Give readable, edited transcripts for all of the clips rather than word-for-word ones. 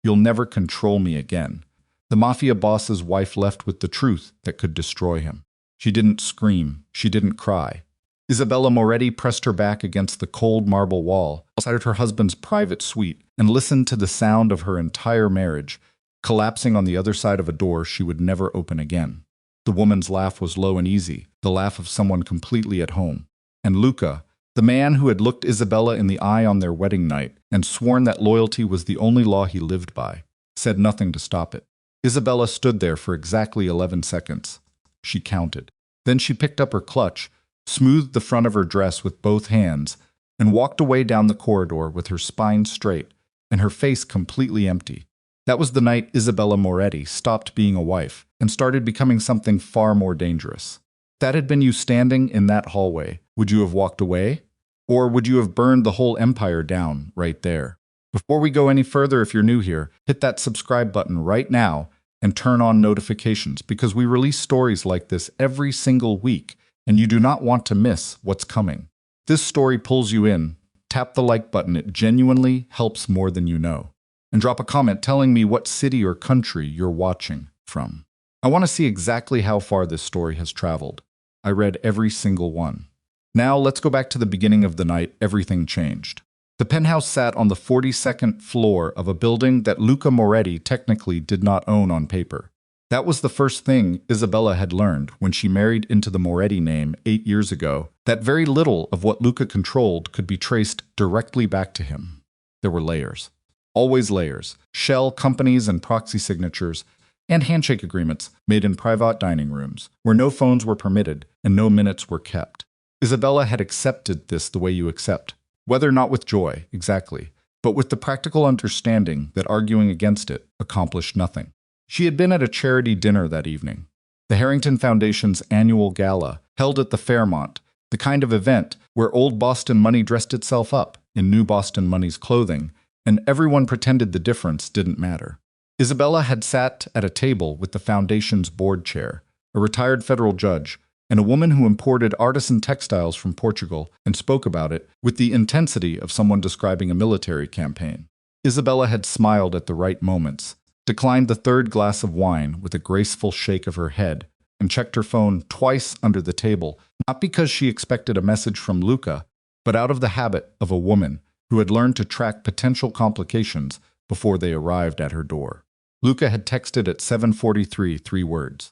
You'll never control me again. The Mafia boss's wife left with the truth that could destroy him. She didn't scream. She didn't cry. Isabella Moretti pressed her back against the cold marble wall outside her husband's private suite and listened to the sound of her entire marriage collapsing on the other side of a door she would never open again. The woman's laugh was low and easy, the laugh of someone completely at home. And Luca, the man who had looked Isabella in the eye on their wedding night and sworn that loyalty was the only law he lived by, said nothing to stop it. Isabella stood there for exactly 11 seconds. She counted. Then she picked up her clutch, smoothed the front of her dress with both hands, and walked away down the corridor with her spine straight and her face completely empty. That was the night Isabella Moretti stopped being a wife and started becoming something far more dangerous. If that had been you standing in that hallway, would you have walked away? Or would you have burned the whole empire down right there? Before we go any further, if you're new here, hit that subscribe button right now and turn on notifications because we release stories like this every single week and you do not want to miss what's coming. If this story pulls you in, tap the like button. It genuinely helps more than you know. And drop a comment telling me what city or country you're watching from. I want to see exactly how far this story has traveled. I read every single one. Now let's go back to the beginning of the night everything changed. The penthouse sat on the 42nd floor of a building that Luca Moretti technically did not own on paper. That was the first thing Isabella had learned when she married into the Moretti name 8 years ago, that very little of what Luca controlled could be traced directly back to him. There were layers. Always layers, shell companies and proxy signatures, and handshake agreements made in private dining rooms, where no phones were permitted and no minutes were kept. Isabella had accepted this the way you accept, whether not with joy, exactly, but with the practical understanding that arguing against it accomplished nothing. She had been at a charity dinner that evening, the Harrington Foundation's annual gala, held at the Fairmont, the kind of event where old Boston money dressed itself up in new Boston money's clothing, and everyone pretended the difference didn't matter. Isabella had sat at a table with the foundation's board chair, a retired federal judge, and a woman who imported artisan textiles from Portugal and spoke about it with the intensity of someone describing a military campaign. Isabella had smiled at the right moments, declined the third glass of wine with a graceful shake of her head, and checked her phone twice under the table, not because she expected a message from Luca, but out of the habit of a woman who had learned to track potential complications before they arrived at her door. Luca had texted at 7:43 3 words.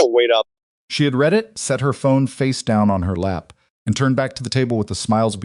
Wait up. She had read it, set her phone face down on her lap, and turned back to the table with the smiles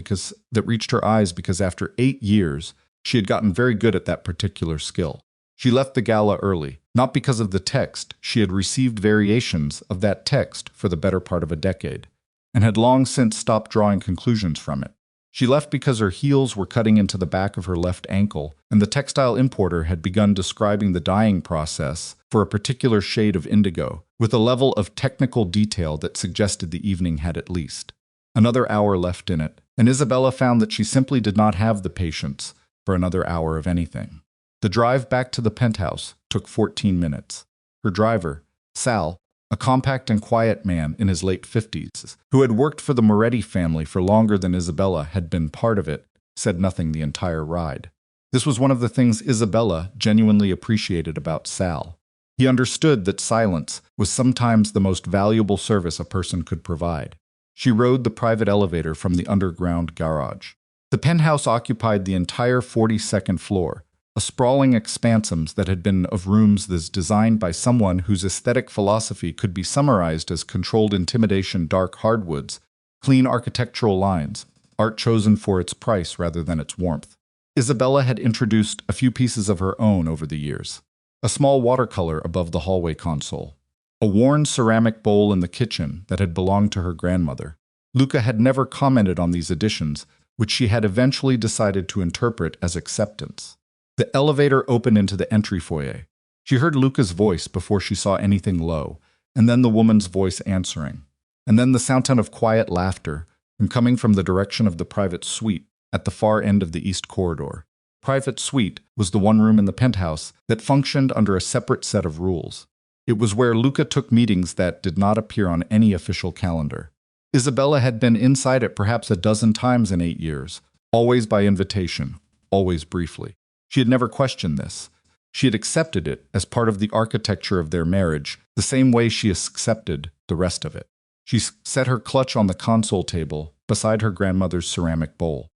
that reached her eyes because after 8 years, she had gotten very good at that particular skill. She left the gala early, not because of the text. She had received variations of that text for the better part of a decade, and had long since stopped drawing conclusions from it. She left because her heels were cutting into the back of her left ankle, and the textile importer had begun describing the dyeing process for a particular shade of indigo, with a level of technical detail that suggested the evening had at least another hour left in it, and Isabella found that she simply did not have the patience for another hour of anything. The drive back to the penthouse took 14 minutes. Her driver, Sal, a compact and quiet man in his late 50s, who had worked for the Moretti family for longer than Isabella had been part of it, said nothing the entire ride. This was one of the things Isabella genuinely appreciated about Sal. He understood that silence was sometimes the most valuable service a person could provide. She rode the private elevator from the underground garage. The penthouse occupied the entire 42nd floor, a sprawling expanse that had been of rooms that's designed by someone whose aesthetic philosophy could be summarized as controlled intimidation, dark hardwoods, clean architectural lines, art chosen for its price rather than its warmth. Isabella had introduced a few pieces of her own over the years. A small watercolor above the hallway console, a worn ceramic bowl in the kitchen that had belonged to her grandmother. Luca had never commented on these additions, which she had eventually decided to interpret as acceptance. The elevator opened into the entry foyer. She heard Luca's voice before she saw anything low, and then the woman's voice answering, and then the sound of quiet laughter coming from the direction of the private suite at the far end of the east corridor. Private suite was the one room in the penthouse that functioned under a separate set of rules. It was where Luca took meetings that did not appear on any official calendar. Isabella had been inside it perhaps a dozen times in 8 years, always by invitation, always briefly. She had never questioned this. She had accepted it as part of the architecture of their marriage, the same way she accepted the rest of it. She set her clutch on the console table beside her grandmother's ceramic bowl.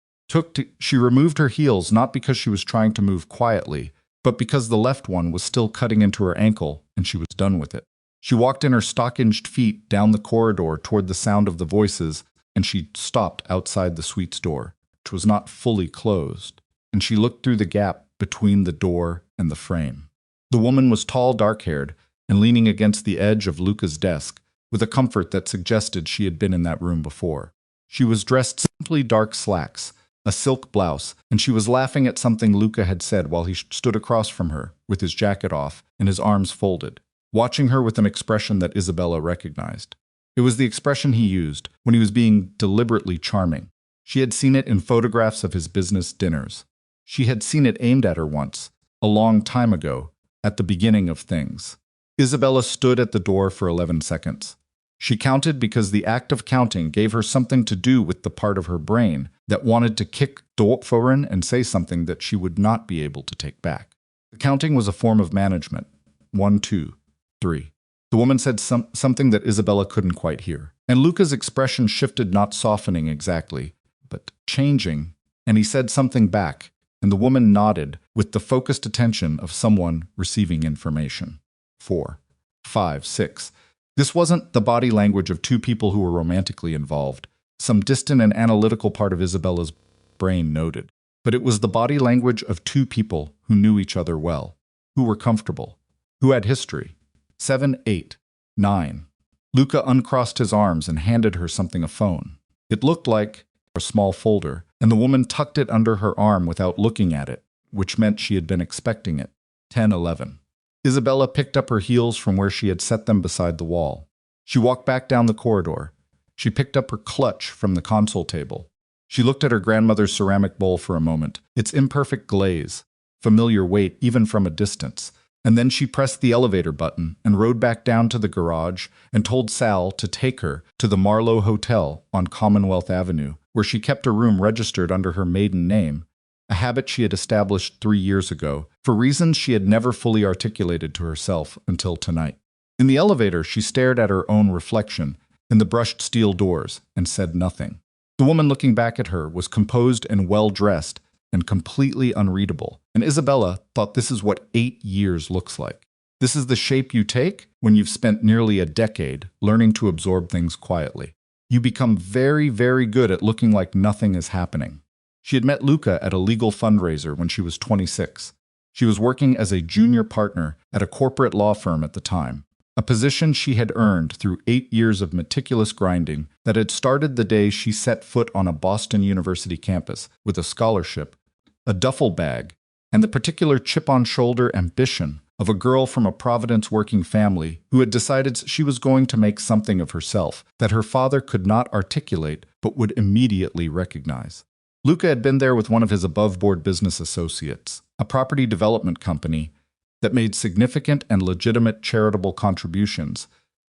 She removed her heels not because she was trying to move quietly, but because the left one was still cutting into her ankle and she was done with it. She walked in her stockinged feet down the corridor toward the sound of the voices, and she stopped outside the suite's door, which was not fully closed, and she looked through the gap between the door and the frame. The woman was tall, dark-haired, and leaning against the edge of Luca's desk, with a comfort that suggested she had been in that room before. She was dressed simply dark slacks, a silk blouse, and she was laughing at something Luca had said while he stood across from her, with his jacket off and his arms folded, watching her with an expression that Isabella recognized. It was the expression he used when he was being deliberately charming. She had seen it in photographs of his business dinners. She had seen it aimed at her once, a long time ago, at the beginning of things. Isabella stood at the door for 11 seconds. She counted because the act of counting gave her something to do with the part of her brain that wanted to kick forward and say something that she would not be able to take back. The counting was a form of management. 1, 2, 3. The woman said something that Isabella couldn't quite hear, and Luca's expression shifted, not softening exactly, but changing, and he said something back, and the woman nodded with the focused attention of someone receiving information. 4, 5, 6. This wasn't the body language of two people who were romantically involved, some distant and analytical part of Isabella's brain noted, but it was the body language of two people who knew each other well, who were comfortable, who had history. 7, 8, 9. Luca uncrossed his arms and handed her something, a phone. It looked like a small folder, and the woman tucked it under her arm without looking at it, which meant she had been expecting it. 10, 11. Isabella picked up her heels from where she had set them beside the wall. She walked back down the corridor. She picked up her clutch from the console table. She looked at her grandmother's ceramic bowl for a moment, its imperfect glaze, familiar weight even from a distance, and then she pressed the elevator button and rode back down to the garage and told Sal to take her to the Marlowe Hotel on Commonwealth Avenue, where she kept a room registered under her maiden name, a habit she had established 3 years ago, for reasons she had never fully articulated to herself until tonight. In the elevator, she stared at her own reflection in the brushed steel doors and said nothing. The woman looking back at her was composed and well-dressed and completely unreadable, and Isabella thought this is what 8 years looks like. This is the shape you take when you've spent nearly a decade learning to absorb things quietly. You become very, very good at looking like nothing is happening. She had met Luca at a legal fundraiser when she was 26. She was working as a junior partner at a corporate law firm at the time, a position she had earned through 8 years of meticulous grinding that had started the day she set foot on a Boston University campus with a scholarship, a duffel bag, and the particular chip-on-shoulder ambition of a girl from a Providence working family who had decided she was going to make something of herself that her father could not articulate but would immediately recognize. Luca had been there with one of his above-board business associates, a property development company that made significant and legitimate charitable contributions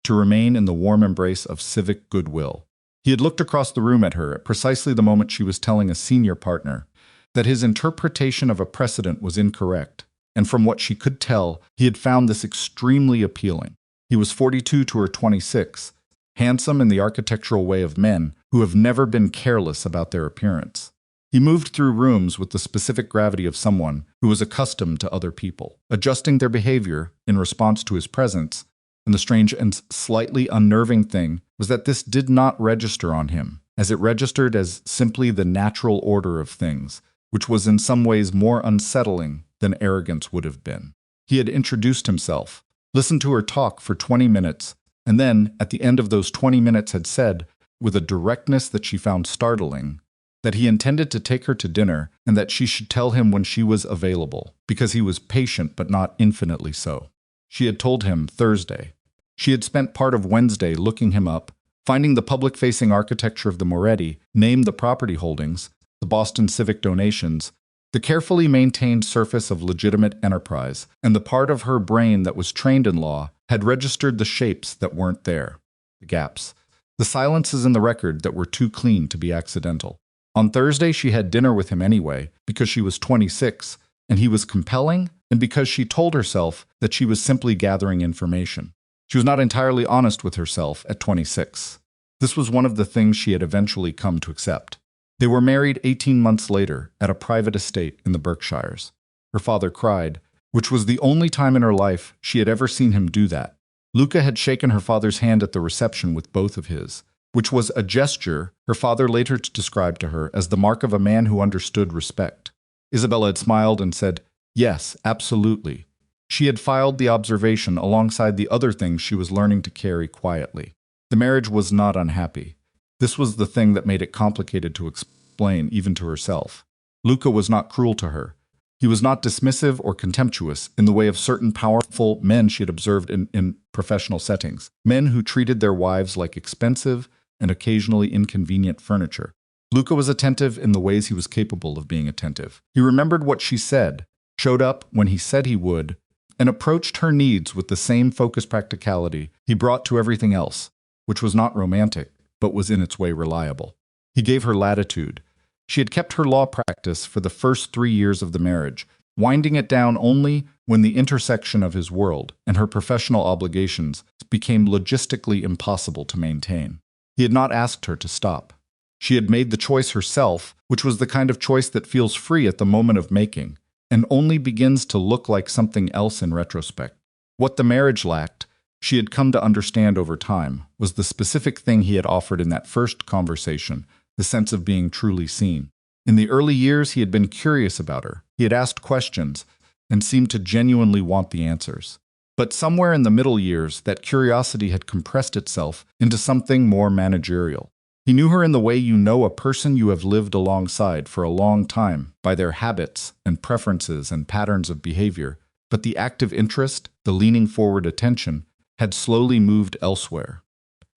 to remain in the warm embrace of civic goodwill. He had looked across the room at her at precisely the moment she was telling a senior partner that his interpretation of a precedent was incorrect, and from what she could tell, he had found this extremely appealing. He was 42 to her 26, handsome in the architectural way of men who have never been careless about their appearance. He moved through rooms with the specific gravity of someone who was accustomed to other people, adjusting their behavior in response to his presence, and the strange and slightly unnerving thing was that this did not register on him, as it registered as simply the natural order of things, which was in some ways more unsettling than arrogance would have been. He had introduced himself, listened to her talk for 20 minutes, and then, at the end of those 20 minutes, had said, with a directness that she found startling, that he intended to take her to dinner and that she should tell him when she was available, because he was patient but not infinitely so. She had told him Thursday. She had spent part of Wednesday looking him up, finding the public-facing architecture of the Moretti, named the property holdings, the Boston civic donations, the carefully maintained surface of legitimate enterprise, and the part of her brain that was trained in law had registered the shapes that weren't there, the gaps, the silences in the record that were too clean to be accidental. On Thursday, she had dinner with him anyway, because she was 26, and he was compelling, and because she told herself that she was simply gathering information. She was not entirely honest with herself at 26. This was one of the things she had eventually come to accept. They were married 18 months later at a private estate in the Berkshires. Her father cried, which was the only time in her life she had ever seen him do that. Luca had shaken her father's hand at the reception with both of his, which was a gesture her father later described to her as the mark of a man who understood respect. Isabella had smiled and said, "Yes, absolutely." She had filed the observation alongside the other things she was learning to carry quietly. The marriage was not unhappy. This was the thing that made it complicated to explain even to herself. Luca was not cruel to her. He was not dismissive or contemptuous in the way of certain powerful men she had observed in professional settings, men who treated their wives like expensive and occasionally inconvenient furniture. Luca was attentive in the ways he was capable of being attentive. He remembered what she said, showed up when he said he would, and approached her needs with the same focused practicality he brought to everything else, which was not romantic, but was in its way reliable. He gave her latitude. She had kept her law practice for the first 3 years of the marriage, winding it down only when the intersection of his world and her professional obligations became logistically impossible to maintain. He had not asked her to stop. She had made the choice herself, which was the kind of choice that feels free at the moment of making, and only begins to look like something else in retrospect. What the marriage lacked, she had come to understand over time, was the specific thing he had offered in that first conversation, the sense of being truly seen. In the early years, he had been curious about her. He had asked questions and seemed to genuinely want the answers. But somewhere in the middle years, that curiosity had compressed itself into something more managerial. He knew her in the way you know a person you have lived alongside for a long time, by their habits and preferences and patterns of behavior, but the active interest, the leaning forward attention, had slowly moved elsewhere.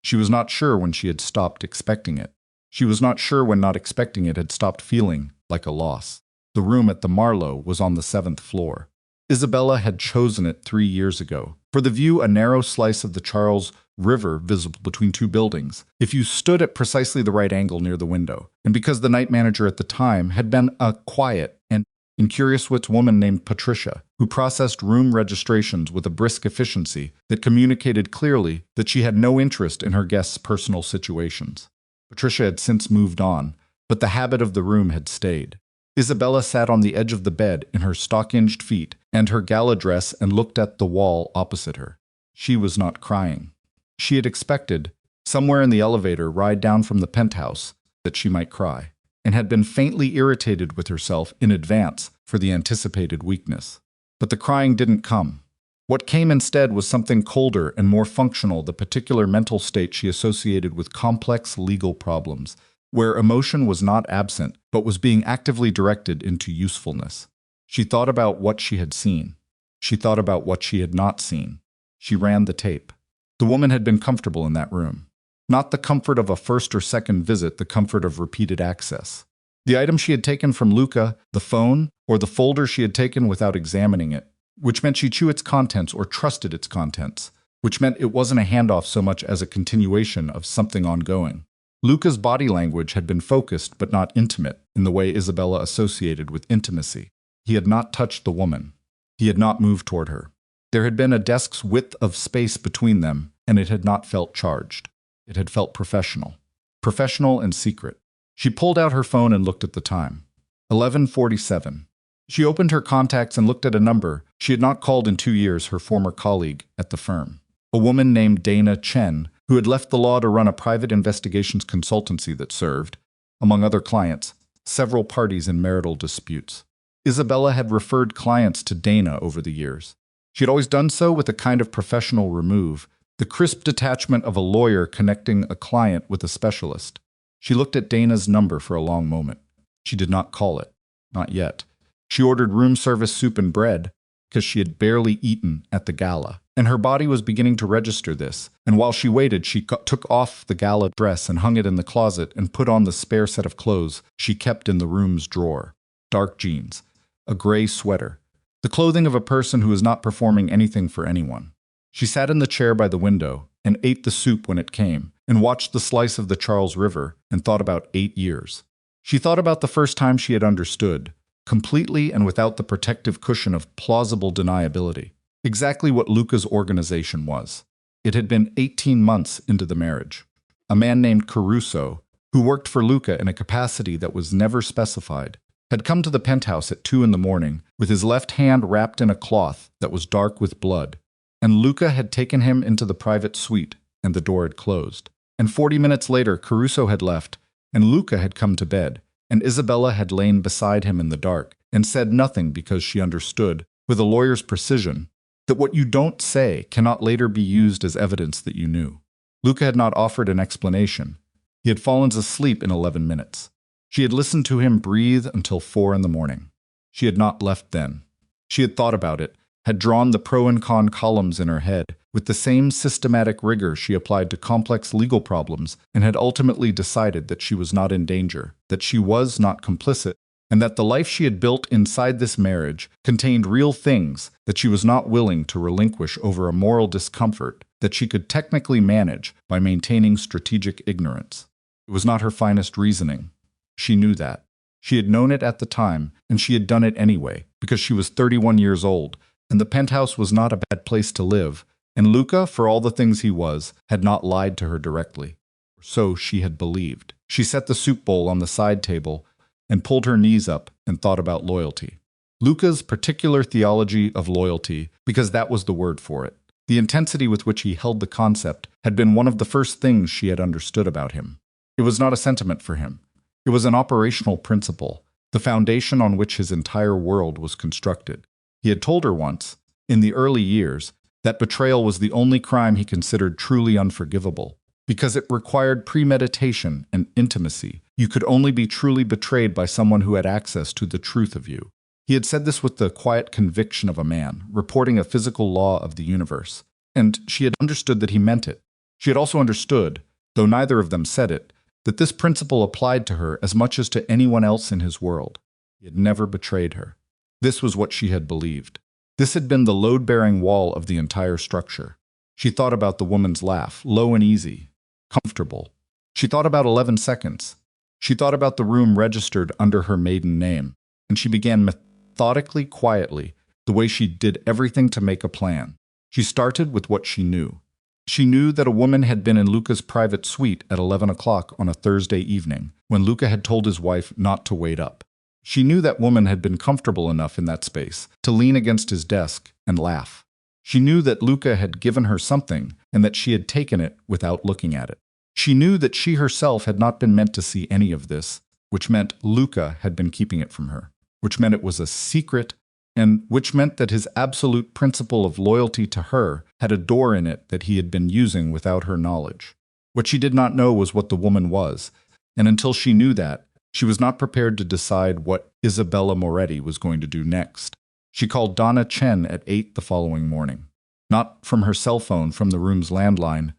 She was not sure when she had stopped expecting it. She was not sure when not expecting it had stopped feeling like a loss. The room at the Marlowe was on the 7th floor. Isabella had chosen it 3 years ago. For the view, a narrow slice of the Charles River visible between two buildings, if you stood at precisely the right angle near the window. And because the night manager at the time had been a quiet and incurious wits woman named Patricia, who processed room registrations with a brisk efficiency that communicated clearly that she had no interest in her guests' personal situations. Patricia had since moved on, but the habit of the room had stayed. Isabella sat on the edge of the bed in her stockinged feet and her gala dress and looked at the wall opposite her. She was not crying. She had expected, somewhere in the elevator ride down from the penthouse, that she might cry, and had been faintly irritated with herself in advance for the anticipated weakness. But the crying didn't come. What came instead was something colder and more functional, the particular mental state she associated with complex legal problems, where emotion was not absent, but was being actively directed into usefulness. She thought about what she had seen. She thought about what she had not seen. She ran the tape. The woman had been comfortable in that room. Not the comfort of a first or second visit, the comfort of repeated access. The item she had taken from Luca, the phone, or the folder she had taken without examining it, which meant she knew its contents or trusted its contents, which meant it wasn't a handoff so much as a continuation of something ongoing. Luca's body language had been focused but not intimate in the way Isabella associated with intimacy. He had not touched the woman. He had not moved toward her. There had been a desk's width of space between them, and it had not felt charged. It had felt professional. Professional and secret. She pulled out her phone and looked at the time. 11:47. She opened her contacts and looked at a number she had not called in 2 years, her former colleague at the firm. A woman named Dana Chen, who had left the law to run a private investigations consultancy that served, among other clients, several parties in marital disputes. Isabella had referred clients to Dana over the years. She had always done so with a kind of professional remove, the crisp detachment of a lawyer connecting a client with a specialist. She looked at Dana's number for a long moment. She did not call it. Not yet. She ordered room service soup and bread because she had barely eaten at the gala, and her body was beginning to register this. And while she waited, she took off the gala dress and hung it in the closet and put on the spare set of clothes she kept in the room's drawer. Dark jeans, a gray sweater, the clothing of a person who is not performing anything for anyone. She sat in the chair by the window and ate the soup when it came, and watched the slice of the Charles River and thought about 8 years. She thought about the first time she had understood, completely and without the protective cushion of plausible deniability. Exactly what Luca's organization was. It had been 18 months into the marriage. A man named Caruso, who worked for Luca in a capacity that was never specified, had come to the penthouse at 2 in the morning with his left hand wrapped in a cloth that was dark with blood, and Luca had taken him into the private suite, and the door had closed. And 40 minutes later, Caruso had left, and Luca had come to bed, and Isabella had lain beside him in the dark, and said nothing because she understood, with a lawyer's precision, that what you don't say cannot later be used as evidence that you knew. Luca had not offered an explanation. He had fallen asleep in 11 minutes. She had listened to him breathe until 4 in the morning. She had not left then. She had thought about it, had drawn the pro and con columns in her head with the same systematic rigor she applied to complex legal problems, and had ultimately decided that she was not in danger, that she was not complicit, and that the life she had built inside this marriage contained real things that she was not willing to relinquish over a moral discomfort that she could technically manage by maintaining strategic ignorance. It was not her finest reasoning. She knew that. She had known it at the time, and she had done it anyway, because she was 31 years old, and the penthouse was not a bad place to live, and Luca, for all the things he was, had not lied to her directly. So she had believed. She set the soup bowl on the side table and pulled her knees up and thought about loyalty. Luca's particular theology of loyalty, because that was the word for it. The intensity with which he held the concept had been one of the first things she had understood about him. It was not a sentiment for him. It was an operational principle, the foundation on which his entire world was constructed. He had told her once, in the early years, that betrayal was the only crime he considered truly unforgivable, because it required premeditation and intimacy. You could only be truly betrayed by someone who had access to the truth of you. He had said this with the quiet conviction of a man, reporting a physical law of the universe, and she had understood that he meant it. She had also understood, though neither of them said it, that this principle applied to her as much as to anyone else in his world. He had never betrayed her. This was what she had believed. This had been the load-bearing wall of the entire structure. She thought about the woman's laugh, low and easy, comfortable. She thought about 11 seconds. She thought about the room registered under her maiden name, and she began methodically, quietly, the way she did everything to make a plan. She started with what she knew. She knew that a woman had been in Luca's private suite at 11 o'clock on a Thursday evening, when Luca had told his wife not to wait up. She knew that woman had been comfortable enough in that space to lean against his desk and laugh. She knew that Luca had given her something and that she had taken it without looking at it. She knew that she herself had not been meant to see any of this, which meant Luca had been keeping it from her, which meant it was a secret, and which meant that his absolute principle of loyalty to her had a door in it that he had been using without her knowledge. What she did not know was what the woman was, and until she knew that, she was not prepared to decide what Isabella Moretti was going to do next. She called Donna Chen at 8 the following morning. Not from her cell phone, from the room's landline,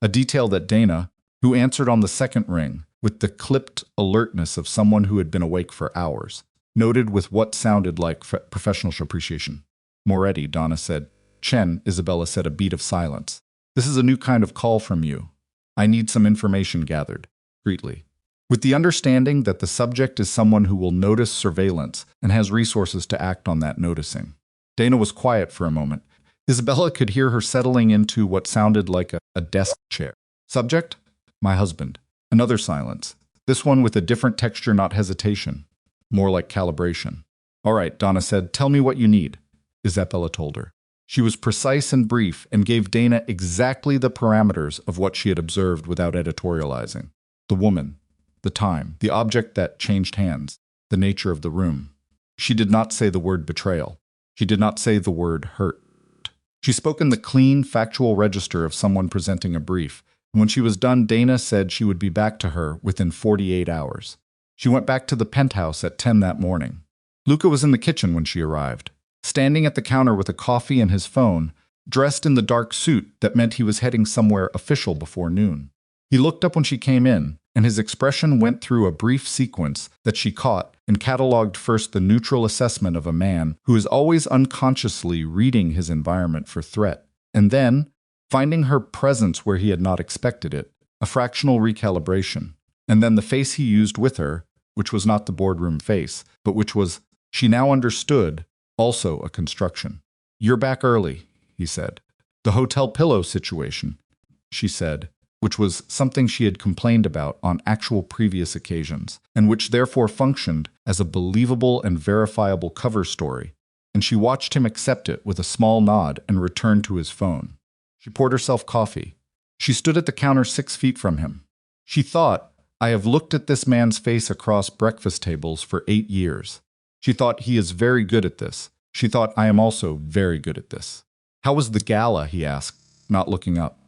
a detail that Dana, who answered on the second ring, with the clipped alertness of someone who had been awake for hours, noted with what sounded like professional appreciation. Moretti, Donna said. Chen, Isabella said, a beat of silence. This is a new kind of call from you. I need some information gathered. Discreetly. With the understanding that the subject is someone who will notice surveillance and has resources to act on that noticing. Dana was quiet for a moment. Isabella could hear her settling into what sounded like a desk chair. Subject? My husband. Another silence. This one with a different texture, not hesitation. More like calibration. All right, Donna said, tell me what you need, Isabella told her. She was precise and brief and gave Dana exactly the parameters of what she had observed without editorializing. The woman, the time, the object that changed hands, the nature of the room. She did not say the word betrayal. She did not say the word hurt. She spoke in the clean, factual register of someone presenting a brief, and when she was done, Dana said she would be back to her within 48 hours. She went back to the penthouse at 10 that morning. Luca was in the kitchen when she arrived, standing at the counter with a coffee and his phone, dressed in the dark suit that meant he was heading somewhere official before noon. He looked up when she came in, and his expression went through a brief sequence that she caught and cataloged first the neutral assessment of a man who is always unconsciously reading his environment for threat, and then, finding her presence where he had not expected it, a fractional recalibration, and then the face he used with her, which was not the boardroom face, but which was She now understood, also a construction. "You're back early," he said. "The hotel pillow situation," she said, which was something she had complained about on actual previous occasions, and which therefore functioned as a believable and verifiable cover story, and she watched him accept it with a small nod and return to his phone. She poured herself coffee. She stood at the counter 6 feet from him. She thought, "I have looked at this man's face across breakfast tables for 8 years. She thought, he is very good at this. She thought, I am also very good at this." "How was the gala?" he asked, not looking up.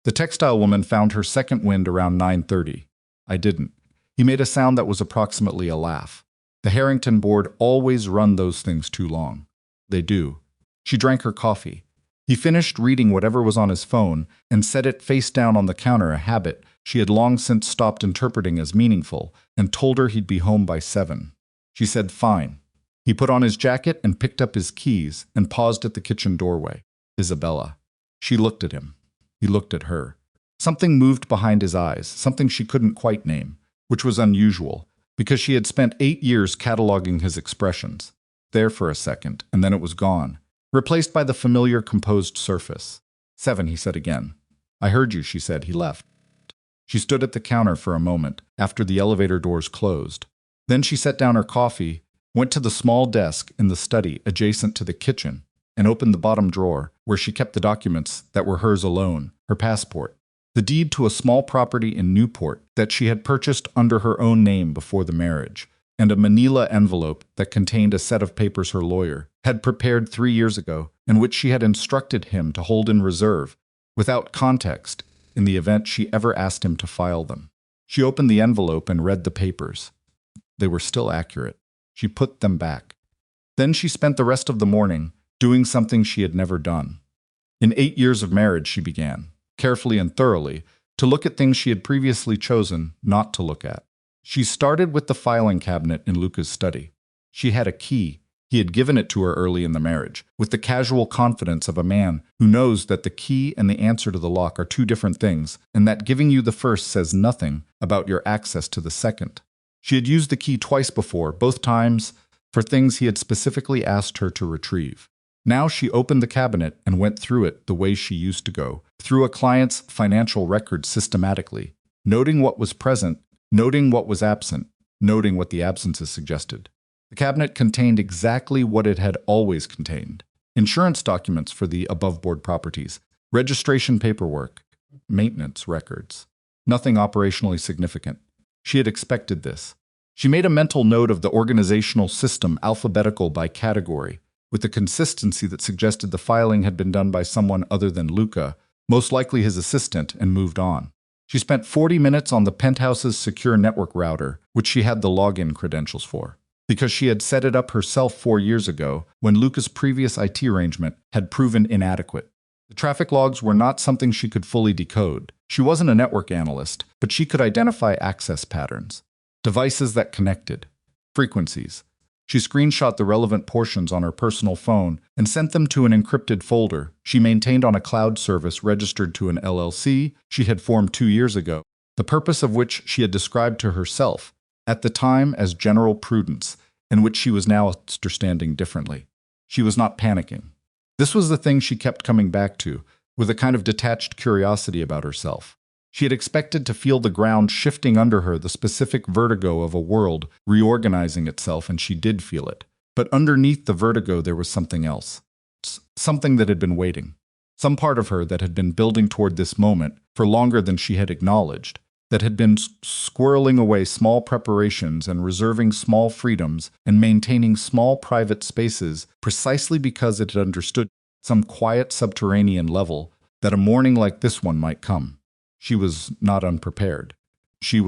The textile woman found her second wind around 9:30. "I didn't." He made a sound that was approximately a laugh. "The Harrington board always run those things too long." "They do." She drank her coffee. He finished reading whatever was on his phone and set it face down on the counter, a habit she had long since stopped interpreting as meaningful, and told her he'd be home by 7. She said, "Fine." He put on his jacket and picked up his keys and paused at the kitchen doorway. "Isabella." She looked at him. He looked at her. Something moved behind his eyes, something she couldn't quite name, which was unusual, because she had spent 8 years cataloging his expressions. There for a second, and then it was gone, replaced by the familiar composed surface. 7, he said again. "I heard you," she said. He left. She stood at the counter for a moment, after the elevator doors closed. Then she set down her coffee, went to the small desk in the study adjacent to the kitchen, and opened the bottom drawer, where she kept the documents that were hers alone, her passport, the deed to a small property in Newport that she had purchased under her own name before the marriage, and a manila envelope that contained a set of papers her lawyer had prepared 3 years ago, and which she had instructed him to hold in reserve, without context, in the event she ever asked him to file them. She opened the envelope and read the papers. They were still accurate. She put them back. Then she spent the rest of the morning doing something she had never done. In 8 years of marriage, she began, carefully and thoroughly, to look at things she had previously chosen not to look at. She started with the filing cabinet in Luca's study. She had a key. He had given it to her early in the marriage, with the casual confidence of a man who knows that the key and the answer to the lock are 2 different things, and that giving you the first says nothing about your access to the second. She had used the key twice before, both times for things he had specifically asked her to retrieve. Now she opened the cabinet and went through it the way she used to go, through a client's financial records systematically, noting what was present, noting what was absent, noting what the absences suggested. The cabinet contained exactly what it had always contained: insurance documents for the above-board properties, registration paperwork, maintenance records. Nothing operationally significant. She had expected this. She made a mental note of the organizational system, alphabetical by category, with a consistency that suggested the filing had been done by someone other than Luca, most likely his assistant, and moved on. She spent 40 minutes on the penthouse's secure network router, which she had the login credentials for, because she had set it up herself 4 years ago when Luca's previous IT arrangement had proven inadequate. The traffic logs were not something she could fully decode. She wasn't a network analyst, but she could identify access patterns, devices that connected, frequencies. She screenshot the relevant portions on her personal phone and sent them to an encrypted folder she maintained on a cloud service registered to an LLC she had formed 2 years ago, the purpose of which she had described to herself at the time as general prudence, and which she was now understanding differently. She was not panicking. This was the thing she kept coming back to, with a kind of detached curiosity about herself. She had expected to feel the ground shifting under her, the specific vertigo of a world reorganizing itself, and she did feel it. But underneath the vertigo there was something else. Something that had been waiting. Some part of her that had been building toward this moment for longer than she had acknowledged, that had been squirreling away small preparations and reserving small freedoms and maintaining small private spaces precisely because it had understood some quiet subterranean level that a morning like this one might come. She was not unprepared. She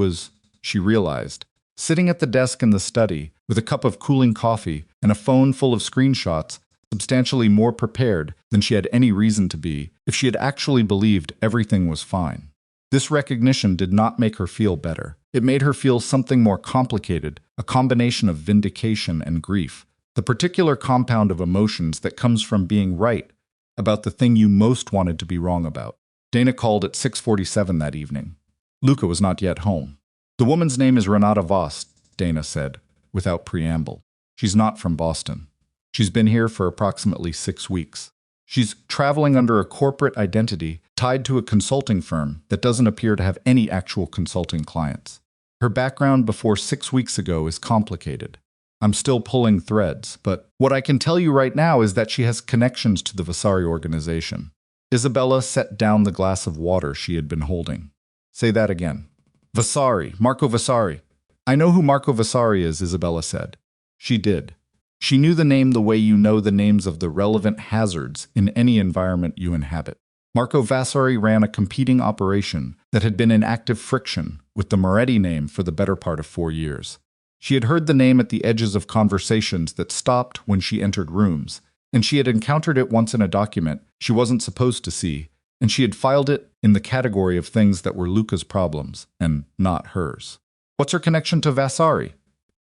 realized, sitting at the desk in the study with a cup of cooling coffee and a phone full of screenshots, substantially more prepared than she had any reason to be if she had actually believed everything was fine. This recognition did not make her feel better. It made her feel something more complicated, a combination of vindication and grief, the particular compound of emotions that comes from being right about the thing you most wanted to be wrong about. Dana called at 6:47 that evening. Luca was not yet home. "The woman's name is Renata Voss," Dana said, without preamble. She's not from Boston. She's been here for approximately 6 weeks. She's traveling under a corporate identity tied to a consulting firm that doesn't appear to have any actual consulting clients. Her background before 6 weeks ago is complicated. I'm still pulling threads, but what I can tell you right now is that she has connections to the Vasari organization. Isabella set down the glass of water she had been holding. Say that again. Vasari, Marco Vasari. I know who Marco Vasari is, Isabella said. She did. She knew the name the way you know the names of the relevant hazards in any environment you inhabit. Marco Vasari ran a competing operation that had been in active friction with the Moretti name for the better part of 4 years. She had heard the name at the edges of conversations that stopped when she entered rooms, and she had encountered it once in a document she wasn't supposed to see, and she had filed it in the category of things that were Luca's problems and not hers. What's her connection to Vasari?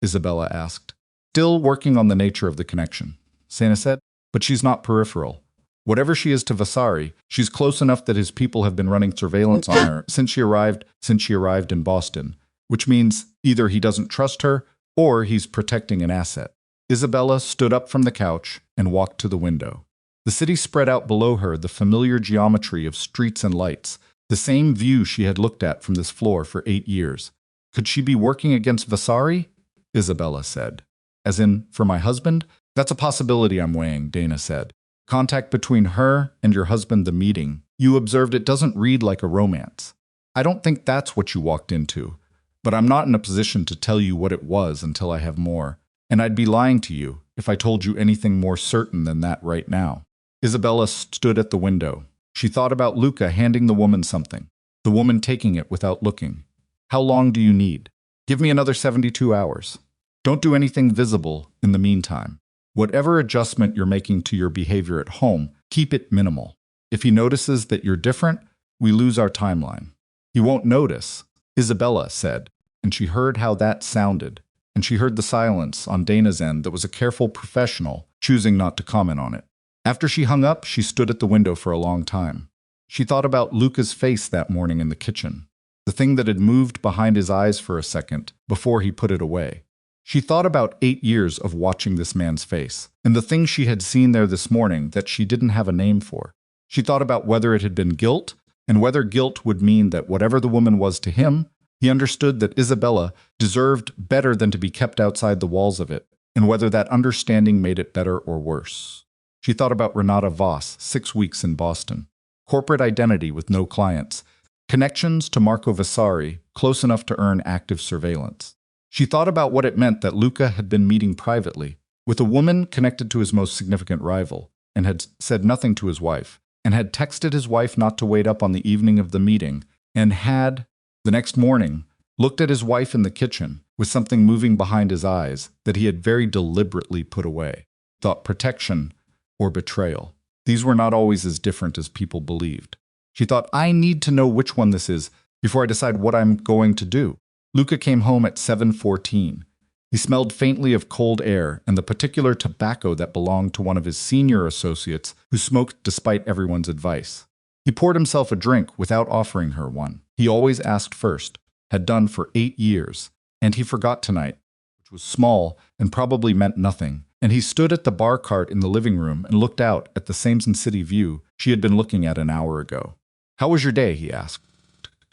Isabella asked. Still working on the nature of the connection, Sana said, but she's not peripheral. Whatever she is to Vasari, she's close enough that his people have been running surveillance on her since she arrived in Boston, which means either he doesn't trust her or he's protecting an asset. Isabella stood up from the couch and walked to the window. The city spread out below her, the familiar geometry of streets and lights, the same view she had looked at from this floor for 8 years. Could she be working against Vasari? Isabella said. As in, for my husband? That's a possibility I'm weighing, Dana said. Contact between her and your husband, the meeting. You observed it doesn't read like a romance. I don't think that's what you walked into, but I'm not in a position to tell you what it was until I have more, and I'd be lying to you if I told you anything more certain than that right now. Isabella stood at the window. She thought about Luca handing the woman something, the woman taking it without looking. How long do you need? Give me another 72 hours. Don't do anything visible in the meantime. Whatever adjustment you're making to your behavior at home, keep it minimal. If he notices that you're different, we lose our timeline. He won't notice, Isabella said, and she heard how that sounded, and she heard the silence on Dana's end that was a careful professional choosing not to comment on it. After she hung up, she stood at the window for a long time. She thought about Luca's face that morning in the kitchen, the thing that had moved behind his eyes for a second before he put it away. She thought about 8 years of watching this man's face, and the thing she had seen there this morning that she didn't have a name for. She thought about whether it had been guilt, and whether guilt would mean that whatever the woman was to him, he understood that Isabella deserved better than to be kept outside the walls of it, and whether that understanding made it better or worse. She thought about Renata Voss, 6 weeks in Boston. Corporate identity with no clients. Connections to Marco Vasari, close enough to earn active surveillance. She thought about what it meant that Luca had been meeting privately with a woman connected to his most significant rival, and had said nothing to his wife, and had texted his wife not to wait up on the evening of the meeting, and had, the next morning, looked at his wife in the kitchen with something moving behind his eyes that he had very deliberately put away. Thought protection or betrayal. These were not always as different as people believed. She thought, I need to know which one this is before I decide what I'm going to do. Luca came home at 7:14. He smelled faintly of cold air and the particular tobacco that belonged to one of his senior associates who smoked despite everyone's advice. He poured himself a drink without offering her one. He always asked first, had done for 8 years, and he forgot tonight, which was small and probably meant nothing, and he stood at the bar cart in the living room and looked out at the same city view she had been looking at an hour ago. How was your day? He asked.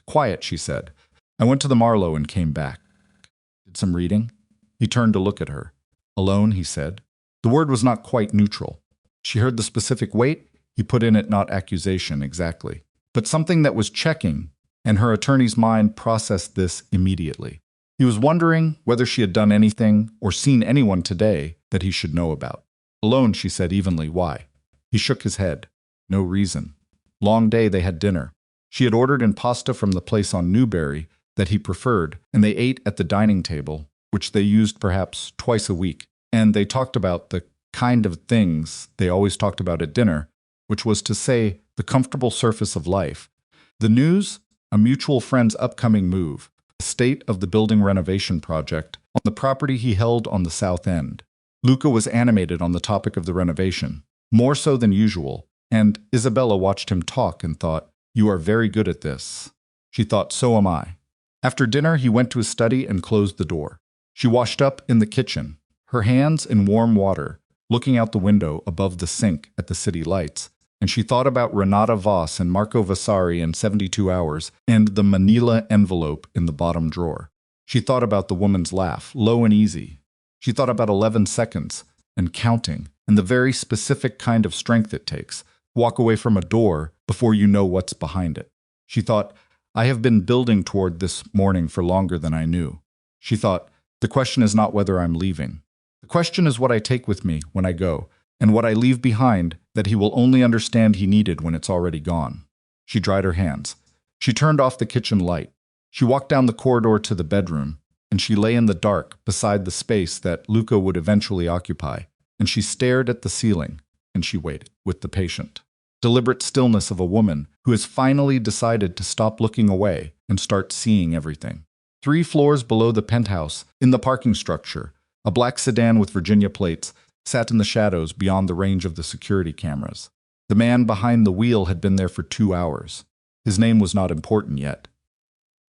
Quiet, she said. I went to the Marlowe and came back. Did some reading? He turned to look at her. Alone, he said. The word was not quite neutral. She heard the specific weight. He put in it not accusation exactly, but something that was checking, and her attorney's mind processed this immediately. He was wondering whether she had done anything or seen anyone today that he should know about. Alone, she said evenly. Why? He shook his head. No reason. Long day, they had dinner. She had ordered in pasta from the place on Newberry that he preferred, and they ate at the dining table, which they used perhaps twice a week, and they talked about the kind of things they always talked about at dinner, which was to say, the comfortable surface of life. The news, a mutual friend's upcoming move, the state of the building renovation project on the property he held on the South End. Luca was animated on the topic of the renovation, more so than usual, and Isabella watched him talk and thought, you are very good at this. She thought, so am I. After dinner, he went to his study and closed the door. She washed up in the kitchen. her hands in warm water, looking out the window above the sink at the city lights, and she thought about Renata Voss and Marco Vasari in 72 Hours and the manila envelope in the bottom drawer. She thought about the woman's laugh, low and easy. She thought about 11 seconds, and counting, and the very specific kind of strength it takes. Walk away from a door before you know what's behind it. She thought, I have been building toward this morning for longer than I knew. She thought, the question is not whether I'm leaving. The question is what I take with me when I go, and what I leave behind that he will only understand he needed when it's already gone. She dried her hands. She turned off the kitchen light. She walked down the corridor to the bedroom, and she lay in the dark beside the space that Luca would eventually occupy, and she stared at the ceiling, and she waited with the patient, deliberate stillness of a woman who has finally decided to stop looking away and start seeing everything. 3 floors below the penthouse, in the parking structure, a black sedan with Virginia plates sat in the shadows beyond the range of the security cameras. The man behind the wheel had been there for 2 hours. His name was not important yet.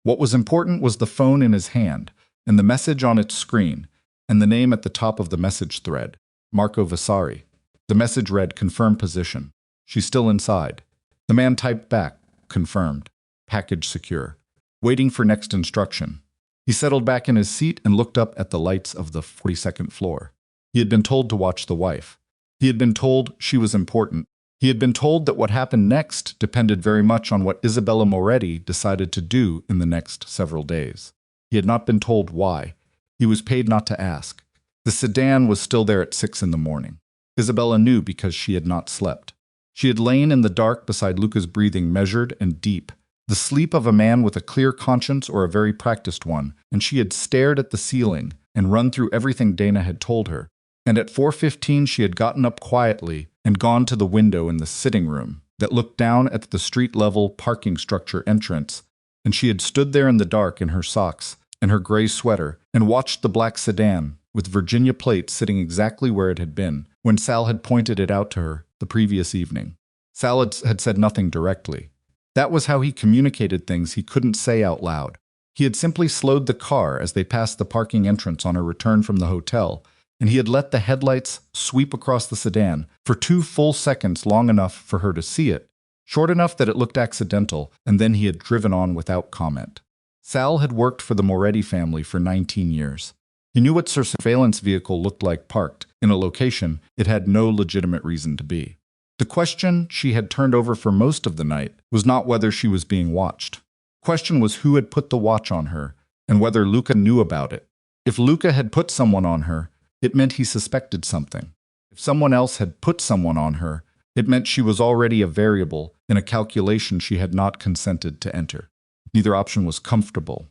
What was important was the phone in his hand, and the message on its screen, and the name at the top of the message thread, Marco Vasari. The message read, confirm position. She's still inside. The man typed back, confirmed, package secure, waiting for next instruction. He settled back in his seat and looked up at the lights of the 42nd floor. He had been told to watch the wife. He had been told she was important. He had been told that what happened next depended very much on what Isabella Moretti decided to do in the next several days. He had not been told why. He was paid not to ask. The sedan was still there at 6 in the morning. Isabella knew because she had not slept. She had lain in the dark beside Luca's breathing measured and deep, the sleep of a man with a clear conscience or a very practiced one, and she had stared at the ceiling and run through everything Dana had told her. And at 4:15 she had gotten up quietly and gone to the window in the sitting room that looked down at the street-level parking structure entrance, and she had stood there in the dark in her socks and her gray sweater and watched the black sedan with Virginia plates sitting exactly where it had been when Sal had pointed it out to her the previous evening. Sal had said nothing directly. That was how he communicated things he couldn't say out loud. He had simply slowed the car as they passed the parking entrance on her return from the hotel, and he had let the headlights sweep across the sedan for 2 full seconds, long enough for her to see it, short enough that it looked accidental, and then he had driven on without comment. Sal had worked for the Moretti family for 19 years. He knew what her surveillance vehicle looked like parked in a location it had no legitimate reason to be. The question she had turned over for most of the night was not whether she was being watched. The question was who had put the watch on her, and whether Luca knew about it. If Luca had put someone on her, it meant he suspected something. If someone else had put someone on her, it meant she was already a variable in a calculation she had not consented to enter. Neither option was comfortable.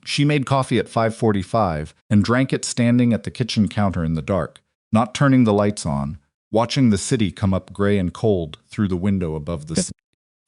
She made coffee at 5:45 and drank it standing at the kitchen counter in the dark, not turning the lights on, watching the city come up gray and cold through the window above the sea.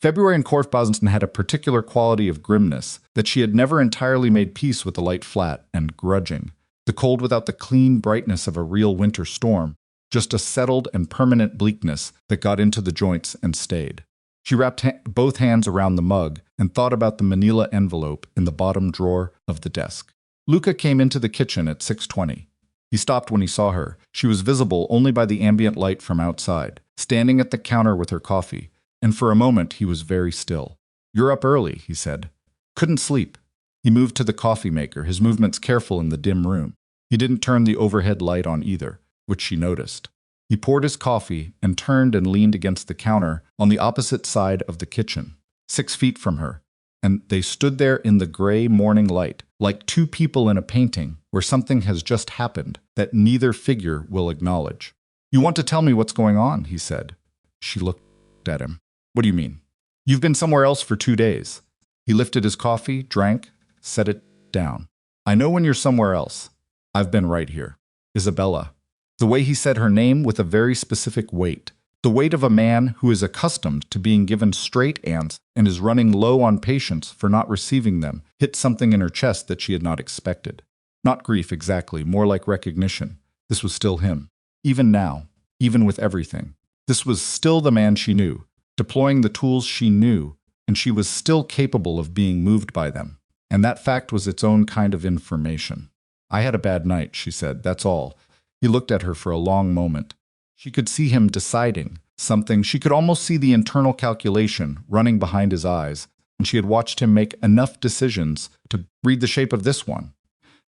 February in Korfbasen had a particular quality of grimness that she had never entirely made peace with the light flat and grudging, the cold without the clean brightness of a real winter storm, just a settled and permanent bleakness that got into the joints and stayed. She wrapped both hands around the mug and thought about the manila envelope in the bottom drawer of the desk. Luca came into the kitchen at 6:20. He stopped when he saw her. She was visible only by the ambient light from outside, standing at the counter with her coffee, and for a moment he was very still. "You're up early," he said. "Couldn't sleep." He moved to the coffee maker, his movements careful in the dim room. He didn't turn the overhead light on either, which she noticed. He poured his coffee and turned and leaned against the counter on the opposite side of the kitchen, 6 feet from her, and they stood there in the gray morning light, like 2 people in a painting where something has just happened that neither figure will acknowledge. "You want to tell me what's going on?" he said. She looked at him. "What do you mean?" "You've been somewhere else for 2 days." He lifted his coffee, drank, set it down. "I know when you're somewhere else. I've been right here. Isabella." The way he said her name with a very specific weight, the weight of a man who is accustomed to being given straight answers and is running low on patience for not receiving them, hit something in her chest that she had not expected. Not grief exactly, more like recognition. This was still him. Even now, even with everything. This was still the man she knew, deploying the tools she knew, and she was still capable of being moved by them. And that fact was its own kind of information. "I had a bad night," she said, "that's all." He looked at her for a long moment. She could see him deciding something. She could almost see the internal calculation running behind his eyes, and she had watched him make enough decisions to read the shape of this one,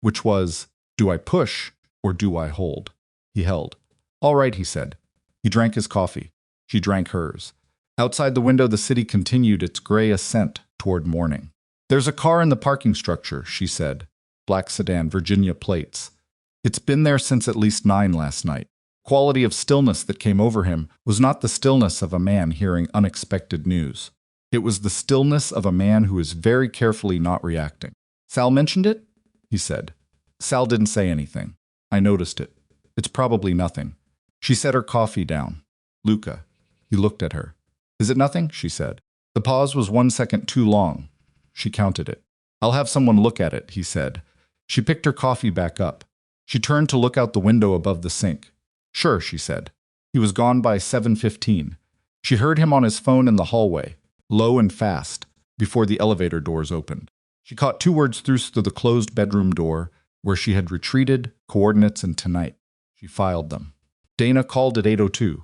which was, do I push or do I hold? He held. All right, he said. He drank his coffee. She drank hers. Outside the window, the city continued its gray ascent toward morning. There's a car in the parking structure, she said. Black sedan, Virginia plates. It's been there since at least 9 last night. Quality of stillness that came over him was not the stillness of a man hearing unexpected news. It was the stillness of a man who is very carefully not reacting. Sal mentioned it? He said. Sal didn't say anything. I noticed it. It's probably nothing. She set her coffee down. Luca. He looked at her. Is it nothing? She said. The pause was 1 second too long. She counted it. I'll have someone look at it, he said. She picked her coffee back up. She turned to look out the window above the sink. Sure, she said. He was gone by 7:15. She heard him on his phone in the hallway, low and fast, before the elevator doors opened. She caught 2 words through the closed bedroom door, where she had retreated, coordinates, and tonight. She filed them. Dana called at 8:02.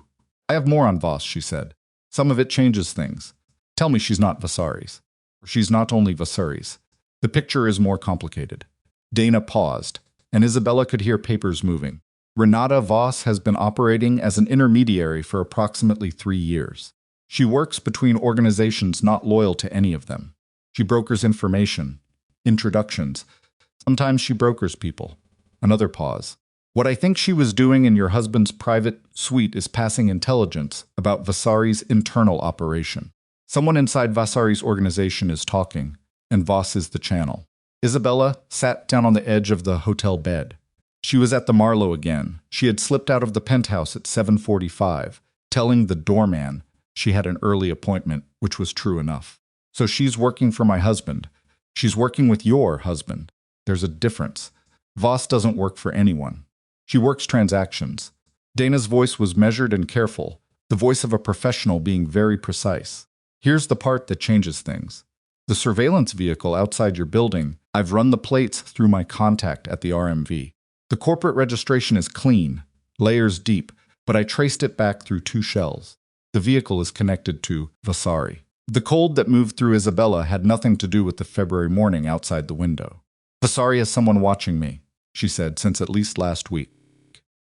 I have more on Voss, she said. Some of it changes things. Tell me she's not Vasari's. Or she's not only Vasari's. The picture is more complicated. Dana paused, and Isabella could hear papers moving. Renata Voss has been operating as an intermediary for approximately 3 years. She works between organizations not loyal to any of them. She brokers information, introductions. Sometimes she brokers people. Another pause. What I think she was doing in your husband's private suite is passing intelligence about Vasari's internal operation. Someone inside Vasari's organization is talking, and Voss is the channel. Isabella sat down on the edge of the hotel bed. She was at the Marlowe again. She had slipped out of the penthouse at 7:45, telling the doorman she had an early appointment, which was true enough. So she's working for my husband. She's working with your husband. There's a difference. Voss doesn't work for anyone. She works transactions. Dana's voice was measured and careful, the voice of a professional being very precise. Here's the part that changes things. The surveillance vehicle outside your building, I've run the plates through my contact at the RMV. The corporate registration is clean, layers deep, but I traced it back through 2 shells. The vehicle is connected to Vasari. The cold that moved through Isabella had nothing to do with the February morning outside the window. Vasari has someone watching me, she said, since at least last week.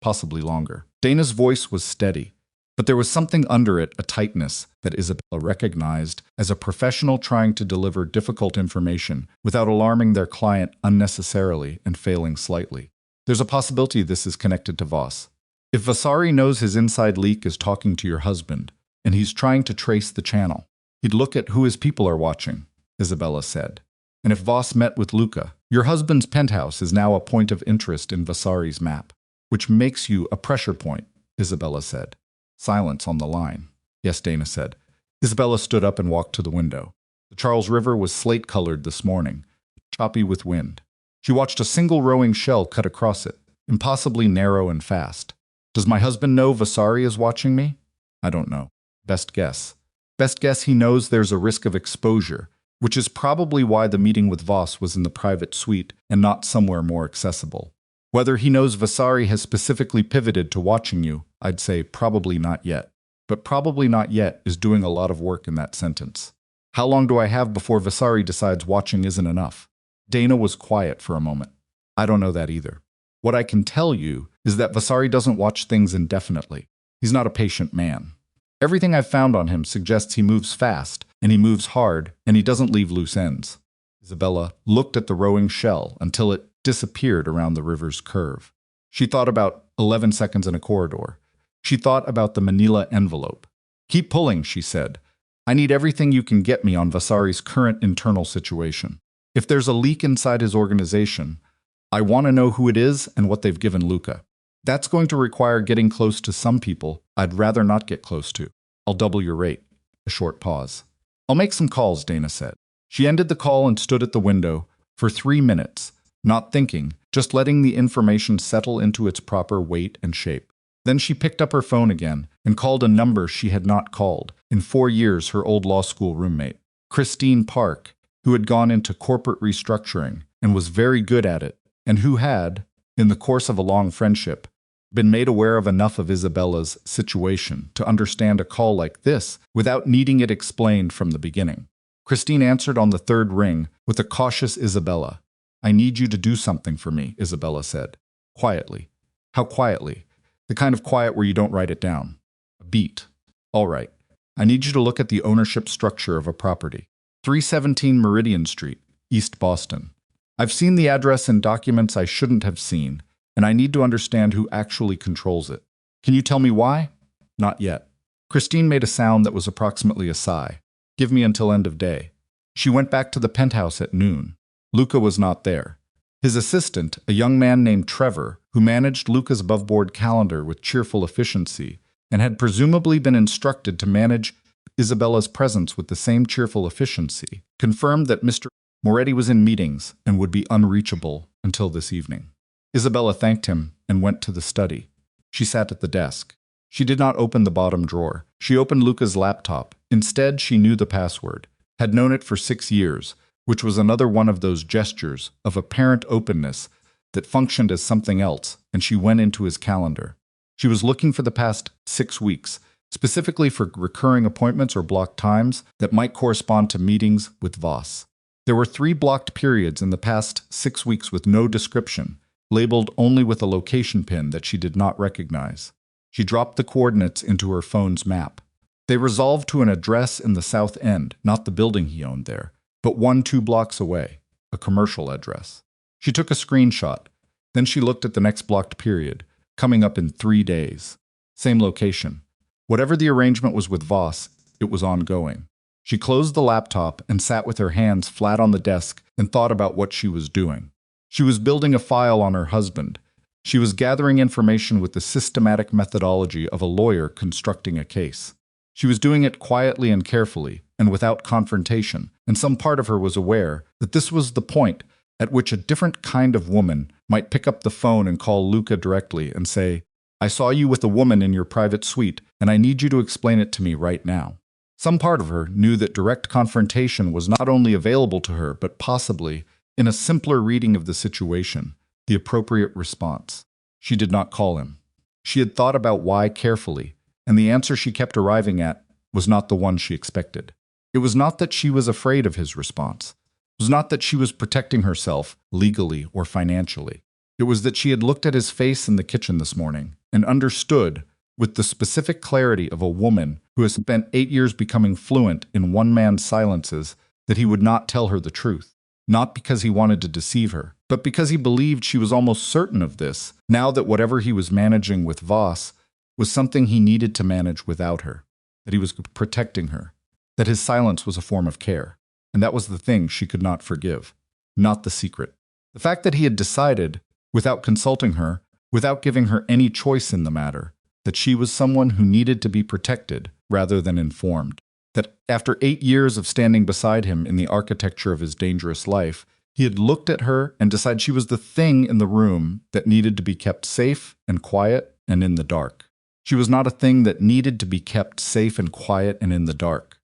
Possibly longer. Dana's voice was steady, but there was something under it, a tightness that Isabella recognized as a professional trying to deliver difficult information without alarming their client unnecessarily and failing slightly. There's a possibility this is connected to Voss. If Vasari knows his inside leak is talking to your husband, and he's trying to trace the channel, he'd look at who his people are watching, Isabella said. And if Voss met with Luca, your husband's penthouse is now a point of interest in Vasari's map, which makes you a pressure point, Isabella said. Silence on the line. Yes, Dana said. Isabella stood up and walked to the window. The Charles River was slate-colored this morning, choppy with wind. She watched a single rowing shell cut across it, impossibly narrow and fast. Does my husband know Vasari is watching me? I don't know. Best guess. Best guess he knows there's a risk of exposure, which is probably why the meeting with Voss was in the private suite and not somewhere more accessible. Whether he knows Vasari has specifically pivoted to watching you, I'd say probably not yet. But probably not yet is doing a lot of work in that sentence. How long do I have before Vasari decides watching isn't enough? Dana was quiet for a moment. I don't know that either. What I can tell you is that Vasari doesn't watch things indefinitely. He's not a patient man. Everything I've found on him suggests he moves fast, and he moves hard, and he doesn't leave loose ends. Isabella looked at the rowing shell until it disappeared around the river's curve. She thought about 11 seconds in a corridor. She thought about the manila envelope. Keep pulling, she said. I need everything you can get me on Vasari's current internal situation. If there's a leak inside his organization, I want to know who it is and what they've given Luca. That's going to require getting close to some people I'd rather not get close to. I'll double your rate. A short pause. I'll make some calls, Dana said. She ended the call and stood at the window for 3 minutes, not thinking, just letting the information settle into its proper weight and shape. Then she picked up her phone again and called a number she had not called in 4 years, her old law school roommate, Christine Park, who had gone into corporate restructuring and was very good at it, and who had, in the course of a long friendship, been made aware of enough of Isabella's situation to understand a call like this without needing it explained from the beginning. Christine answered on the third ring with a cautious Isabella. "I need you to do something for me," Isabella said. Quietly. How quietly? The kind of quiet where you don't write it down. A beat. All right. I need you to look at the ownership structure of a property. 317 Meridian Street, East Boston. I've seen the address in documents I shouldn't have seen, and I need to understand who actually controls it. Can you tell me why? Not yet. Christine made a sound that was approximately a sigh. Give me until end of day. She went back to the penthouse at noon. Luca was not there. His assistant, a young man named Trevor, who managed Luca's above-board calendar with cheerful efficiency and had presumably been instructed to manage Isabella's presence with the same cheerful efficiency, confirmed that Mr. Moretti was in meetings and would be unreachable until this evening. Isabella thanked him and went to the study. She sat at the desk. She did not open the bottom drawer. She opened Luca's laptop. Instead, she knew the password, had known it for 6 years, which was another one of those gestures of apparent openness that functioned as something else, and she went into his calendar. She was looking for the past 6 weeks, specifically for recurring appointments or blocked times that might correspond to meetings with Voss. There were 3 blocked periods in the past 6 weeks with no description, labeled only with a location pin that she did not recognize. She dropped the coordinates into her phone's map. They resolved to an address in the South End, not the building he owned there, but 2 blocks away, a commercial address. She took a screenshot. Then she looked at the next blocked period, coming up in 3 days. Same location. Whatever the arrangement was with Voss, it was ongoing. She closed the laptop and sat with her hands flat on the desk and thought about what she was doing. She was building a file on her husband. She was gathering information with the systematic methodology of a lawyer constructing a case. She was doing it quietly and carefully, and without confrontation, and some part of her was aware that this was the point at which a different kind of woman might pick up the phone and call Luca directly and say, "I saw you with a woman in your private suite, and I need you to explain it to me right now." Some part of her knew that direct confrontation was not only available to her, but possibly, in a simpler reading of the situation, the appropriate response. She did not call him. She had thought about why carefully, and the answer she kept arriving at was not the one she expected. It was not that she was afraid of his response. It was not that she was protecting herself, legally or financially. It was that she had looked at his face in the kitchen this morning and understood, with the specific clarity of a woman who has spent 8 years becoming fluent in one man's silences, that he would not tell her the truth. Not because he wanted to deceive her, but because he believed she was almost certain of this, now that whatever he was managing with Voss was something he needed to manage without her, that he was protecting her, that his silence was a form of care, and that was the thing she could not forgive, not the secret. The fact that he had decided, without consulting her, without giving her any choice in the matter, that she was someone who needed to be protected rather than informed. That after 8 years of standing beside him in the architecture of his dangerous life, he had looked at her and decided she was the thing in the room that needed to be kept safe and quiet and in the dark. She was not a thing that needed to be kept safe and quiet and in the dark.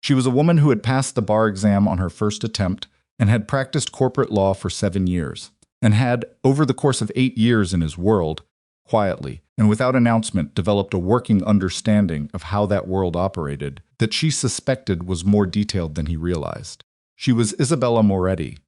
She was a woman who had passed the bar exam on her first attempt and had practiced corporate law for 7 years, and had, over the course of 8 years in his world, quietly and without announcement developed a working understanding of how that world operated that she suspected was more detailed than he realized. She was Isabella Moretti,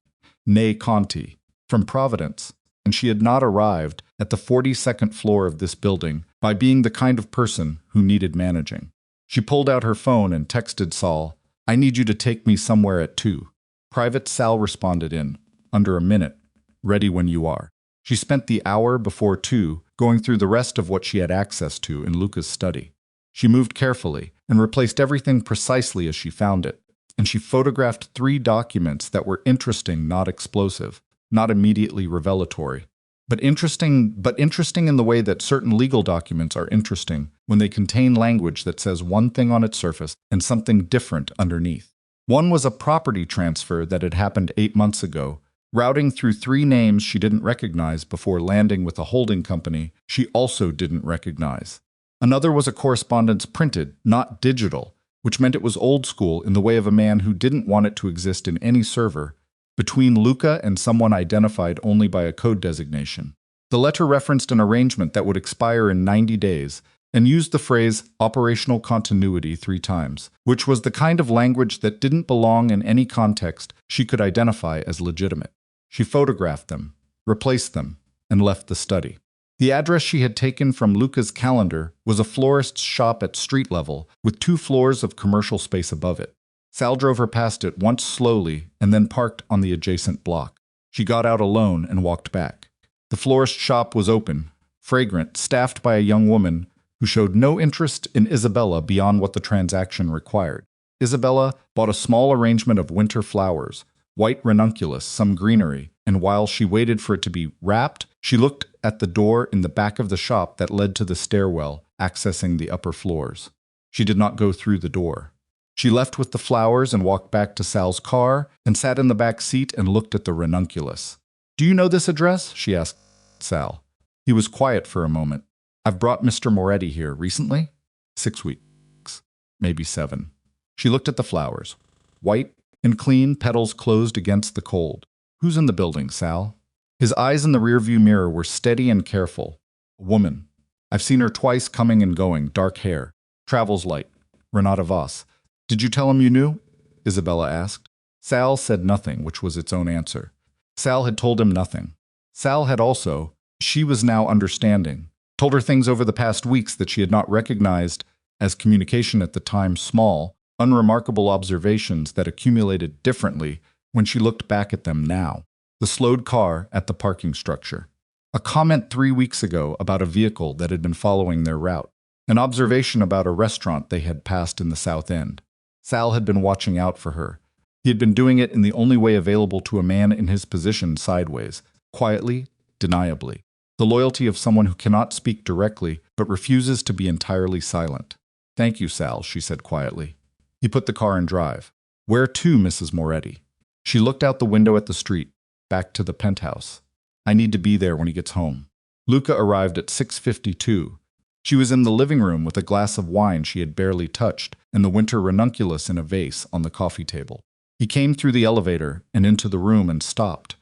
née Conti, from Providence, and she had not arrived at the 42nd floor of this building by being the kind of person who needed managing. She pulled out her phone and texted Saul, "I need you to take me somewhere at 2. Private Sal responded in, "Under a minute. Ready when you are." She spent the hour before 2 going through the rest of what she had access to in Luca's study. She moved carefully and replaced everything precisely as she found it, and she photographed 3 documents that were interesting, not explosive, not immediately revelatory, but interesting in the way that certain legal documents are interesting when they contain language that says one thing on its surface and something different underneath. One was a property transfer that had happened 8 months ago, routing through 3 names she didn't recognize before landing with a holding company she also didn't recognize. Another was a correspondence printed, not digital, which meant it was old school in the way of a man who didn't want it to exist in any server, between Luca and someone identified only by a code designation. The letter referenced an arrangement that would expire in 90 days and used the phrase operational continuity 3 times, which was the kind of language that didn't belong in any context she could identify as legitimate. She photographed them, replaced them, and left the study. The address she had taken from Luca's calendar was a florist's shop at street level with 2 floors of commercial space above it. Sal drove her past it once slowly and then parked on the adjacent block. She got out alone and walked back. The florist shop was open, fragrant, staffed by a young woman who showed no interest in Isabella beyond what the transaction required. Isabella bought a small arrangement of winter flowers, white ranunculus, some greenery, and while she waited for it to be wrapped, she looked at the door in the back of the shop that led to the stairwell accessing the upper floors. She did not go through the door. She left with the flowers and walked back to Sal's car and sat in the back seat and looked at the ranunculus. "Do you know this address?" she asked Sal. He was quiet for a moment. "I've brought Mr. Moretti here recently." 6 weeks, maybe 7. She looked at the flowers. White and clean, petals closed against the cold. "Who's in the building, Sal?" His eyes in the rearview mirror were steady and careful. "A woman. I've seen her twice coming and going, dark hair. Travels light. Renata Voss." "Did you tell him you knew?" Isabella asked. Sal said nothing, which was its own answer. Sal had told him nothing. Sal had also, she was now understanding, told her things over the past weeks that she had not recognized as communication at the time, small, unremarkable observations that accumulated differently when she looked back at them now. The slowed car at the parking structure. A comment 3 weeks ago about a vehicle that had been following their route. An observation about a restaurant they had passed in the South End. Sal had been watching out for her. He had been doing it in the only way available to a man in his position, sideways, quietly, deniably. The loyalty of someone who cannot speak directly but refuses to be entirely silent. "Thank you, Sal," she said quietly. He put the car in drive. "Where to, Mrs. Moretti?" She looked out the window at the street, back to the penthouse. "I need to be there when he gets home." Luca arrived at 6:52. She was in the living room with a glass of wine she had barely touched and the winter ranunculus in a vase on the coffee table. He came through the elevator and into the room and stopped.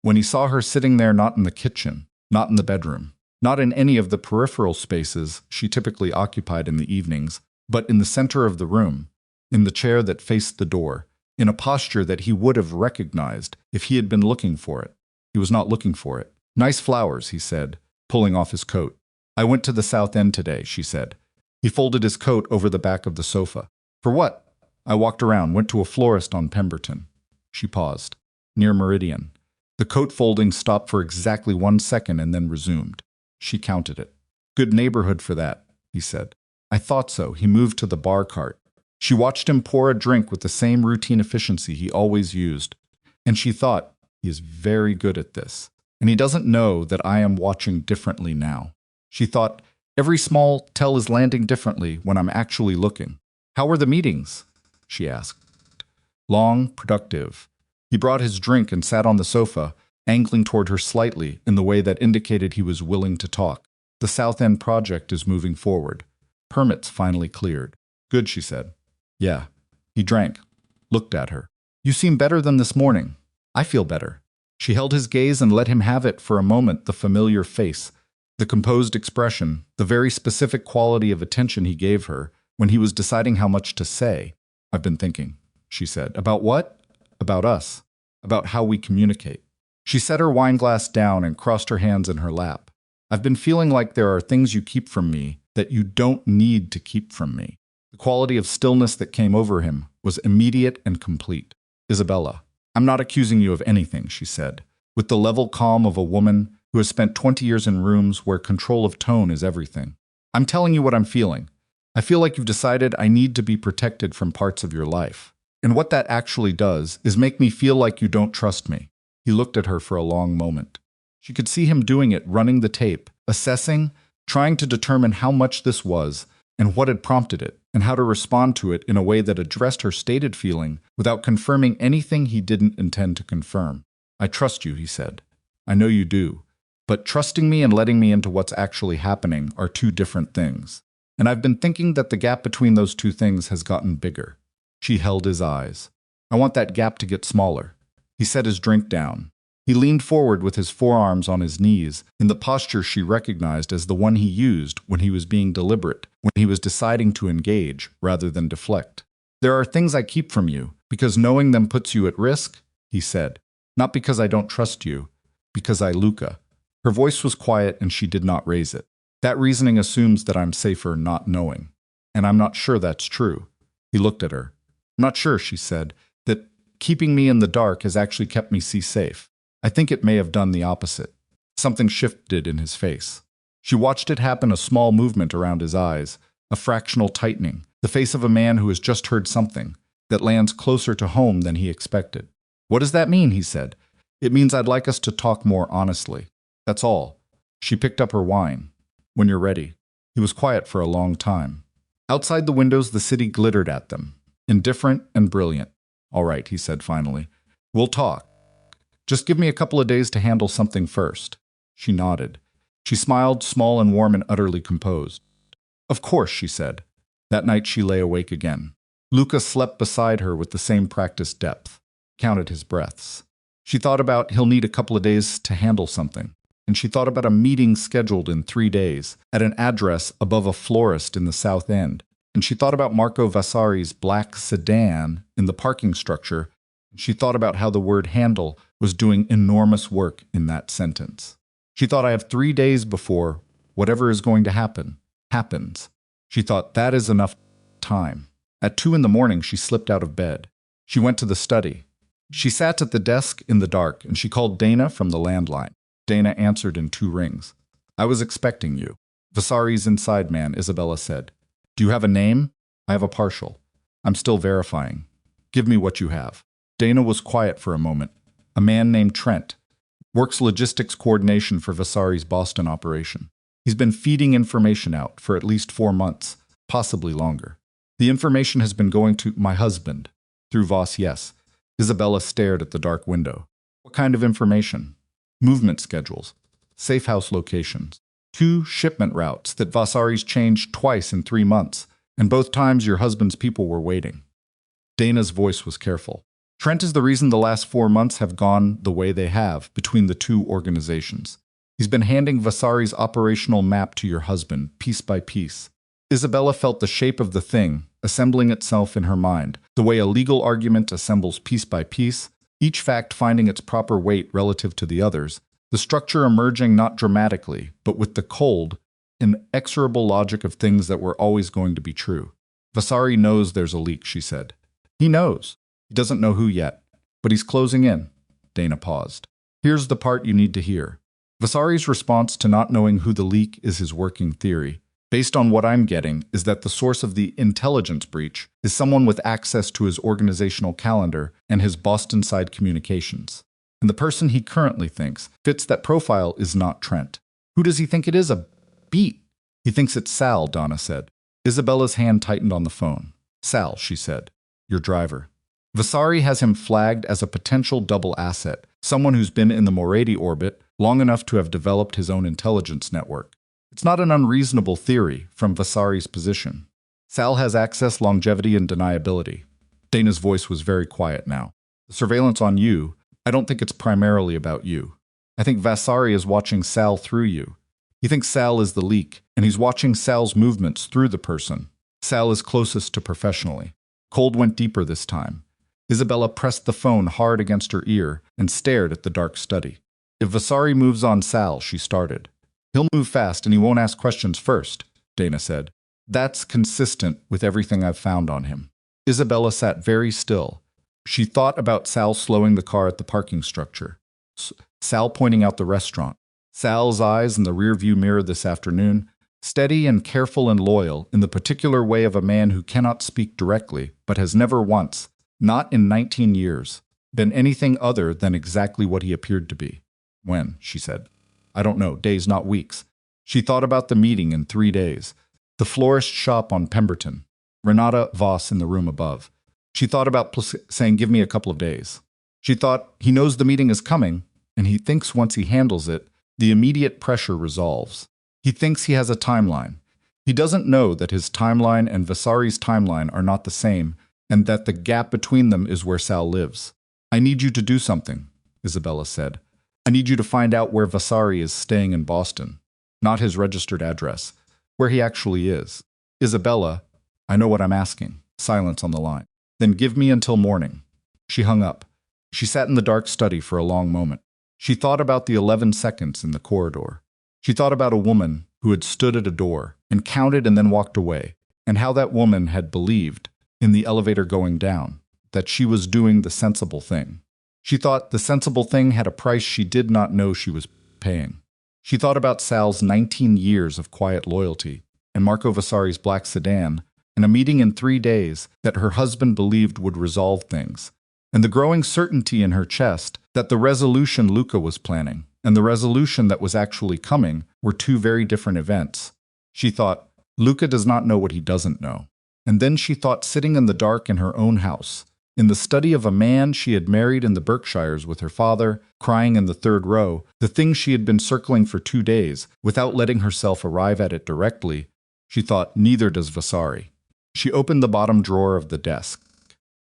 When he saw her sitting there, not in the kitchen, not in the bedroom, not in any of the peripheral spaces she typically occupied in the evenings, but in the center of the room, in the chair that faced the door, in a posture that he would have recognized if he had been looking for it. He was not looking for it. "Nice flowers," he said, pulling off his coat. "I went to the South End today," she said. He folded his coat over the back of the sofa. "For what?" "I walked around, went to a florist on Pemberton." She paused. "Near Meridian." The coat folding stopped for exactly 1 second and then resumed. She counted it. "Good neighborhood for that," he said. "I thought so." He moved to the bar cart. She watched him pour a drink with the same routine efficiency he always used, and she thought, he is very good at this, and he doesn't know that I am watching differently now. She thought, every small tell is landing differently when I'm actually looking. "How were the meetings?" she asked. "Long, productive." He brought his drink and sat on the sofa, angling toward her slightly in the way that indicated he was willing to talk. "The South End project is moving forward. Permits finally cleared." "Good," she said. "Yeah." He drank, looked at her. "You seem better than this morning." "I feel better." She held his gaze and let him have it for a moment, the familiar face, the composed expression, the very specific quality of attention he gave her when he was deciding how much to say. "I've been thinking," she said. "About what?" "About us. About how we communicate." She set her wineglass down and crossed her hands in her lap. "I've been feeling like there are things you keep from me that you don't need to keep from me." The quality of stillness that came over him was immediate and complete. "Isabella, I'm not accusing you of anything," she said, with the level calm of a woman who has spent 20 years in rooms where control of tone is everything. "I'm telling you what I'm feeling. I feel like you've decided I need to be protected from parts of your life. And what that actually does is make me feel like you don't trust me." He looked at her for a long moment. She could see him doing it, running the tape, assessing, trying to determine how much this was, and what had prompted it, and how to respond to it in a way that addressed her stated feeling without confirming anything he didn't intend to confirm. "I trust you," he said. "I know you do. But trusting me and letting me into what's actually happening are 2 different things. And I've been thinking that the gap between those 2 things has gotten bigger." She held his eyes. "I want that gap to get smaller." He set his drink down. He leaned forward with his forearms on his knees, in the posture she recognized as the one he used when he was being deliberate, when he was deciding to engage rather than deflect. "There are things I keep from you, because knowing them puts you at risk," he said. "Not because I don't trust you, because I, Luca." Her voice was quiet and she did not raise it. "That reasoning assumes that I'm safer not knowing. And I'm not sure that's true." He looked at her. "I'm not sure," she said, "that keeping me in the dark has actually kept me safe. I think it may have done the opposite." Something shifted in his face. She watched it happen, a small movement around his eyes, a fractional tightening, the face of a man who has just heard something that lands closer to home than he expected. "What does that mean?" he said. "It means I'd like us to talk more honestly. That's all." She picked up her wine. "When you're ready." He was quiet for a long time. Outside the windows, the city glittered at them, indifferent and brilliant. "All right," he said finally. "We'll talk. Just give me a couple of days to handle something first." She nodded. She smiled, small and warm and utterly composed. "Of course," she said. That night she lay awake again. Luca slept beside her with the same practiced depth, counted his breaths. She thought about he'll need a couple of days to handle something. And she thought about a meeting scheduled in 3 days, at an address above a florist in the South End. And she thought about Marco Vasari's black sedan in the parking structure. She thought about how the word handle was doing enormous work in that sentence. She thought, I have 3 days before whatever is going to happen, happens. She thought, that is enough time. At 2 in the morning, she slipped out of bed. She went to the study. She sat at the desk in the dark, and she called Dana from the landline. Dana answered in 2 rings. I was expecting you. Vasari's inside man, Isabella said. Do you have a name? I have a partial. I'm still verifying. Give me what you have. Dana was quiet for a moment. A man named Trent. Works logistics coordination for Vasari's Boston operation. He's been feeding information out for at least 4 months, possibly longer. The information has been going to my husband. Through Voss, yes. Isabella stared at the dark window. What kind of information? Movement schedules. Safe house locations. 2 shipment routes that Vasari's changed twice in 3 months, and both times your husband's people were waiting. Dana's voice was careful. Trent is the reason the last 4 months have gone the way they have between the 2 organizations. He's been handing Vasari's operational map to your husband, piece by piece. Isabella felt the shape of the thing, assembling itself in her mind, the way a legal argument assembles piece by piece, each fact finding its proper weight relative to the others, the structure emerging not dramatically, but with the cold, inexorable logic of things that were always going to be true. Vasari knows there's a leak, she said. He knows. He doesn't know who yet, but he's closing in. Dana paused. Here's the part you need to hear. Vasari's response to not knowing who the leak is his working theory, based on what I'm getting, is that the source of the intelligence breach is someone with access to his organizational calendar and his Boston-side communications. And the person he currently thinks fits that profile is not Trent. Who does he think it is? A beat. He thinks it's Sal, Donna said. Isabella's hand tightened on the phone. Sal, she said. Your driver. Vasari has him flagged as a potential double asset, someone who's been in the Moretti orbit long enough to have developed his own intelligence network. It's not an unreasonable theory from Vasari's position. Sal has access, longevity, and deniability. Dana's voice was very quiet now. The surveillance on you, I don't think it's primarily about you. I think Vasari is watching Sal through you. He thinks Sal is the leak, and he's watching Sal's movements through the person. Sal is closest to professionally. Cold went deeper this time. Isabella pressed the phone hard against her ear and stared at the dark study. If Vasari moves on Sal, she started. He'll move fast and he won't ask questions first, Dana said. That's consistent with everything I've found on him. Isabella sat very still. She thought about Sal slowing the car at the parking structure. Sal pointing out the restaurant. Sal's eyes in the rearview mirror this afternoon, steady and careful and loyal in the particular way of a man who cannot speak directly, but has never once, not in 19 years, been anything other than exactly what he appeared to be. When, she said. I don't know, days, not weeks. She thought about the meeting in 3 days. The florist shop on Pemberton. Renata Voss in the room above. She thought about saying, give me a couple of days. She thought, he knows the meeting is coming, and he thinks once he handles it, the immediate pressure resolves. He thinks he has a timeline. He doesn't know that his timeline and Vasari's timeline are not the same, and that the gap between them is where Sal lives. I need you to do something, Isabella said. I need you to find out where Vasari is staying in Boston. Not his registered address. Where he actually is. Isabella, I know what I'm asking. Silence on the line. Then give me until morning. She hung up. She sat in the dark study for a long moment. She thought about the 11 seconds in the corridor. She thought about a woman who had stood at a door and counted and then walked away, and how that woman had believed, in the elevator going down, that she was doing the sensible thing. She thought the sensible thing had a price she did not know she was paying. She thought about Sal's 19 years of quiet loyalty, and Marco Vasari's black sedan, and a meeting in 3 days that her husband believed would resolve things, and the growing certainty in her chest that the resolution Luca was planning and the resolution that was actually coming were two very different events. She thought, Luca does not know what he doesn't know. And then she thought, sitting in the dark in her own house, in the study of a man she had married in the Berkshires with her father, crying in the third row, the thing she had been circling for 2 days, without letting herself arrive at it directly, she thought, neither does Vasari. She opened the bottom drawer of the desk.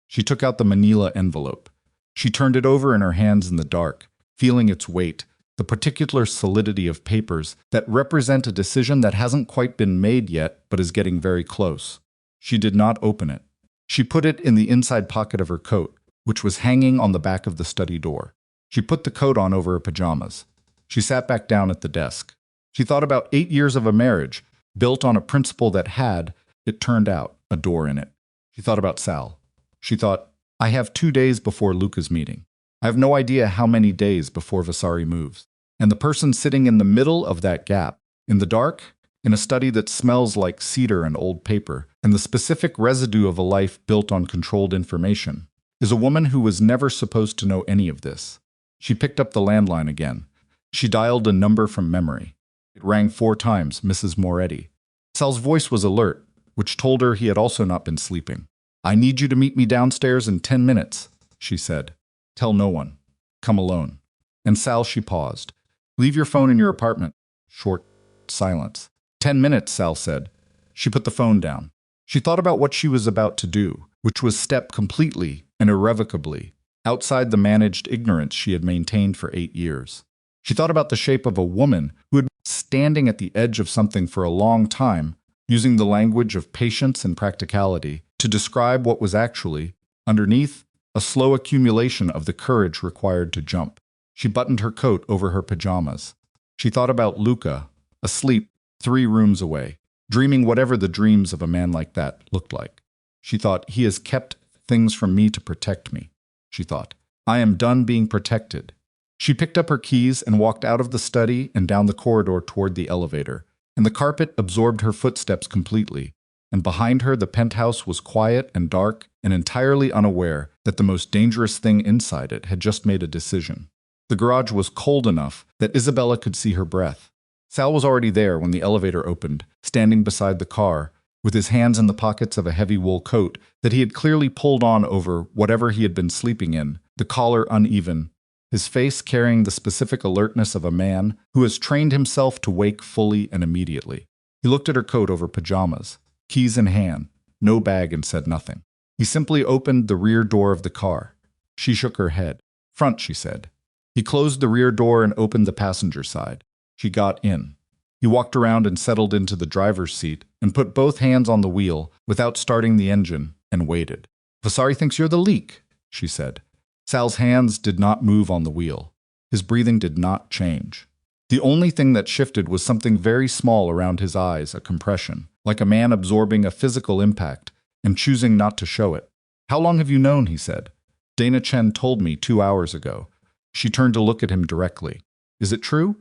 She took out the manila envelope. She turned it over in her hands in the dark, feeling its weight, the particular solidity of papers that represent a decision that hasn't quite been made yet but is getting very close. She did not open it. She put it in the inside pocket of her coat, which was hanging on the back of the study door. She put the coat on over her pajamas. She sat back down at the desk. She thought about 8 years of a marriage, built on a principle that had, it turned out, a door in it. She thought about Sal. She thought, I have 2 days before Luca's meeting. I have no idea how many days before Vasari moves. And the person sitting in the middle of that gap, in the dark, in a study that smells like cedar and old paper, and the specific residue of a life built on controlled information, is a woman who was never supposed to know any of this. She picked up the landline again. She dialed a number from memory. It rang 4 times, Mrs. Moretti. Sal's voice was alert, which told her he had also not been sleeping. I need you to meet me downstairs in 10 minutes, she said. Tell no one. Come alone. And Sal, she paused. Leave your phone in your apartment. Short silence. 10 minutes, Sal said. She put the phone down. She thought about what she was about to do, which was step completely and irrevocably outside the managed ignorance she had maintained for 8 years. She thought about the shape of a woman who had been standing at the edge of something for a long time, using the language of patience and practicality to describe what was actually, underneath, a slow accumulation of the courage required to jump. She buttoned her coat over her pajamas. She thought about Luca, asleep 3 rooms away, dreaming whatever the dreams of a man like that looked like. She thought, he has kept things from me to protect me. She thought, I am done being protected. She picked up her keys and walked out of the study and down the corridor toward the elevator, and the carpet absorbed her footsteps completely, and behind her the penthouse was quiet and dark and entirely unaware that the most dangerous thing inside it had just made a decision. The garage was cold enough that Isabella could see her breath. Sal was already there when the elevator opened, standing beside the car, with his hands in the pockets of a heavy wool coat that he had clearly pulled on over whatever he had been sleeping in, the collar uneven, his face carrying the specific alertness of a man who has trained himself to wake fully and immediately. He looked at her coat over pajamas, keys in hand, no bag, and said nothing. He simply opened the rear door of the car. She shook her head. Front, she said. He closed the rear door and opened the passenger side. She got in. He walked around and settled into the driver's seat and put both hands on the wheel without starting the engine and waited. Vasari thinks you're the leak, she said. Sal's hands did not move on the wheel. His breathing did not change. The only thing that shifted was something very small around his eyes, a compression, like a man absorbing a physical impact and choosing not to show it. How long have you known, he said. Dana Chen told me 2 hours ago. She turned to look at him directly. Is it true?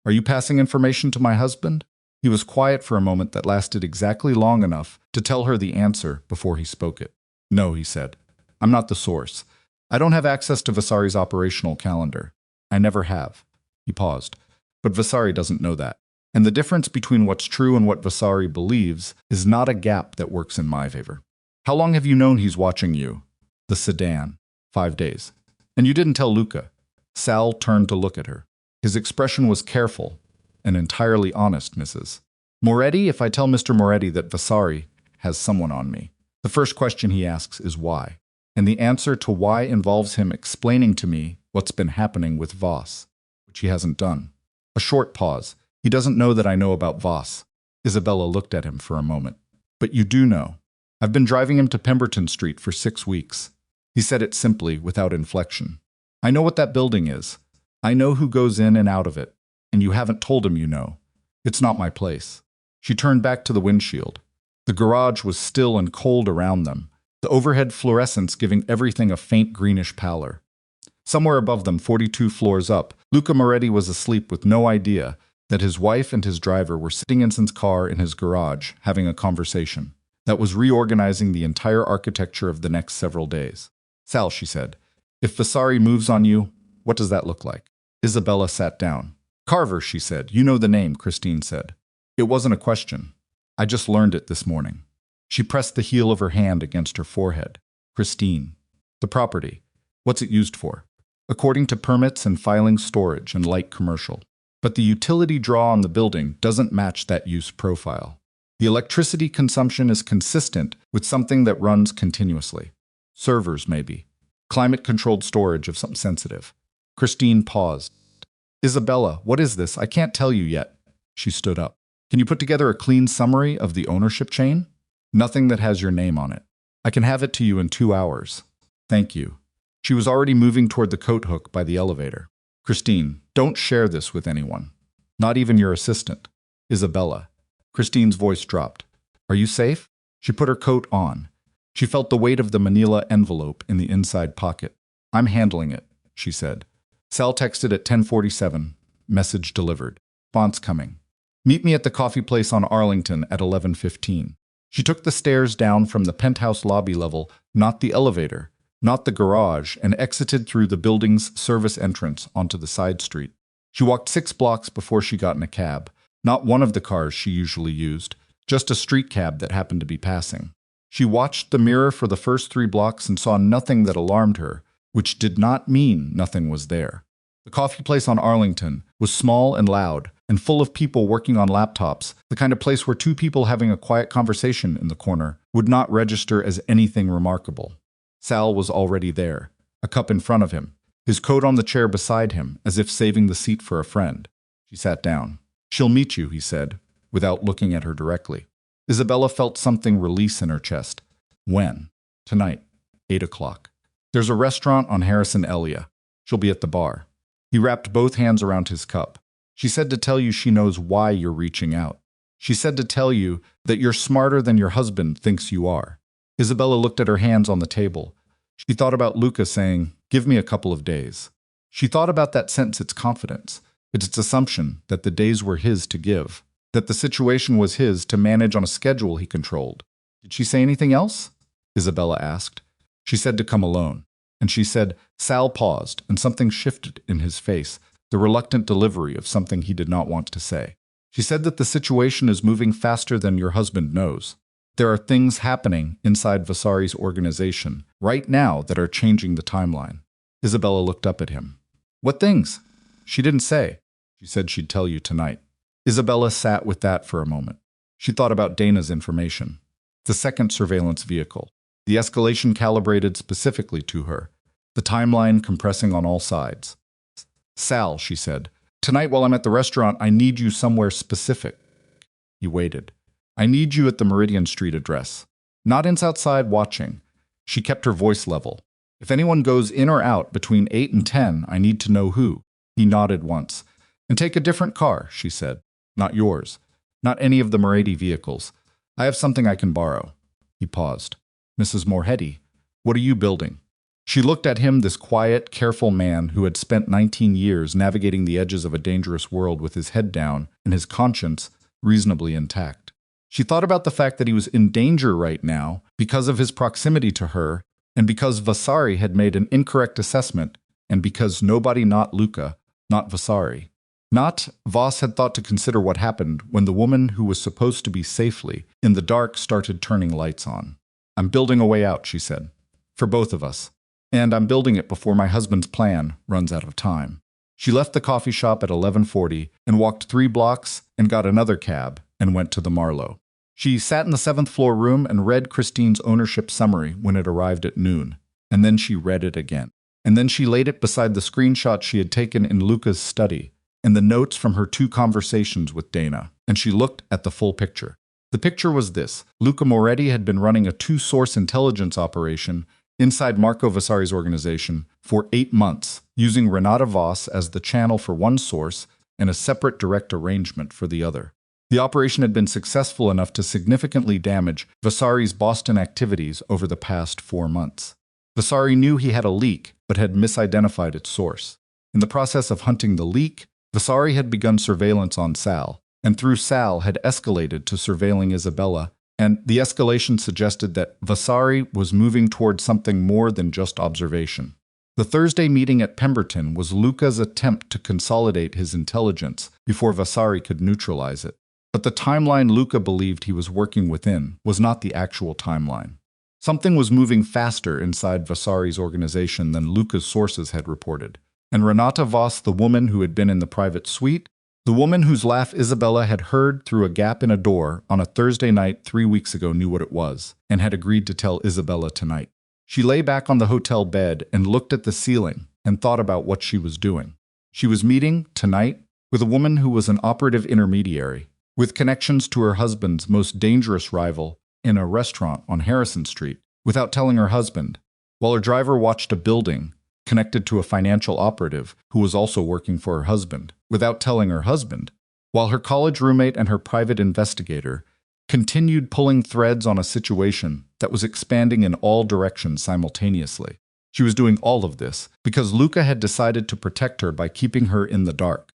Are you passing information to my husband? He was quiet for a moment that lasted exactly long enough to tell her the answer before he spoke it. No, he said. I'm not the source. I don't have access to Vasari's operational calendar. I never have. He paused. But Vasari doesn't know that. And the difference between what's true and what Vasari believes is not a gap that works in my favor. How long have you known he's watching you? The sedan. 5 days. And you didn't tell Luca. Sal turned to look at her. His expression was careful and entirely honest, Mrs. Moretti. If I tell Mr. Moretti that Vasari has someone on me, the first question he asks is why. And the answer to why involves him explaining to me what's been happening with Voss, which she hasn't done. A short pause. He doesn't know that I know about Voss. Isabella looked at him for a moment. But you do know. I've been driving him to Pemberton Street for 6 weeks. He said it simply, without inflection. I know what that building is. I know who goes in and out of it. And you haven't told him you know. It's not my place. She turned back to the windshield. The garage was still and cold around them, the overhead fluorescence giving everything a faint greenish pallor. Somewhere above them, 42 floors up, Luca Moretti was asleep with no idea that his wife and his driver were sitting in his car in his garage, having a conversation that was reorganizing the entire architecture of the next several days. Sal, she said, if Vasari moves on you, what does that look like? Isabella sat down. Carver, she said. You know the name, Christine said. It wasn't a question. I just learned it this morning. She pressed the heel of her hand against her forehead. Christine. The property. What's it used for? According to permits and filing, storage and light commercial. But the utility draw on the building doesn't match that use profile. The electricity consumption is consistent with something that runs continuously. Servers, maybe. Climate-controlled storage of something sensitive. Christine paused. Isabella, what is this? I can't tell you yet. She stood up. Can you put together a clean summary of the ownership chain? Nothing that has your name on it. I can have it to you in 2 hours. Thank you. She was already moving toward the coat hook by the elevator. Christine, don't share this with anyone. Not even your assistant. Isabella. Christine's voice dropped. Are you safe? She put her coat on. She felt the weight of the manila envelope in the inside pocket. I'm handling it, she said. Sal texted at 10:47. Message delivered. Fonts coming. Meet me at the coffee place on Arlington at 11:15. She took the stairs down from the penthouse lobby level, not the elevator, not the garage, and exited through the building's service entrance onto the side street. She walked 6 blocks before she got in a cab, not one of the cars she usually used, just a street cab that happened to be passing. She watched the mirror for the first 3 blocks and saw nothing that alarmed her, which did not mean nothing was there. The coffee place on Arlington was small and loud, and full of people working on laptops, the kind of place where 2 people having a quiet conversation in the corner would not register as anything remarkable. Sal was already there, a cup in front of him, his coat on the chair beside him, as if saving the seat for a friend. She sat down. She'll meet you, he said, without looking at her directly. Isabella felt something release in her chest. When? Tonight, 8 o'clock. There's a restaurant on Harrison Elia. She'll be at the bar. He wrapped both hands around his cup. She said to tell you she knows why you're reaching out. She said to tell you that you're smarter than your husband thinks you are. Isabella looked at her hands on the table. She thought about Luca saying, give me a couple of days. She thought about that sentence, its confidence, its assumption that the days were his to give, that the situation was his to manage on a schedule he controlled. Did she say anything else? Isabella asked. She said to come alone. And she said, Sal paused, and something shifted in his face, the reluctant delivery of something he did not want to say. She said that the situation is moving faster than your husband knows. There are things happening inside Vasari's organization right now that are changing the timeline. Isabella looked up at him. What things? She didn't say. She said she'd tell you tonight. Isabella sat with that for a moment. She thought about Dana's information. The second surveillance vehicle. The escalation calibrated specifically to her. The timeline compressing on all sides. Sal, she said, tonight while I'm at the restaurant, I need you somewhere specific. He waited. I need you at the Meridian Street address. Not outside watching. She kept her voice level. If anyone goes in or out between 8 and 10, I need to know who. He nodded once. And take a different car, she said. Not yours. Not any of the Moretti vehicles. I have something I can borrow. He paused. Mrs. Moretti, what are you building? She looked at him, this quiet, careful man who had spent 19 years navigating the edges of a dangerous world with his head down and his conscience reasonably intact. She thought about the fact that he was in danger right now because of his proximity to her, and because Vasari had made an incorrect assessment, and because nobody, not Luca, not Vasari. Not Voss had thought to consider what happened when the woman who was supposed to be safely in the dark started turning lights on. I'm building a way out, she said, for both of us. And I'm building it before my husband's plan runs out of time. She left the coffee shop at 11:40 and walked 3 blocks and got another cab and went to the Marlowe. She sat in the 7th floor room and read Christine's ownership summary when it arrived at noon, and then she read it again. and then she laid it beside the screenshot she had taken in Luca's study and the notes from her 2 conversations with Dana, and she looked at the full picture. The picture was this. Luca Moretti had been running a 2-source intelligence operation inside Marco Vasari's organization for 8 months, using Renata Voss as the channel for one source and a separate direct arrangement for the other. The operation had been successful enough to significantly damage Vasari's Boston activities over the past 4 months. Vasari knew he had a leak, but had misidentified its source. In the process of hunting the leak, Vasari had begun surveillance on Sal, and through Sal had escalated to surveilling Isabella, and the escalation suggested that Vasari was moving toward something more than just observation. The Thursday meeting at Pemberton was Luca's attempt to consolidate his intelligence before Vasari could neutralize it. But the timeline Luca believed he was working within was not the actual timeline. Something was moving faster inside Vasari's organization than Luca's sources had reported. And Renata Voss, the woman who had been in the private suite, the woman whose laugh Isabella had heard through a gap in a door on a Thursday night 3 weeks ago, knew what it was, and had agreed to tell Isabella tonight. She lay back on the hotel bed and looked at the ceiling and thought about what she was doing. She was meeting, tonight, with a woman who was an operative intermediary, with connections to her husband's most dangerous rival in a restaurant on Harrison Street, without telling her husband, while her driver watched a building connected to a financial operative who was also working for her husband, without telling her husband, while her college roommate and her private investigator continued pulling threads on a situation that was expanding in all directions simultaneously. She was doing all of this because Luca had decided to protect her by keeping her in the dark.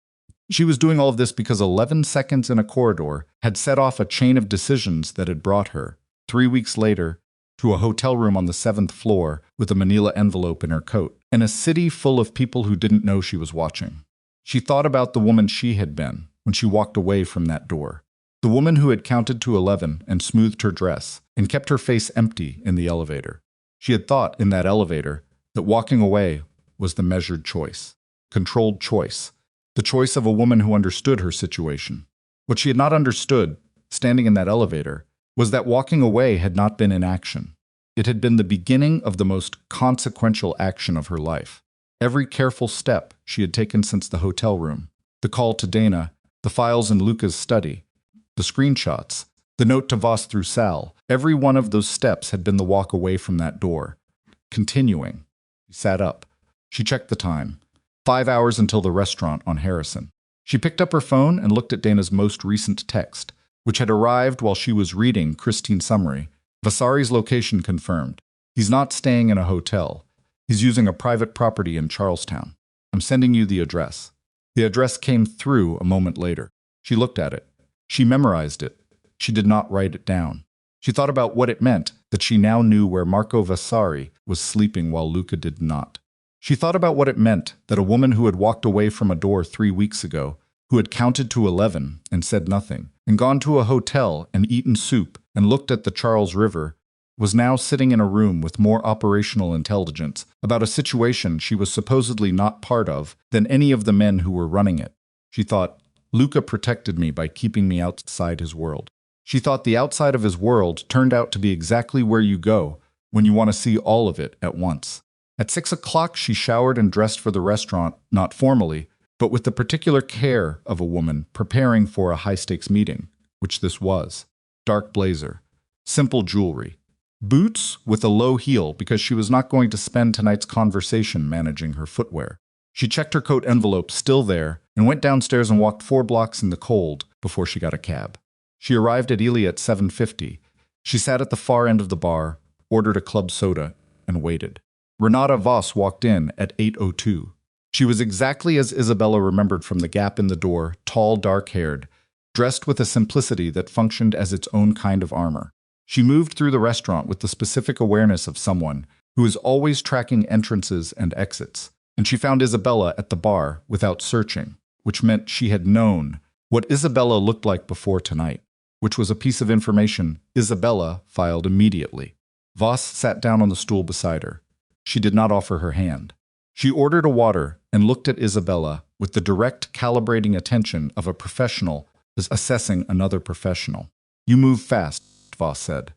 She was doing all of this because 11 seconds in a corridor had set off a chain of decisions that had brought her, 3 weeks later, to a hotel room on the 7th floor with a manila envelope in her coat, and a city full of people who didn't know she was watching. She thought about the woman she had been when she walked away from that door. The woman who had counted to 11 and smoothed her dress and kept her face empty in the elevator. She had thought in that elevator that walking away was the measured choice, controlled choice, the choice of a woman who understood her situation. What she had not understood, standing in that elevator, was that walking away had not been inaction. It had been the beginning of the most consequential action of her life. Every careful step she had taken since the hotel room, the call to Dana, the files in Luca's study, the screenshots, the note to Voss through Sal, every one of those steps had been the walk away from that door. Continuing. She sat up. She checked the time. 5 hours until the restaurant on Harrison. She picked up her phone and looked at Dana's most recent text, which had arrived while she was reading Christine's summary. Vasari's location confirmed. He's not staying in a hotel. He's using a private property in Charlestown. I'm sending you the address. The address came through a moment later. She looked at it. She memorized it. She did not write it down. She thought about what it meant that she now knew where Marco Vasari was sleeping while Luca did not. She thought about what it meant that a woman who had walked away from a door 3 weeks ago, who had counted to 11 and said nothing, and gone to a hotel and eaten soup and looked at the Charles River, was now sitting in a room with more operational intelligence about a situation she was supposedly not part of than any of the men who were running it. She thought, Luca protected me by keeping me outside his world. She thought the outside of his world turned out to be exactly where you go when you want to see all of it at once. At 6 o'clock, she showered and dressed for the restaurant, not formally, but with the particular care of a woman preparing for a high-stakes meeting, which this was. Dark blazer, simple jewelry, boots with a low heel because she was not going to spend tonight's conversation managing her footwear. She checked her coat envelope still there and went downstairs and walked 4 blocks in the cold before she got a cab. She arrived at Ely at 7:50. She sat at the far end of the bar, ordered a club soda, and waited. Renata Voss walked in at 8:02. She was exactly as Isabella remembered from the gap in the door, tall, dark-haired, dressed with a simplicity that functioned as its own kind of armor. She moved through the restaurant with the specific awareness of someone who is always tracking entrances and exits, and she found Isabella at the bar without searching, which meant she had known what Isabella looked like before tonight, which was a piece of information Isabella filed immediately. Voss sat down on the stool beside her. She did not offer her hand. She ordered a water and looked at Isabella with the direct calibrating attention of a professional assessing another professional. You move fast, Voss said.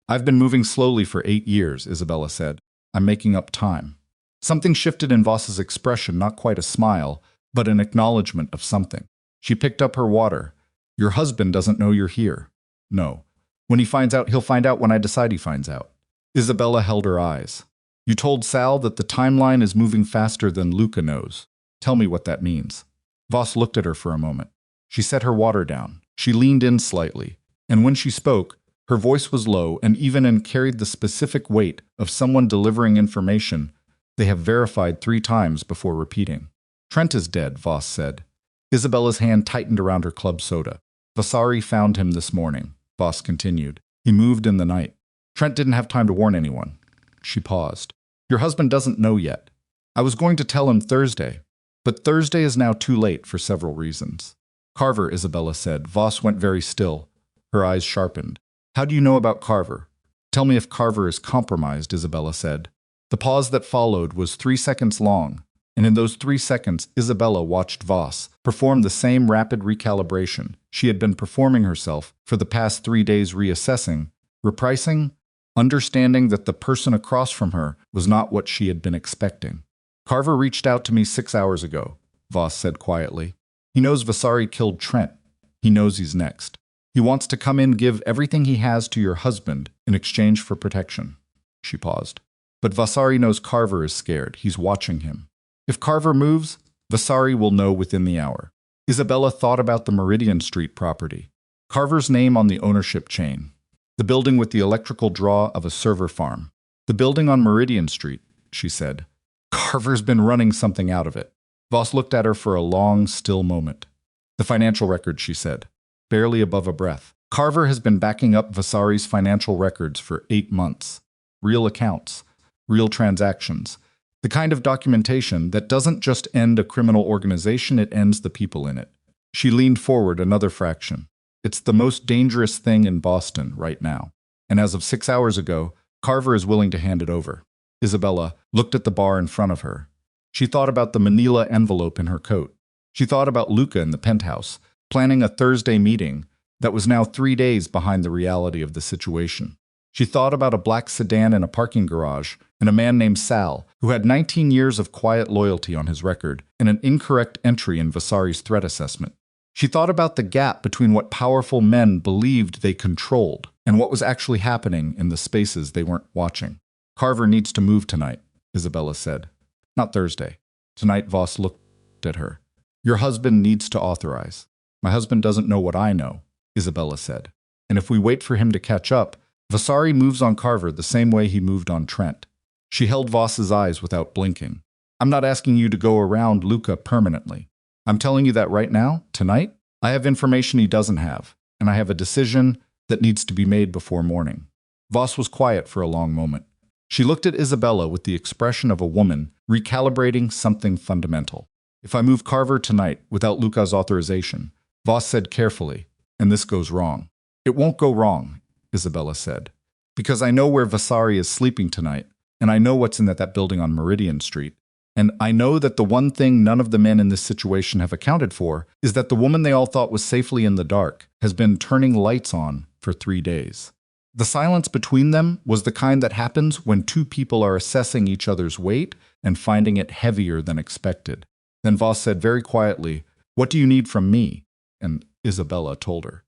I've been moving slowly for 8 years, Isabella said. I'm making up time. Something shifted in Voss's expression, not quite a smile, but an acknowledgement of something. She picked up her water. Your husband doesn't know you're here. No. When he finds out, he'll find out when I decide he finds out. Isabella held her eyes. You told Sal that the timeline is moving faster than Luca knows. Tell me what that means. Voss looked at her for a moment. She set her water down. She leaned in slightly, and when she spoke, her voice was low and even carried the specific weight of someone delivering information they have verified 3 times before repeating. Trent is dead, Voss said. Isabella's hand tightened around her club soda. Vasari found him this morning, Voss continued. He moved in the night. Trent didn't have time to warn anyone. She paused. Your husband doesn't know yet. I was going to tell him Thursday, but Thursday is now too late for several reasons. Carver, Isabella said. Voss went very still. Her eyes sharpened. How do you know about Carver? Tell me if Carver is compromised, Isabella said. The pause that followed was 3 seconds long, and in those 3 seconds, Isabella watched Voss perform the same rapid recalibration she had been performing herself for the past 3 days, reassessing, repricing, understanding that the person across from her was not what she had been expecting. Carver reached out to me 6 hours ago, Voss said quietly. He knows Vasari killed Trent. He knows he's next. He wants to come in, give everything he has to your husband in exchange for protection. She paused. But Vasari knows Carver is scared. He's watching him. If Carver moves, Vasari will know within the hour. Isabella thought about the Meridian Street property. Carver's name on the ownership chain. The building with the electrical draw of a server farm. The building on Meridian Street, she said. Carver's been running something out of it. Voss looked at her for a long, still moment. The financial record, she said, barely above a breath. Carver has been backing up Vasari's financial records for 8 months. Real accounts. Real transactions. The kind of documentation that doesn't just end a criminal organization, it ends the people in it. She leaned forward another fraction. It's the most dangerous thing in Boston right now. And as of 6 hours ago, Carver is willing to hand it over. Isabella looked at the bar in front of her. She thought about the manila envelope in her coat. She thought about Luca in the penthouse, planning a Thursday meeting that was now 3 days behind the reality of the situation. She thought about a black sedan in a parking garage and a man named Sal, who had 19 years of quiet loyalty on his record and an incorrect entry in Vasari's threat assessment. She thought about the gap between what powerful men believed they controlled and what was actually happening in the spaces they weren't watching. Carver needs to move tonight, Isabella said. Not Thursday. Tonight, Voss looked at her. Your husband needs to authorize. My husband doesn't know what I know, Isabella said. And if we wait for him to catch up, Vasari moves on Carver the same way he moved on Trent. She held Voss's eyes without blinking. I'm not asking you to go around Luca permanently. I'm telling you that right now, tonight, I have information he doesn't have, and I have a decision that needs to be made before morning. Voss was quiet for a long moment. She looked at Isabella with the expression of a woman recalibrating something fundamental. If I move Carver tonight without Luca's authorization, Voss said carefully, and this goes wrong. It won't go wrong, Isabella said, because I know where Vasari is sleeping tonight, and I know what's in that building on Meridian Street. And I know that the one thing none of the men in this situation have accounted for is that the woman they all thought was safely in the dark has been turning lights on for 3 days. The silence between them was the kind that happens when 2 people are assessing each other's weight and finding it heavier than expected. Then Voss said very quietly, "What do you need from me?" And Isabella told her.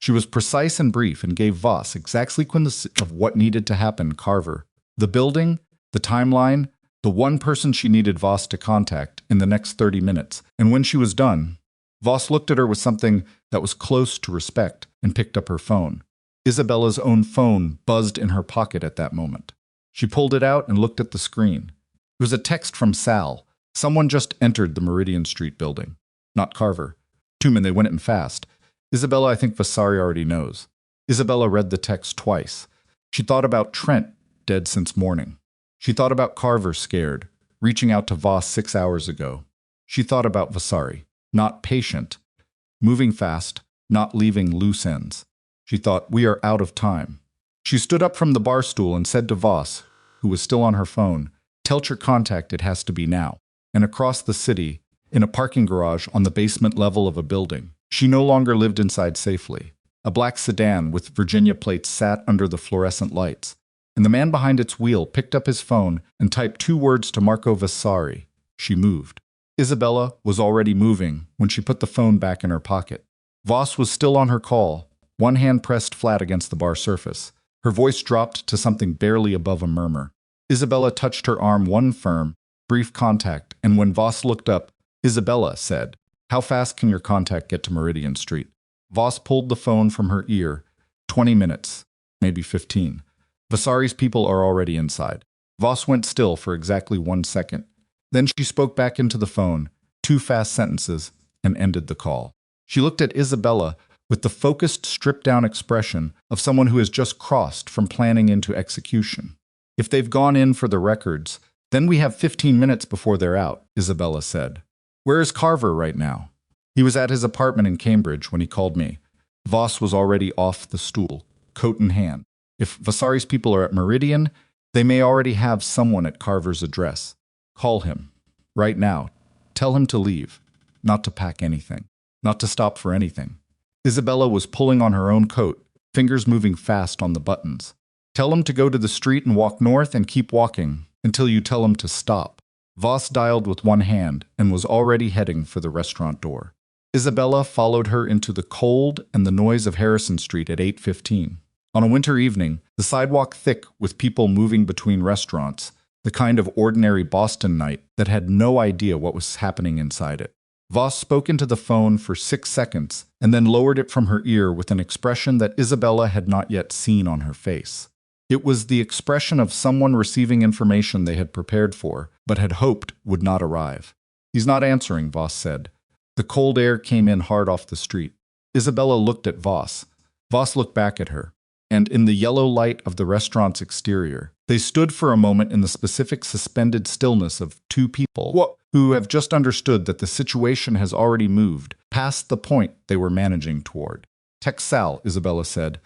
She was precise and brief and gave Voss exact sequence of what needed to happen. Carver, the building, the timeline, the one person she needed Voss to contact in the next 30 minutes. And when she was done, Voss looked at her with something that was close to respect and picked up her phone. Isabella's own phone buzzed in her pocket at that moment. She pulled it out and looked at the screen. It was a text from Sal. Someone just entered the Meridian Street building. Not Carver. 2 men, they went in fast. Isabella, I think Vasari already knows. Isabella read the text twice. She thought about Trent, dead since morning. She thought about Carver, scared, reaching out to Voss 6 hours ago. She thought about Vasari, not patient, moving fast, not leaving loose ends. She thought, we are out of time. She stood up from the bar stool and said to Voss, who was still on her phone, "Tell your contact it has to be now." And across the city, in a parking garage on the basement level of a building, she no longer lived inside safely. A black sedan with Virginia plates sat under the fluorescent lights, and the man behind its wheel picked up his phone and typed 2 words to Marco Vasari. She moved. Isabella was already moving when she put the phone back in her pocket. Voss was still on her call, one hand pressed flat against the bar surface. Her voice dropped to something barely above a murmur. Isabella touched her arm, one firm, brief contact, and when Voss looked up, Isabella said, "How fast can your contact get to Meridian Street?" Voss pulled the phone from her ear. 20 minutes, maybe 15. Vasari's people are already inside. Voss went still for exactly 1 second. Then she spoke back into the phone, 2 fast sentences, and ended the call. She looked at Isabella with the focused, stripped-down expression of someone who has just crossed from planning into execution. "If they've gone in for the records, then we have 15 minutes before they're out," Isabella said. "Where is Carver right now?" "He was at his apartment in Cambridge when he called me." Voss was already off the stool, coat in hand. "If Vasari's people are at Meridian, they may already have someone at Carver's address. Call him. Right now. Tell him to leave. Not to pack anything. Not to stop for anything." Isabella was pulling on her own coat, fingers moving fast on the buttons. "Tell him to go to the street and walk north and keep walking until you tell him to stop." Voss dialed with one hand and was already heading for the restaurant door. Isabella followed her into the cold and the noise of Harrison Street at 8:15. On a winter evening, the sidewalk thick with people moving between restaurants, the kind of ordinary Boston night that had no idea what was happening inside it. Voss spoke into the phone for 6 seconds and then lowered it from her ear with an expression that Isabella had not yet seen on her face. It was the expression of someone receiving information they had prepared for, but had hoped would not arrive. "He's not answering," Voss said. The cold air came in hard off the street. Isabella looked at Voss. Voss looked back at her. And in the yellow light of the restaurant's exterior, they stood for a moment in the specific suspended stillness of 2 people who have just understood that the situation has already moved past the point they were managing toward. "Text Sal," Isabella said.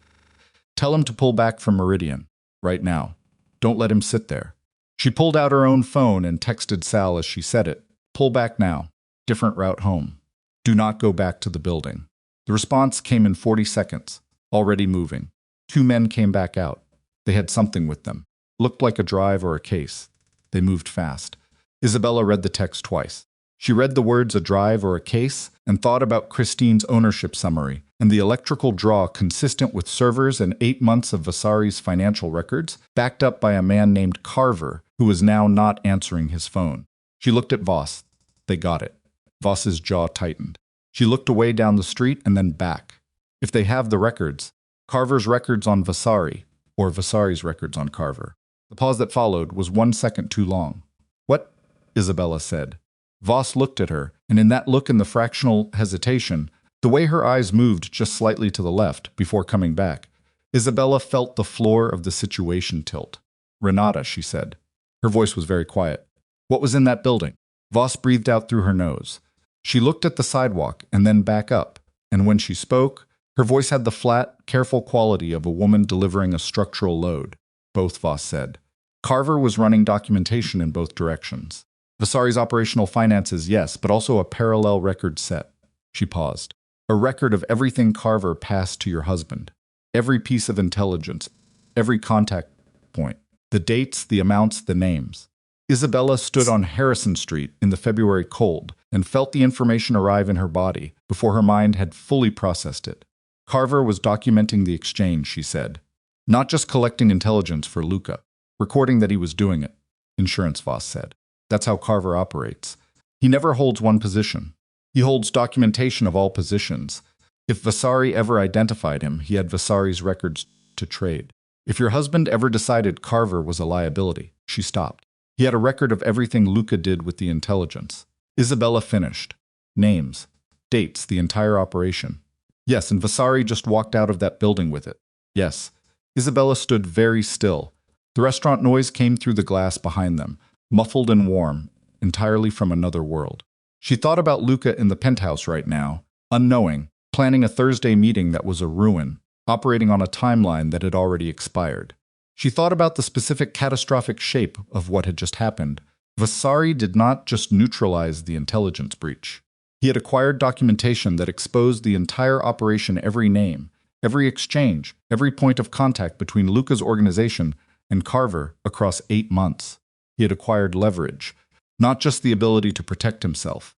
"Tell him to pull back from Meridian. Right now. Don't let him sit there." She pulled out her own phone and texted Sal as she said it. "Pull back now. Different route home. Do not go back to the building." The response came in 40 seconds, already moving. 2 men came back out. They had something with them. Looked like a drive or a case. They moved fast. Isabella read the text twice. She read the words "a drive" or "a case" and thought about Christine's ownership summary and the electrical draw consistent with servers and 8 months of Vasari's financial records, backed up by a man named Carver, who was now not answering his phone. She looked at Voss. They got it. Voss's jaw tightened. She looked away down the street and then back. If they have the records, Carver's records on Vasari, or Vasari's records on Carver. The pause that followed was 1 second too long. "What?" Isabella said. Voss looked at her, and in that look and the fractional hesitation, the way her eyes moved just slightly to the left before coming back, Isabella felt the floor of the situation tilt. "Renata," she said. Her voice was very quiet. "What was in that building?" Voss breathed out through her nose. She looked at the sidewalk and then back up, and when she spoke, her voice had the flat, careful quality of a woman delivering a structural load. "Both," Voss said. "Carver was running documentation in both directions. Vasari's operational finances, yes, but also a parallel record set." She paused. "A record of everything Carver passed to your husband. Every piece of intelligence, every contact point, the dates, the amounts, the names." Isabella stood on Harrison Street in the February cold and felt the information arrive in her body before her mind had fully processed it. Carver was documenting the exchange, she said. Not just collecting intelligence for Luca, recording that he was doing it. Insurance, Voss said. That's how Carver operates. He never holds one position. He holds documentation of all positions. If Vasari ever identified him, he had Vasari's records to trade. If your husband ever decided Carver was a liability, she stopped. He had a record of everything Luca did with the intelligence. Isabella finished. Names, dates, the entire operation. Yes, and Vasari just walked out of that building with it. Yes. Isabella stood very still. The restaurant noise came through the glass behind them, muffled and warm, entirely from another world. She thought about Luca in the penthouse right now, unknowing, planning a Thursday meeting that was a ruin, operating on a timeline that had already expired. She thought about the specific catastrophic shape of what had just happened. Vasari did not just neutralize the intelligence breach. He had acquired documentation that exposed the entire operation, every name, every exchange, every point of contact between Luca's organization and Carver across 8 months. He had acquired leverage, not just the ability to protect himself,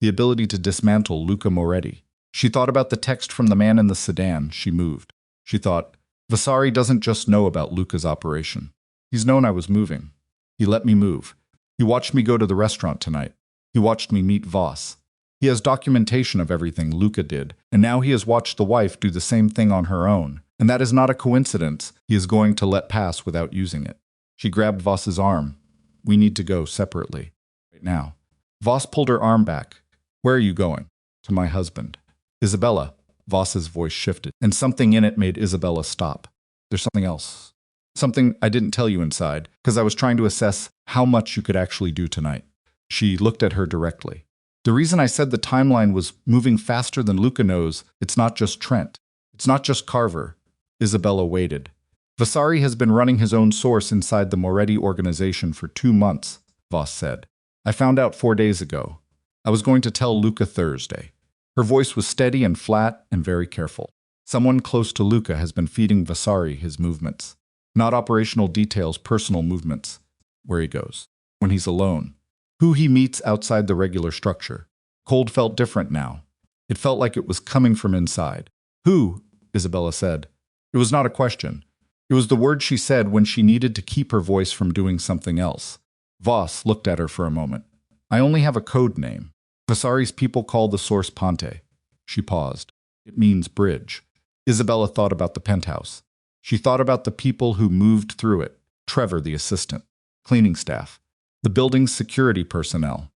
the ability to dismantle Luca Moretti. She thought about the text from the man in the sedan. She moved. She thought, Vasari doesn't just know about Luca's operation. He's known I was moving. He let me move. He watched me go to the restaurant tonight. He watched me meet Voss. He has documentation of everything Luca did, and now he has watched the wife do the same thing on her own. And that is not a coincidence he is going to let pass without using it. She grabbed Voss's arm. We need to go separately. Right now. Voss pulled her arm back. Where are you going? To my husband. Isabella. Voss's voice shifted, and something in it made Isabella stop. There's something else. Something I didn't tell you inside, because I was trying to assess how much you could actually do tonight. She looked at her directly. The reason I said the timeline was moving faster than Luca knows, it's not just Trent. It's not just Carver. Isabella waited. Vasari has been running his own source inside the Moretti organization for 2 months, Voss said. I found out 4 days ago. I was going to tell Luca Thursday. Her voice was steady and flat and very careful. Someone close to Luca has been feeding Vasari his movements. Not operational details, personal movements. Where he goes. When he's alone. Who he meets outside the regular structure. Cold felt different now. It felt like it was coming from inside. Who? Isabella said. It was not a question. It was the word she said when she needed to keep her voice from doing something else. Voss looked at her for a moment. I only have a code name. Vasari's people call the source Ponte. She paused. It means bridge. Isabella thought about the penthouse. She thought about the people who moved through it. Trevor, the assistant. Cleaning staff. The building's security personnel.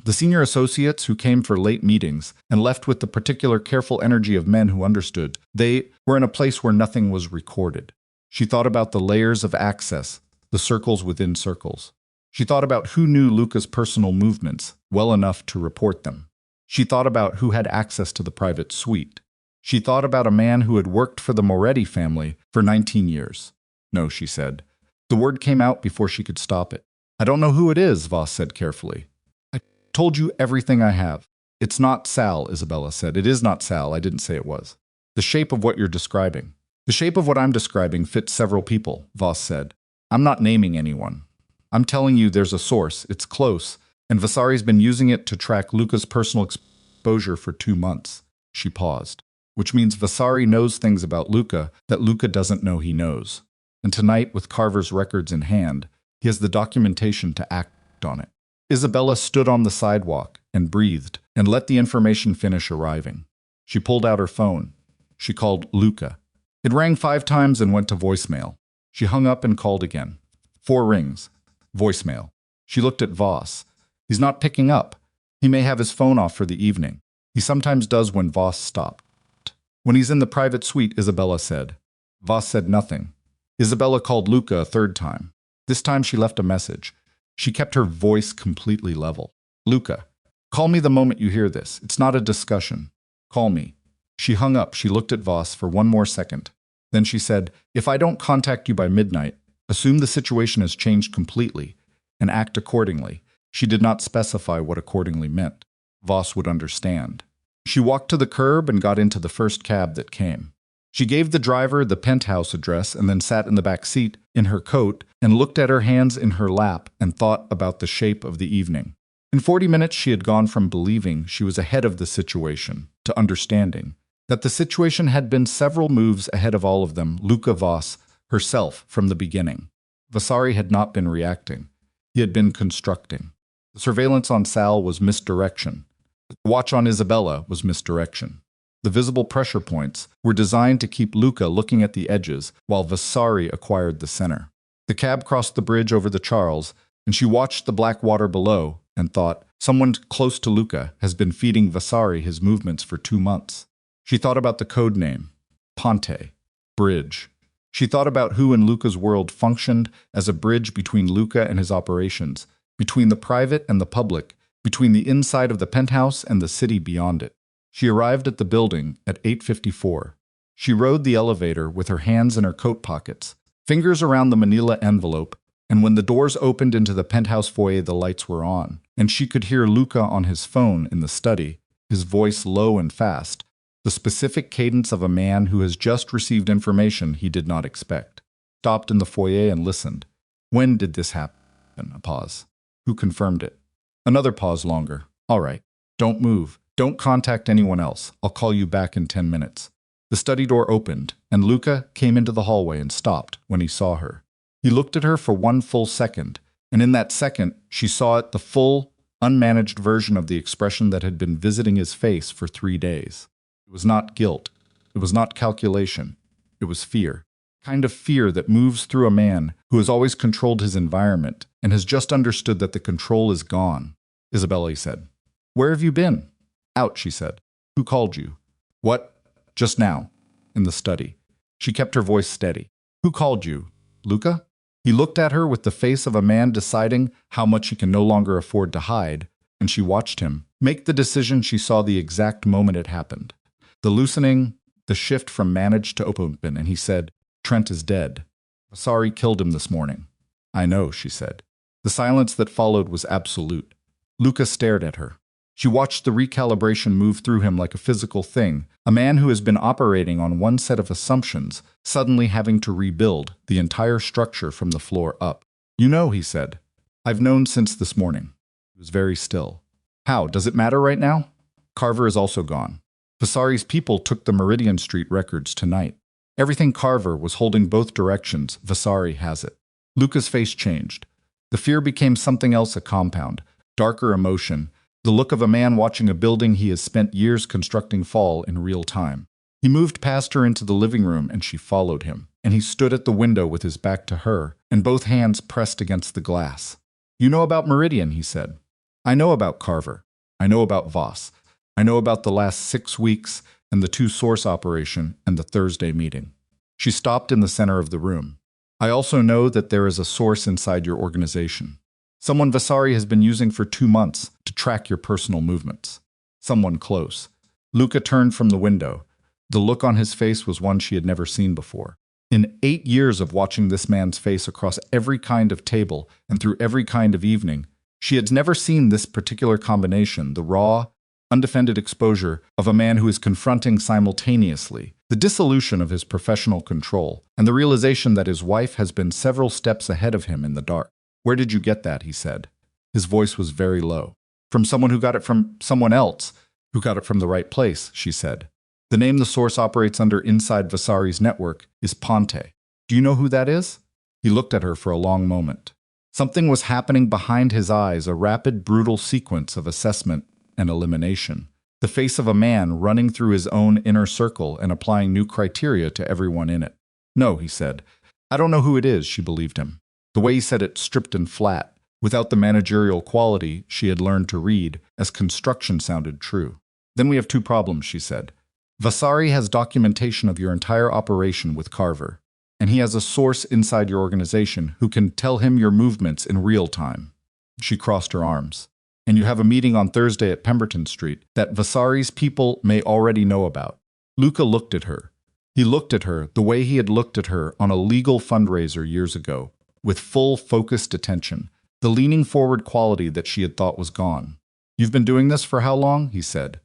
The senior associates who came for late meetings and left with the particular careful energy of men who understood. They were in a place where nothing was recorded. She thought about the layers of access, the circles within circles. She thought about who knew Luca's personal movements well enough to report them. She thought about who had access to the private suite. She thought about a man who had worked for the Moretti family for 19 years. No, she said. The word came out before she could stop it. I don't know who it is, Voss said carefully. I told you everything I have. It's not Sal, Isabella said. It is not Sal. I didn't say it was. The shape of what you're describing. The shape of what I'm describing fits several people, Voss said. I'm not naming anyone. I'm telling you there's a source. It's close. And Vasari's been using it to track Luca's personal exposure for 2 months. She paused. Which means Vasari knows things about Luca that Luca doesn't know he knows. And tonight, with Carver's records in hand, he has the documentation to act on it. Isabella stood on the sidewalk and breathed and let the information finish arriving. She pulled out her phone. She called Luca. It rang 5 times and went to voicemail. She hung up and called again. 4 rings. Voicemail. She looked at Voss. He's not picking up. He may have his phone off for the evening. He sometimes does when Voss stopped. When he's in the private suite, Isabella said. Voss said nothing. Isabella called Luca a 3rd time. This time she left a message. She kept her voice completely level. Luca, call me the moment you hear this. It's not a discussion. Call me. She hung up. She looked at Voss for 1 more second. Then she said, if I don't contact you by midnight, assume the situation has changed completely and act accordingly. She did not specify what accordingly meant. Voss would understand. She walked to the curb and got into the first cab that came. She gave the driver the penthouse address and then sat in the back seat in her coat and looked at her hands in her lap and thought about the shape of the evening. In 40 minutes, she had gone from believing she was ahead of the situation to understanding that the situation had been several moves ahead of all of them, Luca Voss herself, from the beginning. Vasari had not been reacting. He had been constructing. The surveillance on Sal was misdirection. The watch on Isabella was misdirection. The visible pressure points were designed to keep Luca looking at the edges while Vasari acquired the center. The cab crossed the bridge over the Charles, and she watched the black water below and thought, someone close to Luca has been feeding Vasari his movements for 2 months. She thought about the code name, Ponte, bridge. She thought about who in Luca's world functioned as a bridge between Luca and his operations, between the private and the public, between the inside of the penthouse and the city beyond it. She arrived at the building at 8:54. She rode the elevator with her hands in her coat pockets, fingers around the manila envelope, and when the doors opened into the penthouse foyer, the lights were on, and she could hear Luca on his phone in the study, his voice low and fast, the specific cadence of a man who has just received information he did not expect. Stopped in the foyer and listened. When did this happen? A pause. Who confirmed it? Another pause longer. All right. Don't move. Don't contact anyone else. I'll call you back in 10 minutes. The study door opened, and Luca came into the hallway and stopped when he saw her. He looked at her for one full second, and in that second, she saw it the full, unmanaged version of the expression that had been visiting his face for 3 days. It was not guilt. It was not calculation. It was fear. Kind of fear that moves through a man who has always controlled his environment and has just understood that the control is gone. Isabella said, "Where have you been?" "Out," she said. "Who called you?" "What?" "Just now." "In the study." She kept her voice steady. "Who called you? Luca?" He looked at her with the face of a man deciding how much he can no longer afford to hide, and she watched him make the decision. She saw the exact moment it happened. The loosening, the shift from managed to open, and he said, "Trent is dead. Vasari killed him this morning." "I know," she said. The silence that followed was absolute. Luca stared at her. She watched the recalibration move through him like a physical thing, a man who has been operating on one set of assumptions, suddenly having to rebuild the entire structure from the floor up. "You know," he said. "I've known since this morning." He was very still. "How? Does it matter right now?" "Carver is also gone. Vasari's people took the Meridian Street records tonight. Everything Carver was holding both directions, Vasari has it." Luca's face changed. The fear became something else, a compound, darker emotion, the look of a man watching a building he has spent years constructing fall in real time. He moved past her into the living room, and she followed him, and he stood at the window with his back to her, and both hands pressed against the glass. "You know about Meridian," he said. "I know about Carver. I know about Voss. I know about the last 6 weeks and the 2-source operation and the Thursday meeting." She stopped in the center of the room. "I also know that there is a source inside your organization. Someone Vasari has been using for 2 months to track your personal movements. Someone close." Luca turned from the window. The look on his face was one she had never seen before. In 8 years of watching this man's face across every kind of table and through every kind of evening, she had never seen this particular combination, the raw, undefended exposure of a man who is confronting simultaneously the dissolution of his professional control and the realization that his wife has been several steps ahead of him in the dark. "Where did you get that?" he said. His voice was very low. "From someone who got it from someone else, who got it from the right place," she said. "The name the source operates under inside Vasari's network is Ponte. Do you know who that is?" He looked at her for a long moment. Something was happening behind his eyes, a rapid, brutal sequence of assessment and elimination. The face of a man running through his own inner circle and applying new criteria to everyone in it. "No," he said. "I don't know who it is," she believed him. The way he said it, stripped and flat, without the managerial quality she had learned to read, as construction sounded true. "Then we have 2 problems," she said. "Vasari has documentation of your entire operation with Carver, and he has a source inside your organization who can tell him your movements in real time." She crossed her arms. "And you have a meeting on Thursday at Pemberton Street that Vasari's people may already know about." Luca looked at her. He looked at her the way he had looked at her on a legal fundraiser years ago, with full, focused attention, the leaning forward quality that she had thought was gone. "You've been doing this for how long?" he said.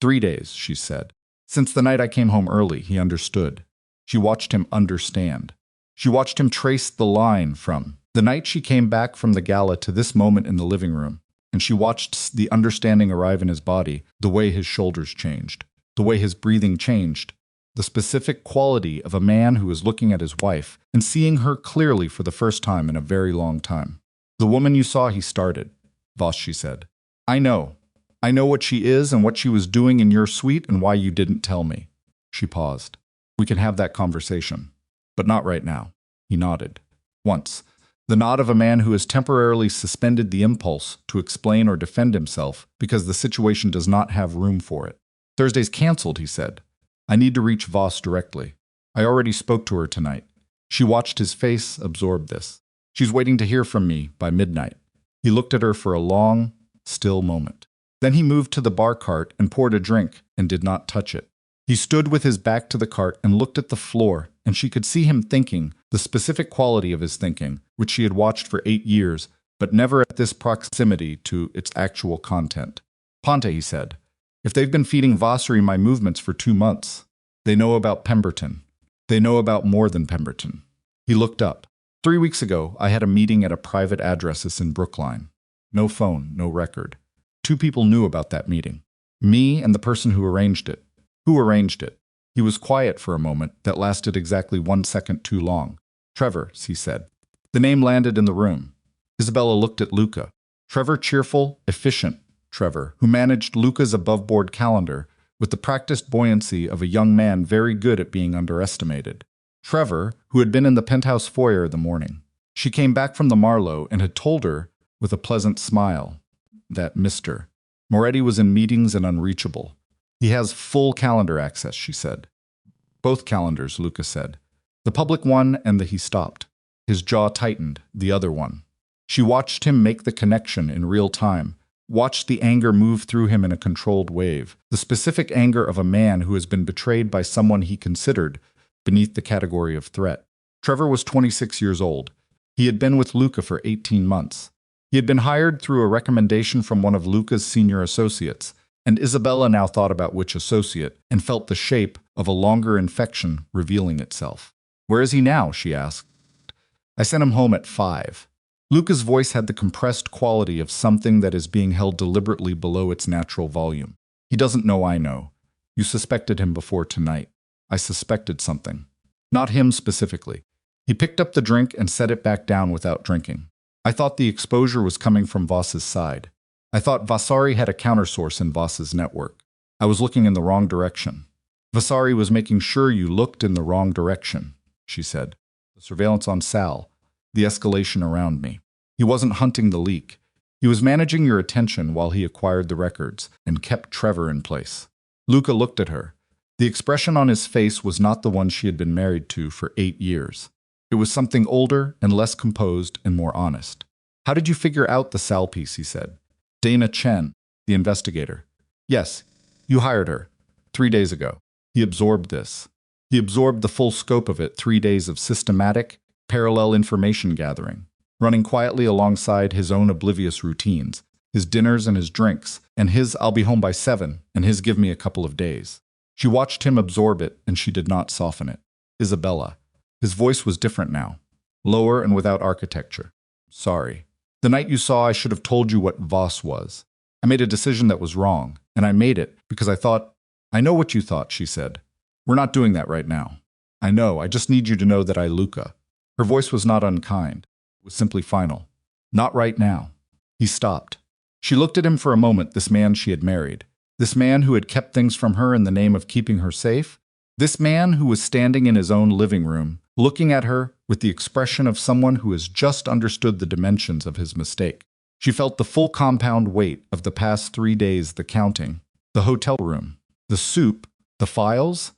3 days, she said. "Since the night I came home early," he understood. She watched him understand. She watched him trace the line from the night she came back from the gala to this moment in the living room, and she watched the understanding arrive in his body, the way his shoulders changed, the way his breathing changed, the specific quality of a man who is looking at his wife and seeing her clearly for the first time in a very long time. "The woman you saw," he started. "Voss," she said. I know what she is and what she was doing in your suite and why you didn't tell me." She paused. "We can have that conversation. But not right now." He nodded. Once. The nod of a man who has temporarily suspended the impulse to explain or defend himself because the situation does not have room for it. "Thursday's canceled," he said. "I need to reach Voss directly. I already spoke to her tonight." She watched his face absorb this. "She's waiting to hear from me by midnight." He looked at her for a long, still moment. Then he moved to the bar cart and poured a drink and did not touch it. He stood with his back to the cart and looked at the floor, and she could see him thinking, the specific quality of his thinking, which she had watched for 8 years, but never at this proximity to its actual content. "Ponte," he said, "if they've been feeding Vasari my movements for 2 months, they know about Pemberton. They know about more than Pemberton." He looked up. 3 weeks ago, I had a meeting at a private address in Brookline. No phone, no record. 2 people knew about that meeting. Me and the person who arranged it. Who arranged it? He was quiet for a moment that lasted exactly 1 second too long. Trevor, he said. The name landed in the room. Isabella looked at Luca. Trevor, cheerful, efficient Trevor, who managed Luca's above-board calendar with the practiced buoyancy of a young man very good at being underestimated. Trevor, who had been in the penthouse foyer the morning. She came back from the Marlowe and had told her, with a pleasant smile, that Mr. Moretti was in meetings and unreachable. He has full calendar access, she said. Both calendars, Luca said. The public one and he stopped. His jaw tightened, the other one. She watched him make the connection in real time, watched the anger move through him in a controlled wave, the specific anger of a man who has been betrayed by someone he considered beneath the category of threat. Trevor was 26 years old. He had been with Luca for 18 months. He had been hired through a recommendation from one of Luca's senior associates, and Isabella now thought about which associate and felt the shape of a longer infection revealing itself. Where is he now? She asked. I sent him home at 5. Luca's voice had the compressed quality of something that is being held deliberately below its natural volume. He doesn't know I know. You suspected him before tonight. I suspected something. Not him specifically. He picked up the drink and set it back down without drinking. I thought the exposure was coming from Voss's side. I thought Vasari had a countersource in Voss's network. I was looking in the wrong direction. Vasari was making sure you looked in the wrong direction, she said. The surveillance on Sal, the escalation around me. He wasn't hunting the leak. He was managing your attention while he acquired the records and kept Trevor in place. Luca looked at her. The expression on his face was not the one she had been married to for 8 years. It was something older and less composed and more honest. How did you figure out the Sal piece, he said. Dana Chen, the investigator. Yes, you hired her. 3 days ago. He absorbed this. He absorbed the full scope of it, 3 days of systematic, parallel information gathering, running quietly alongside his own oblivious routines, his dinners and his drinks, and his I'll be home by 7, and his give me a couple of days. She watched him absorb it, and she did not soften it. Isabella. His voice was different now, lower and without architecture. Sorry. The night you saw, I should have told you what Voss was. I made a decision that was wrong, and I made it because I thought, I know what you thought, she said. We're not doing that right now. I know, I just need you to know that I Luca. Her voice was not unkind. It was simply final. Not right now. He stopped. She looked at him for a moment, this man she had married. This man who had kept things from her in the name of keeping her safe. This man who was standing in his own living room, looking at her with the expression of someone who has just understood the dimensions of his mistake. She felt the full compound weight of the past 3 days, the counting, the hotel room, the soup, the files,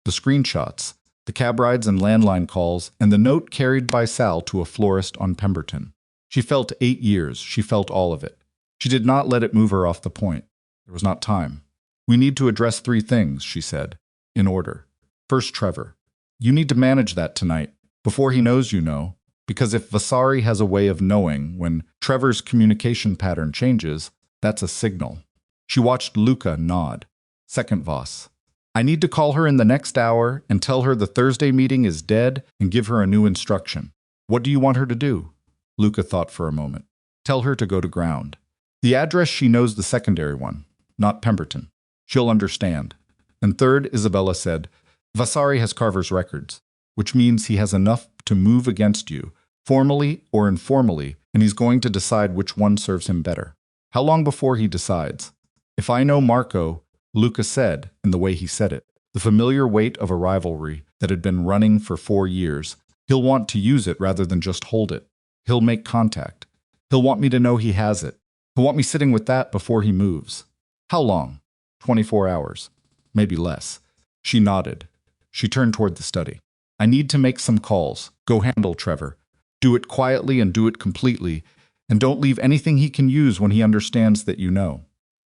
the screenshots, the cab rides and landline calls, and the note carried by Sal to a florist on Pemberton. She felt 8 years. She felt all of it. She did not let it move her off the point. There was not time. We need to address 3 things, she said, in order. First, Trevor. You need to manage that tonight, before he knows you know, because if Vasari has a way of knowing when Trevor's communication pattern changes, that's a signal. She watched Luca nod. Second, Voss. I need to call her in the next hour and tell her the Thursday meeting is dead and give her a new instruction. What do you want her to do? Luca thought for a moment. Tell her to go to ground. The address she knows, the secondary one, not Pemberton. She'll understand. And third, Isabella said, Vasari has Carver's records, which means he has enough to move against you, formally or informally, and he's going to decide which one serves him better. How long before he decides? If I know Marco, Luca said, in the way he said it, the familiar weight of a rivalry that had been running for 4 years, he'll want to use it rather than just hold it. He'll make contact. He'll want me to know he has it. He'll want me sitting with that before he moves. How long? 24 hours. Maybe less. She nodded. She turned toward the study. I need to make some calls. Go handle Trevor. Do it quietly and do it completely, and don't leave anything he can use when he understands that you know.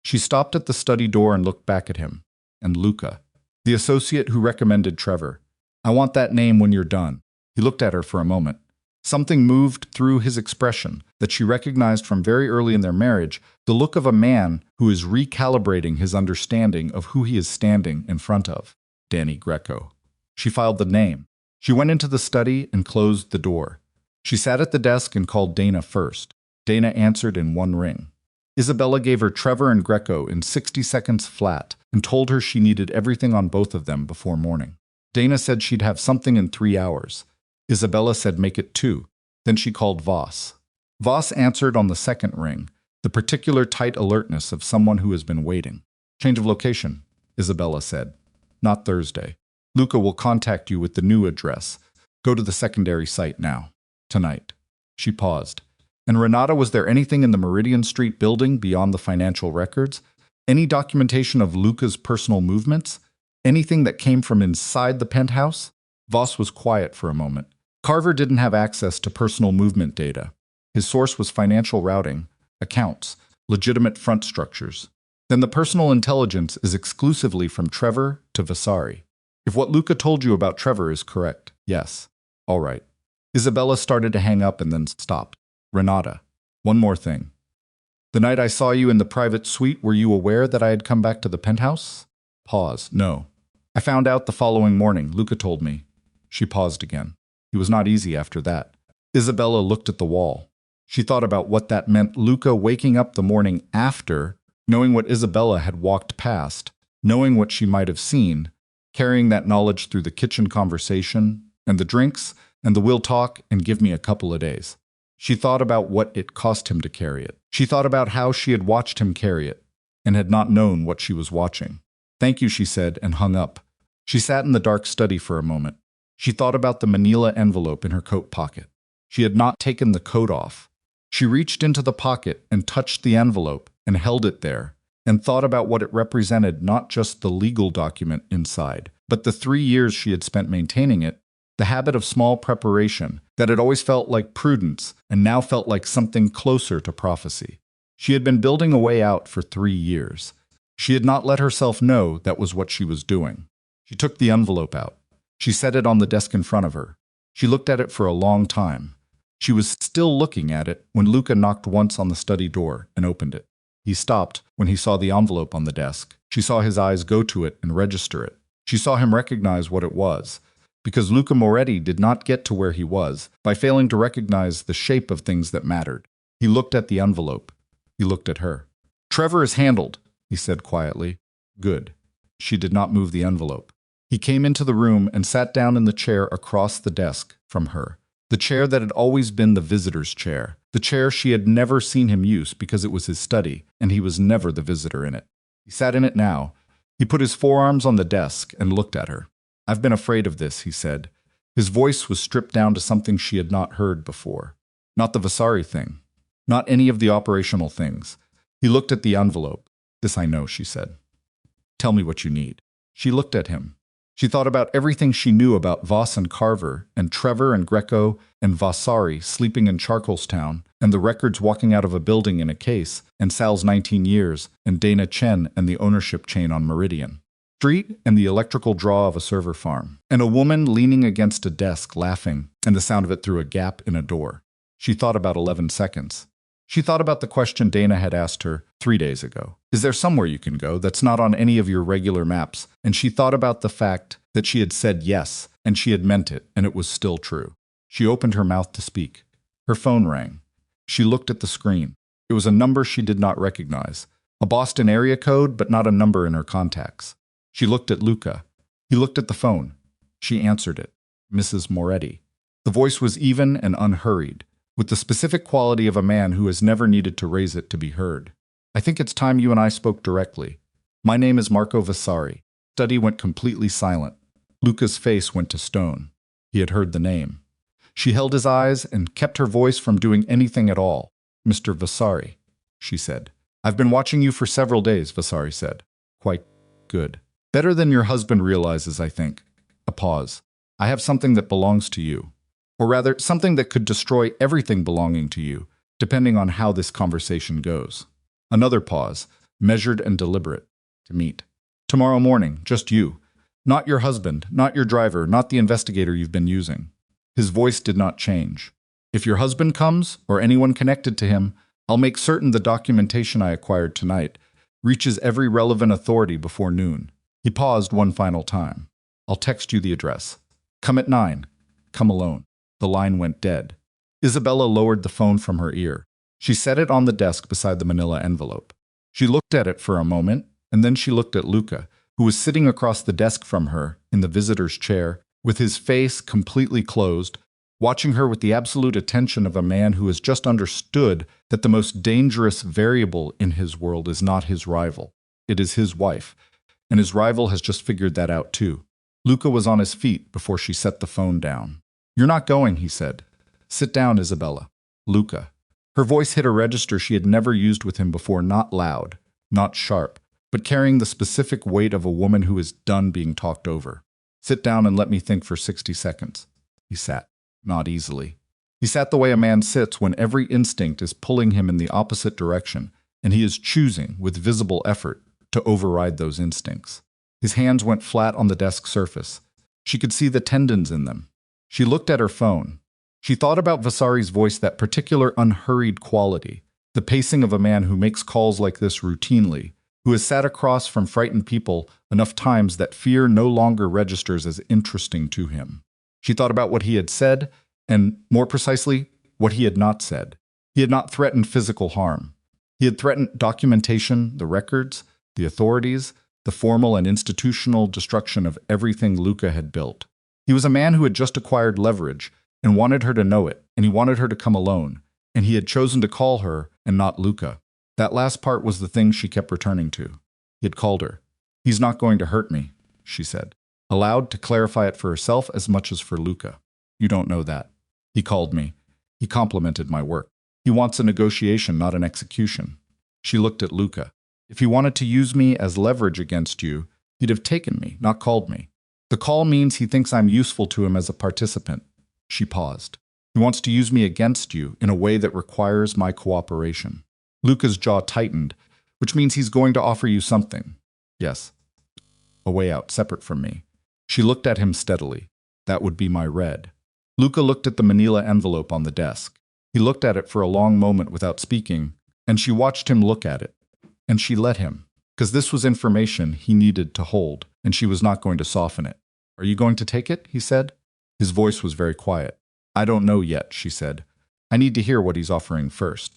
She stopped at the study door and looked back at him. And Luca, the associate who recommended Trevor. I want that name when you're done. He looked at her for a moment. Something moved through his expression that she recognized from very early in their marriage, the look of a man who is recalibrating his understanding of who he is standing in front of. Danny Greco. She filed the name. She went into the study and closed the door. She sat at the desk and called Dana first. Dana answered in one ring. Isabella gave her Trevor and Greco in 60 seconds flat and told her she needed everything on both of them before morning. Dana said she'd have something in 3 hours. Isabella said make it 2. Then she called Voss. Voss answered on the second ring, the particular tight alertness of someone who has been waiting. Change of location, Isabella said. Not Thursday. Luca will contact you with the new address. Go to the secondary site now. Tonight. She paused. And Renata, was there anything in the Meridian Street building beyond the financial records? Any documentation of Luca's personal movements? Anything that came from inside the penthouse? Voss was quiet for a moment. Carver didn't have access to personal movement data. His source was financial routing, accounts, legitimate front structures. Then the personal intelligence is exclusively from Trevor to Vasari. If what Luca told you about Trevor is correct, yes. All right. Isabella started to hang up and then stopped. Renata, one more thing. The night I saw you in the private suite, were you aware that I had come back to the penthouse? Pause. No. I found out the following morning. Luca told me. She paused again. He was not easy after that. Isabella looked at the wall. She thought about what that meant. Luca waking up the morning after, knowing what Isabella had walked past, knowing what she might have seen, carrying that knowledge through the kitchen conversation, and the drinks, and the we'll talk and give me a couple of days. She thought about what it cost him to carry it. She thought about how she had watched him carry it, and had not known what she was watching. Thank you, she said, and hung up. She sat in the dark study for a moment. She thought about the manila envelope in her coat pocket. She had not taken the coat off. She reached into the pocket and touched the envelope and held it there, and thought about what it represented, not just the legal document inside, but the 3 years she had spent maintaining it, the habit of small preparation that had always felt like prudence and now felt like something closer to prophecy. She had been building a way out for 3 years. She had not let herself know that was what she was doing. She took the envelope out. She set it on the desk in front of her. She looked at it for a long time. She was still looking at it when Luca knocked once on the study door and opened it. He stopped when he saw the envelope on the desk. She saw his eyes go to it and register it. She saw him recognize what it was, because Luca Moretti did not get to where he was by failing to recognize the shape of things that mattered. He looked at the envelope. He looked at her. Trevor is handled, he said quietly. Good. She did not move the envelope. He came into the room and sat down in the chair across the desk from her. The chair that had always been the visitor's chair. The chair she had never seen him use because it was his study, and he was never the visitor in it. He sat in it now. He put his forearms on the desk and looked at her. I've been afraid of this, he said. His voice was stripped down to something she had not heard before. Not the Vasari thing. Not any of the operational things. He looked at the envelope. This I know, she said. Tell me what you need. She looked at him. She thought about everything she knew about Voss and Carver, and Trevor and Greco, and Vasari sleeping in Charcoalstown, and the records walking out of a building in a case, and Sal's 19 years, and Dana Chen and the ownership chain on Meridian Street, and the electrical draw of a server farm, and a woman leaning against a desk laughing, and the sound of it through a gap in a door. She thought about 11 seconds. She thought about the question Dana had asked her 3 days ago. Is there somewhere you can go that's not on any of your regular maps? And she thought about the fact that she had said yes, and she had meant it, and it was still true. She opened her mouth to speak. Her phone rang. She looked at the screen. It was a number she did not recognize. A Boston area code, but not a number in her contacts. She looked at Luca. He looked at the phone. She answered it. Mrs. Moretti. The voice was even and unhurried, with the specific quality of a man who has never needed to raise it to be heard. I think it's time you and I spoke directly. My name is Marco Vasari. Study went completely silent. Luca's face went to stone. He had heard the name. She held his eyes and kept her voice from doing anything at all. Mr. Vasari, she said. I've been watching you for several days, Vasari said. Quite good. Better than your husband realizes, I think. A pause. I have something that belongs to you. Or rather, something that could destroy everything belonging to you, depending on how this conversation goes. Another pause, measured and deliberate, to meet. Tomorrow morning, just you. Not your husband, not your driver, not the investigator you've been using. His voice did not change. If your husband comes, or anyone connected to him, I'll make certain the documentation I acquired tonight reaches every relevant authority before noon. He paused one final time. I'll text you the address. Come at 9. come alone. The line went dead. Isabella lowered the phone from her ear. She set it on the desk beside the manila envelope. She looked at it for a moment, and then she looked at Luca, who was sitting across the desk from her in the visitor's chair, with his face completely closed, watching her with the absolute attention of a man who has just understood that the most dangerous variable in his world is not his rival. It is his wife, and his rival has just figured that out too. Luca was on his feet before she set the phone down. "You're not going," he said. "Sit down, Isabella." Luca. Her voice hit a register she had never used with him before, not loud, not sharp, but carrying the specific weight of a woman who is done being talked over. "Sit down and let me think for 60 seconds. He sat. Not easily. He sat the way a man sits when every instinct is pulling him in the opposite direction, and he is choosing, with visible effort, to override those instincts. His hands went flat on the desk surface. She could see the tendons in them. She looked at her phone. She thought about Vasari's voice, that particular unhurried quality, the pacing of a man who makes calls like this routinely, who has sat across from frightened people enough times that fear no longer registers as interesting to him. She thought about what he had said, and, more precisely, what he had not said. He had not threatened physical harm. He had threatened documentation, the records, the authorities, the formal and institutional destruction of everything Luca had built. He was a man who had just acquired leverage and wanted her to know it, and he wanted her to come alone, and he had chosen to call her and not Luca. That last part was the thing she kept returning to. He had called her. "He's not going to hurt me," she said, aloud to clarify it for herself as much as for Luca. "You don't know that. He called me. He complimented my work. He wants a negotiation, not an execution." She looked at Luca. "If he wanted to use me as leverage against you, he'd have taken me, not called me. The call means he thinks I'm useful to him as a participant." She paused. "He wants to use me against you in a way that requires my cooperation." Luca's jaw tightened, which means he's going to offer you something. "Yes. A way out, separate from me." She looked at him steadily. "That would be my red." Luca looked at the manila envelope on the desk. He looked at it for a long moment without speaking, and she watched him look at it. And she let him, because this was information he needed to hold, and she was not going to soften it. "Are you going to take it?" he said. His voice was very quiet. "I don't know yet," she said. "I need to hear what he's offering first."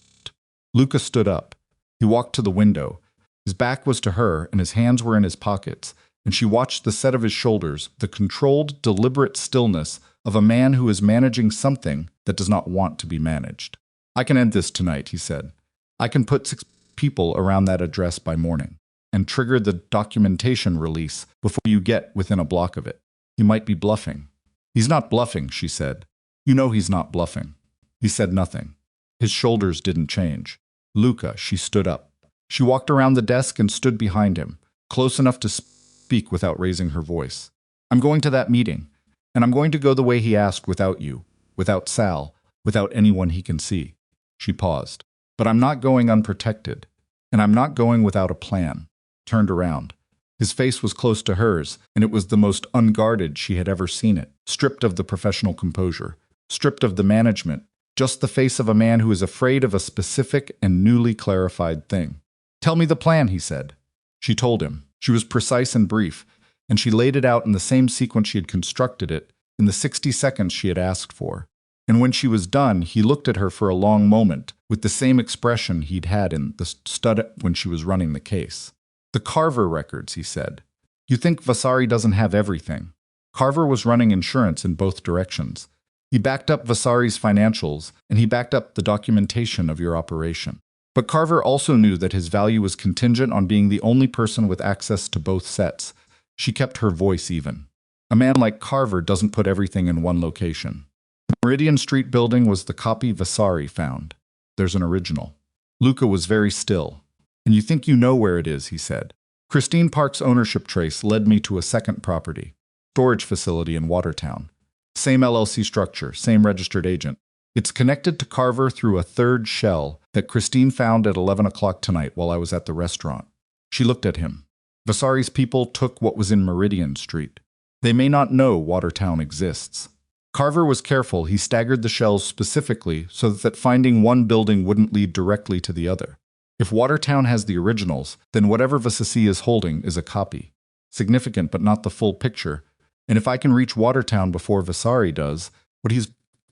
Luca stood up. He walked to the window. His back was to her, and his hands were in his pockets, and she watched the set of his shoulders, the controlled, deliberate stillness of a man who is managing something that does not want to be managed. "I can end this tonight," he said. "I can put 6 people around that address by morning, and trigger the documentation release before you get within a block of it. He might be bluffing." "He's not bluffing," she said. "You know he's not bluffing." He said nothing. His shoulders didn't change. "Luca," she stood up. She walked around the desk and stood behind him, close enough to speak without raising her voice. "I'm going to that meeting, and I'm going to go the way he asked, without you, without Sal, without anyone he can see." She paused. "But I'm not going unprotected, and I'm not going without a plan." Turned around. His face was close to hers, and it was the most unguarded she had ever seen it, stripped of the professional composure, stripped of the management, just the face of a man who is afraid of a specific and newly clarified thing. "Tell me the plan," he said. She told him. She was precise and brief, and she laid it out in the same sequence she had constructed it, in the 60 seconds she had asked for. And when she was done, he looked at her for a long moment, with the same expression he'd had in the stud when she was running the case. "The Carver records," he said. "You think Vasari doesn't have everything. Carver was running insurance in both directions. He backed up Vasari's financials, and he backed up the documentation of your operation. But Carver also knew that his value was contingent on being the only person with access to both sets." She kept her voice even. "A man like Carver doesn't put everything in one location. The Meridian Street building was the copy Vasari found. There's an original." Luca was very still. "And you think you know where it is," he said. "Christine Park's ownership trace led me to a second property, storage facility in Watertown. Same LLC structure, same registered agent. It's connected to Carver through a third shell that Christine found at 11 o'clock tonight while I was at the restaurant." She looked at him. "Vasari's people took what was in Meridian Street. They may not know Watertown exists. Carver was careful. He staggered the shells specifically so that finding one building wouldn't lead directly to the other. If Watertown has the originals, then whatever Vasasi is holding is a copy. Significant, but not the full picture. And if I can reach Watertown before Vasari does, What he's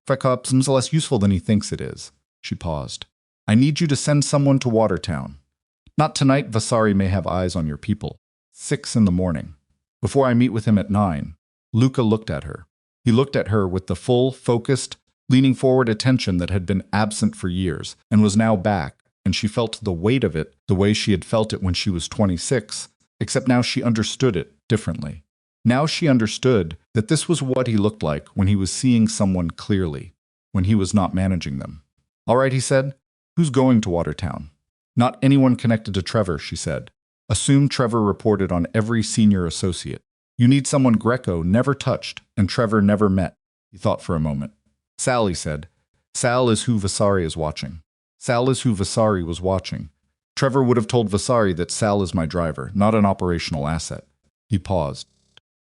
up seems less useful than he thinks it is. She paused. I need you to send someone to Watertown. Not tonight. Vasari may have eyes on your people. 6 in the morning. Before I meet with him at 9. Luca looked at her. He looked at her with the full, focused, leaning forward attention that had been absent for years and was now back, and she felt the weight of it the way she had felt it when she was 26, except now she understood it differently. Now she understood that this was what he looked like when he was seeing someone clearly, when he was not managing them. All right, he said. Who's going to Watertown? Not anyone connected to Trevor, she said. Assume Trevor reported on every senior associate. You need someone Greco never touched and Trevor never met. He thought for a moment. Sal, he said. Sal is who Vasari is watching. Sal is who Vasari was watching. Trevor would have told Vasari that Sal is my driver, not an operational asset. He paused.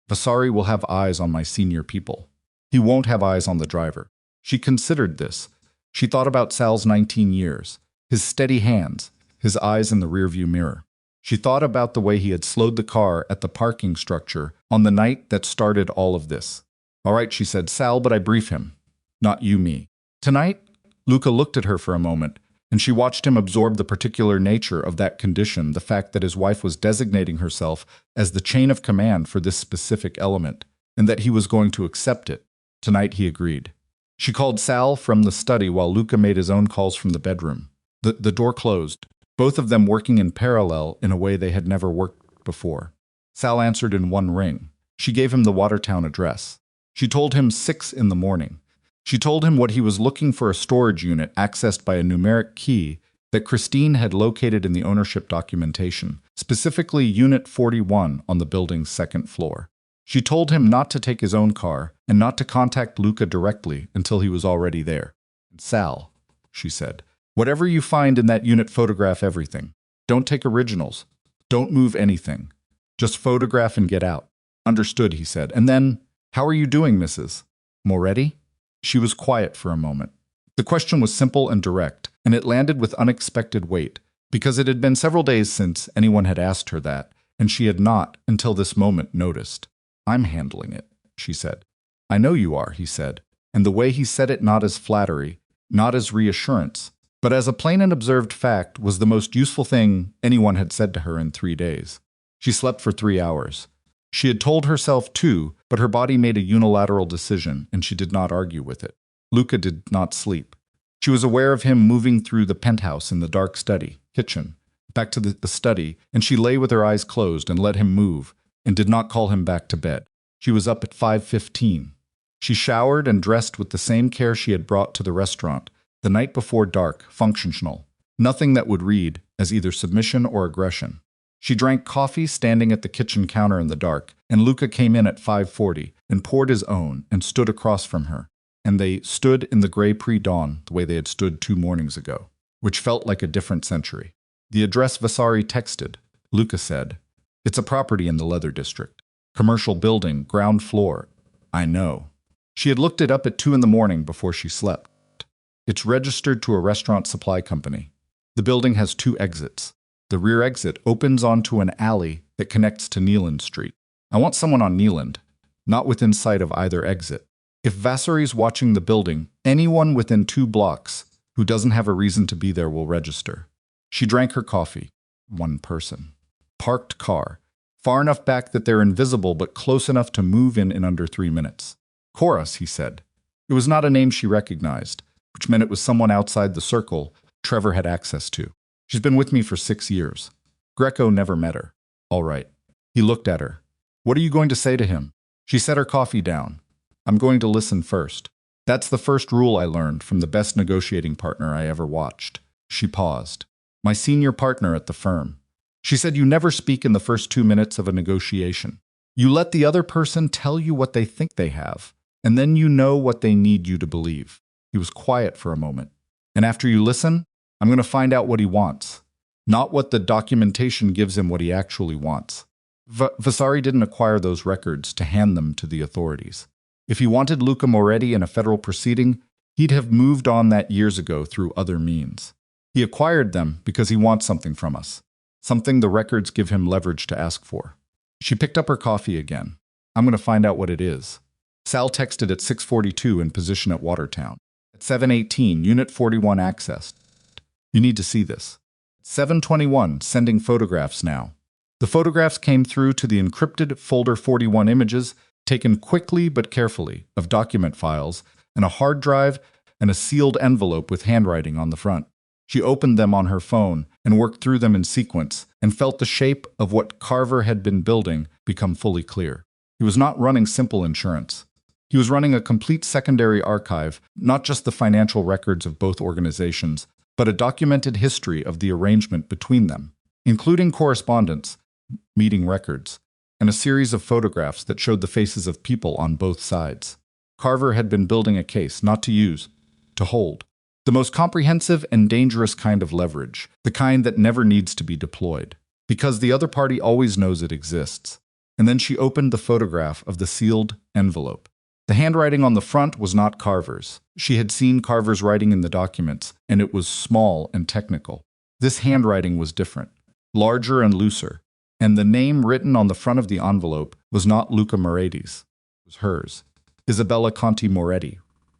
Vasari will have eyes on my senior people. He won't have eyes on the driver. She considered this. She thought about Sal's 19 years, his steady hands, his eyes in the rearview mirror. She thought about the way he had slowed the car at the parking structure on the night that started all of this. All right, she said, Sal, but I brief him. Not you, me. Tonight? Luca looked at her for a moment, and she watched him absorb the particular nature of that condition, the fact that his wife was designating herself as the chain of command for this specific element, and that he was going to accept it. Tonight, he agreed. She called Sal from the study while Luca made his own calls from the bedroom. The door closed, both of them working in parallel in a way they had never worked before. Sal answered in one ring. She gave him the Watertown address. She told him 6 in the morning. She told him what he was looking for, a storage unit accessed by a numeric key that Christine had located in the ownership documentation, specifically Unit 41 on the building's second floor. She told him not to take his own car and not to contact Luca directly until he was already there. Sal, she said, whatever you find in that unit, photograph everything. Don't take originals. Don't move anything. Just photograph and get out. Understood, he said. And then, how are you doing, Mrs. Moretti? She was quiet for a moment. The question was simple and direct, and it landed with unexpected weight, because it had been several days since anyone had asked her that, and she had not, until this moment, noticed. I'm handling it, she said. I know you are, he said, and the way he said it not as flattery, not as reassurance, but as a plain and observed fact was the most useful thing anyone had said to her in 3 days. She slept for 3 hours. She had told herself 2, but her body made a unilateral decision, and she did not argue with it. Luca did not sleep. She was aware of him moving through the penthouse in the dark kitchen, back to the study, and she lay with her eyes closed and let him move, and did not call him back to bed. She was up at 5:15. She showered and dressed with the same care she had brought to the restaurant, the night before, dark, functional, nothing that would read as either submission or aggression. She drank coffee standing at the kitchen counter in the dark, and Luca came in at 5:40 and poured his own and stood across from her, and they stood in the gray pre-dawn the way they had stood 2 mornings ago, which felt like a different century. The address Vasari texted, Luca said, it's a property in the Leather District. Commercial building, ground floor. I know. She had looked it up at 2 in the morning before she slept. It's registered to a restaurant supply company. The building has 2 exits. The rear exit opens onto an alley that connects to Neeland Street. I want someone on Neeland, not within sight of either exit. If Vasari's watching the building, anyone within 2 blocks who doesn't have a reason to be there will register. She drank her coffee. 1 person. Parked car. Far enough back that they're invisible, but close enough to move in under 3 minutes. Chorus, he said. It was not a name she recognized, which meant it was someone outside the circle Trevor had access to. She's been with me for 6 years. Greco never met her. All right. He looked at her. What are you going to say to him? She set her coffee down. I'm going to listen first. That's the first rule I learned from the best negotiating partner I ever watched. She paused. My senior partner at the firm. She said you never speak in the first 2 minutes of a negotiation. You let the other person tell you what they think they have, and then you know what they need you to believe. He was quiet for a moment. And after you listen, I'm going to find out what he wants, not what the documentation gives him what he actually wants. Vasari didn't acquire those records to hand them to the authorities. If he wanted Luca Moretti in a federal proceeding, he'd have moved on that years ago through other means. He acquired them because he wants something from us, something the records give him leverage to ask for. She picked up her coffee again. I'm going to find out what it is. Sal texted at 6:42 in position at Watertown. At 7:18, Unit 41 accessed. You need to see this. 7:21, sending photographs now. The photographs came through to the encrypted folder 41 images, taken quickly but carefully, of document files, and a hard drive, and a sealed envelope with handwriting on the front. She opened them on her phone and worked through them in sequence, and felt the shape of what Carver had been building become fully clear. He was not running simple insurance. He was running a complete secondary archive, not just the financial records of both organizations, but a documented history of the arrangement between them, including correspondence, meeting records, and a series of photographs that showed the faces of people on both sides. Carver had been building a case not to use, to hold. The most comprehensive and dangerous kind of leverage, the kind that never needs to be deployed, because the other party always knows it exists. And then she opened the photograph of the sealed envelope. The handwriting on the front was not Carver's. She had seen Carver's writing in the documents, and it was small and technical. This handwriting was different, larger and looser, and the name written on the front of the envelope was not Luca Moretti's. It was hers. Isabella Moretti,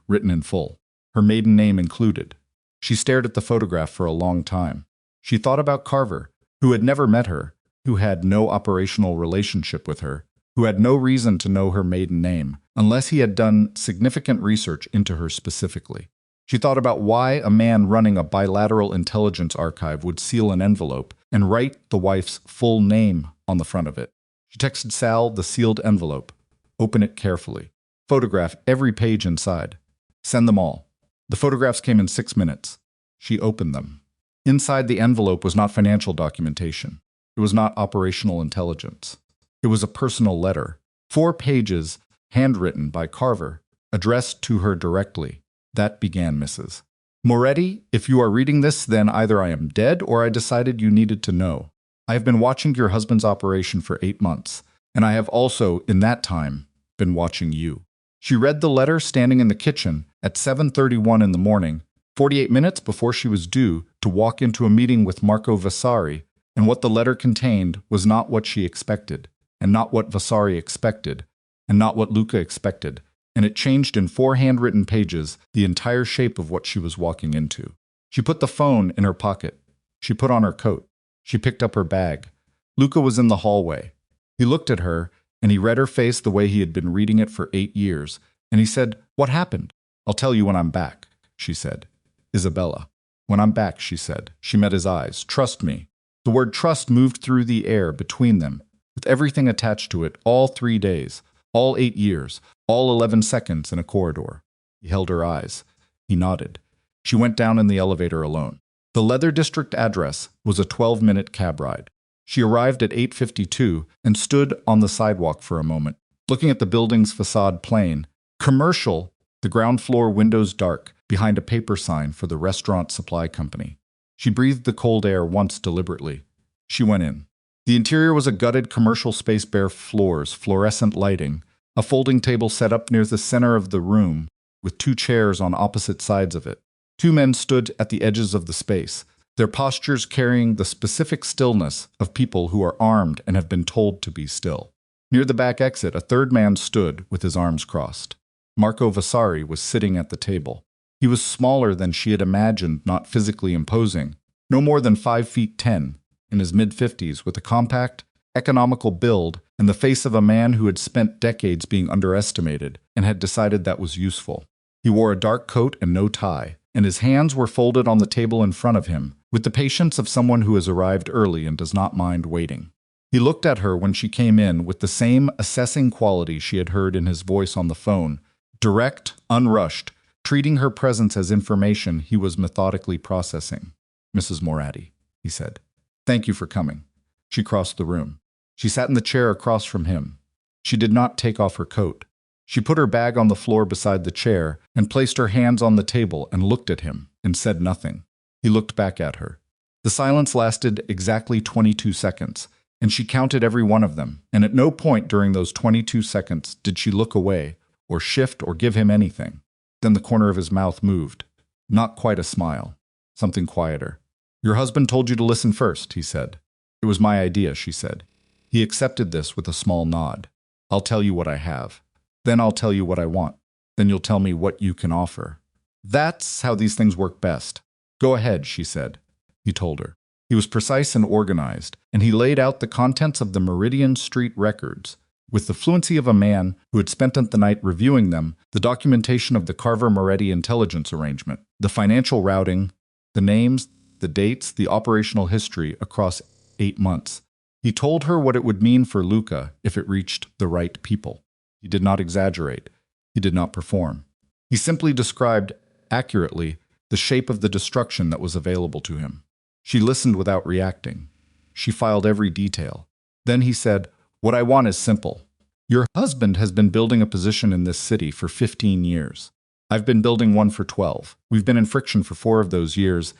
written in full, her maiden name included. She stared at the photograph for a long time. She thought about Carver, who had never met her, who had no operational relationship with her, who had no reason to know her maiden name, unless he had done significant research into her specifically. She thought about why a man running a bilateral intelligence archive would seal an envelope and write the wife's full name on the front of it. She texted Sal the sealed envelope. Open it carefully. Photograph every page inside. Send them all. The photographs came in 6 minutes. She opened them. Inside the envelope was not financial documentation. It was not operational intelligence. It was a personal letter. 4 pages, handwritten by Carver, addressed to her directly. That began Mrs. Moretti, if you are reading this, then either I am dead or I decided you needed to know. I have been watching your husband's operation for 8 months, and I have also, in that time, been watching you. She read the letter standing in the kitchen at 7:31 in the morning, 48 minutes before she was due to walk into a meeting with Marco Vasari, and what the letter contained was not what she expected, and not what Vasari expected, and not what Luca expected, and it changed in 4 handwritten pages the entire shape of what she was walking into. She put the phone in her pocket. She put on her coat. She picked up her bag. Luca was in the hallway. He looked at her, and he read her face the way he had been reading it for 8 years, and he said, "What happened?" "I'll tell you when I'm back," she said. "Isabella." "When I'm back," she said. She met his eyes. "Trust me." The word trust moved through the air between them, with everything attached to it, all 3 days, all 8 years, all 11 seconds in a corridor. He held her eyes. He nodded. She went down in the elevator alone. The Leather District address was a 12-minute cab ride. She arrived at 8:52 and stood on the sidewalk for a moment, looking at the building's facade plain. Commercial, the ground floor windows dark, behind a paper sign for the restaurant supply company. She breathed the cold air once deliberately. She went in. The interior was a gutted commercial space, bare floors, fluorescent lighting, a folding table set up near the center of the room, with 2 chairs on opposite sides of it. 2 men stood at the edges of the space, their postures carrying the specific stillness of people who are armed and have been told to be still. Near the back exit, a 3rd man stood with his arms crossed. Marco Vasari was sitting at the table. He was smaller than she had imagined, not physically imposing, no more than 5'10", in his mid-50s, with a compact, economical build and the face of a man who had spent decades being underestimated and had decided that was useful. He wore a dark coat and no tie, and his hands were folded on the table in front of him, with the patience of someone who has arrived early and does not mind waiting. He looked at her when she came in with the same assessing quality she had heard in his voice on the phone, direct, unrushed, treating her presence as information he was methodically processing. "Mrs. Moretti," he said. "Thank you for coming." She crossed the room. She sat in the chair across from him. She did not take off her coat. She put her bag on the floor beside the chair and placed her hands on the table and looked at him and said nothing. He looked back at her. The silence lasted exactly 22 seconds, and she counted every one of them, and at no point during those 22 seconds did she look away or shift or give him anything. Then the corner of his mouth moved. Not quite a smile. Something quieter. "Your husband told you to listen first," he said. "It was my idea," she said. He accepted this with a small nod. "I'll tell you what I have." Then I'll tell you what I want. Then you'll tell me what you can offer. That's how these things work best. Go ahead, she said. He told her. He was precise and organized, and he laid out the contents of the Meridian Street records with the fluency of a man who had spent the night reviewing them, the documentation of the Carver-Moretti intelligence arrangement, the financial routing, the names, the dates, the operational history across 8 months. He told her what it would mean for Luca if it reached the right people. He did not exaggerate. He did not perform. He simply described, accurately, the shape of the destruction that was available to him. She listened without reacting. She filed every detail. Then he said, "What I want is simple. Your husband has been building a position in this city for 15 years. I've been building one for 12. We've been in friction for 4 of those years,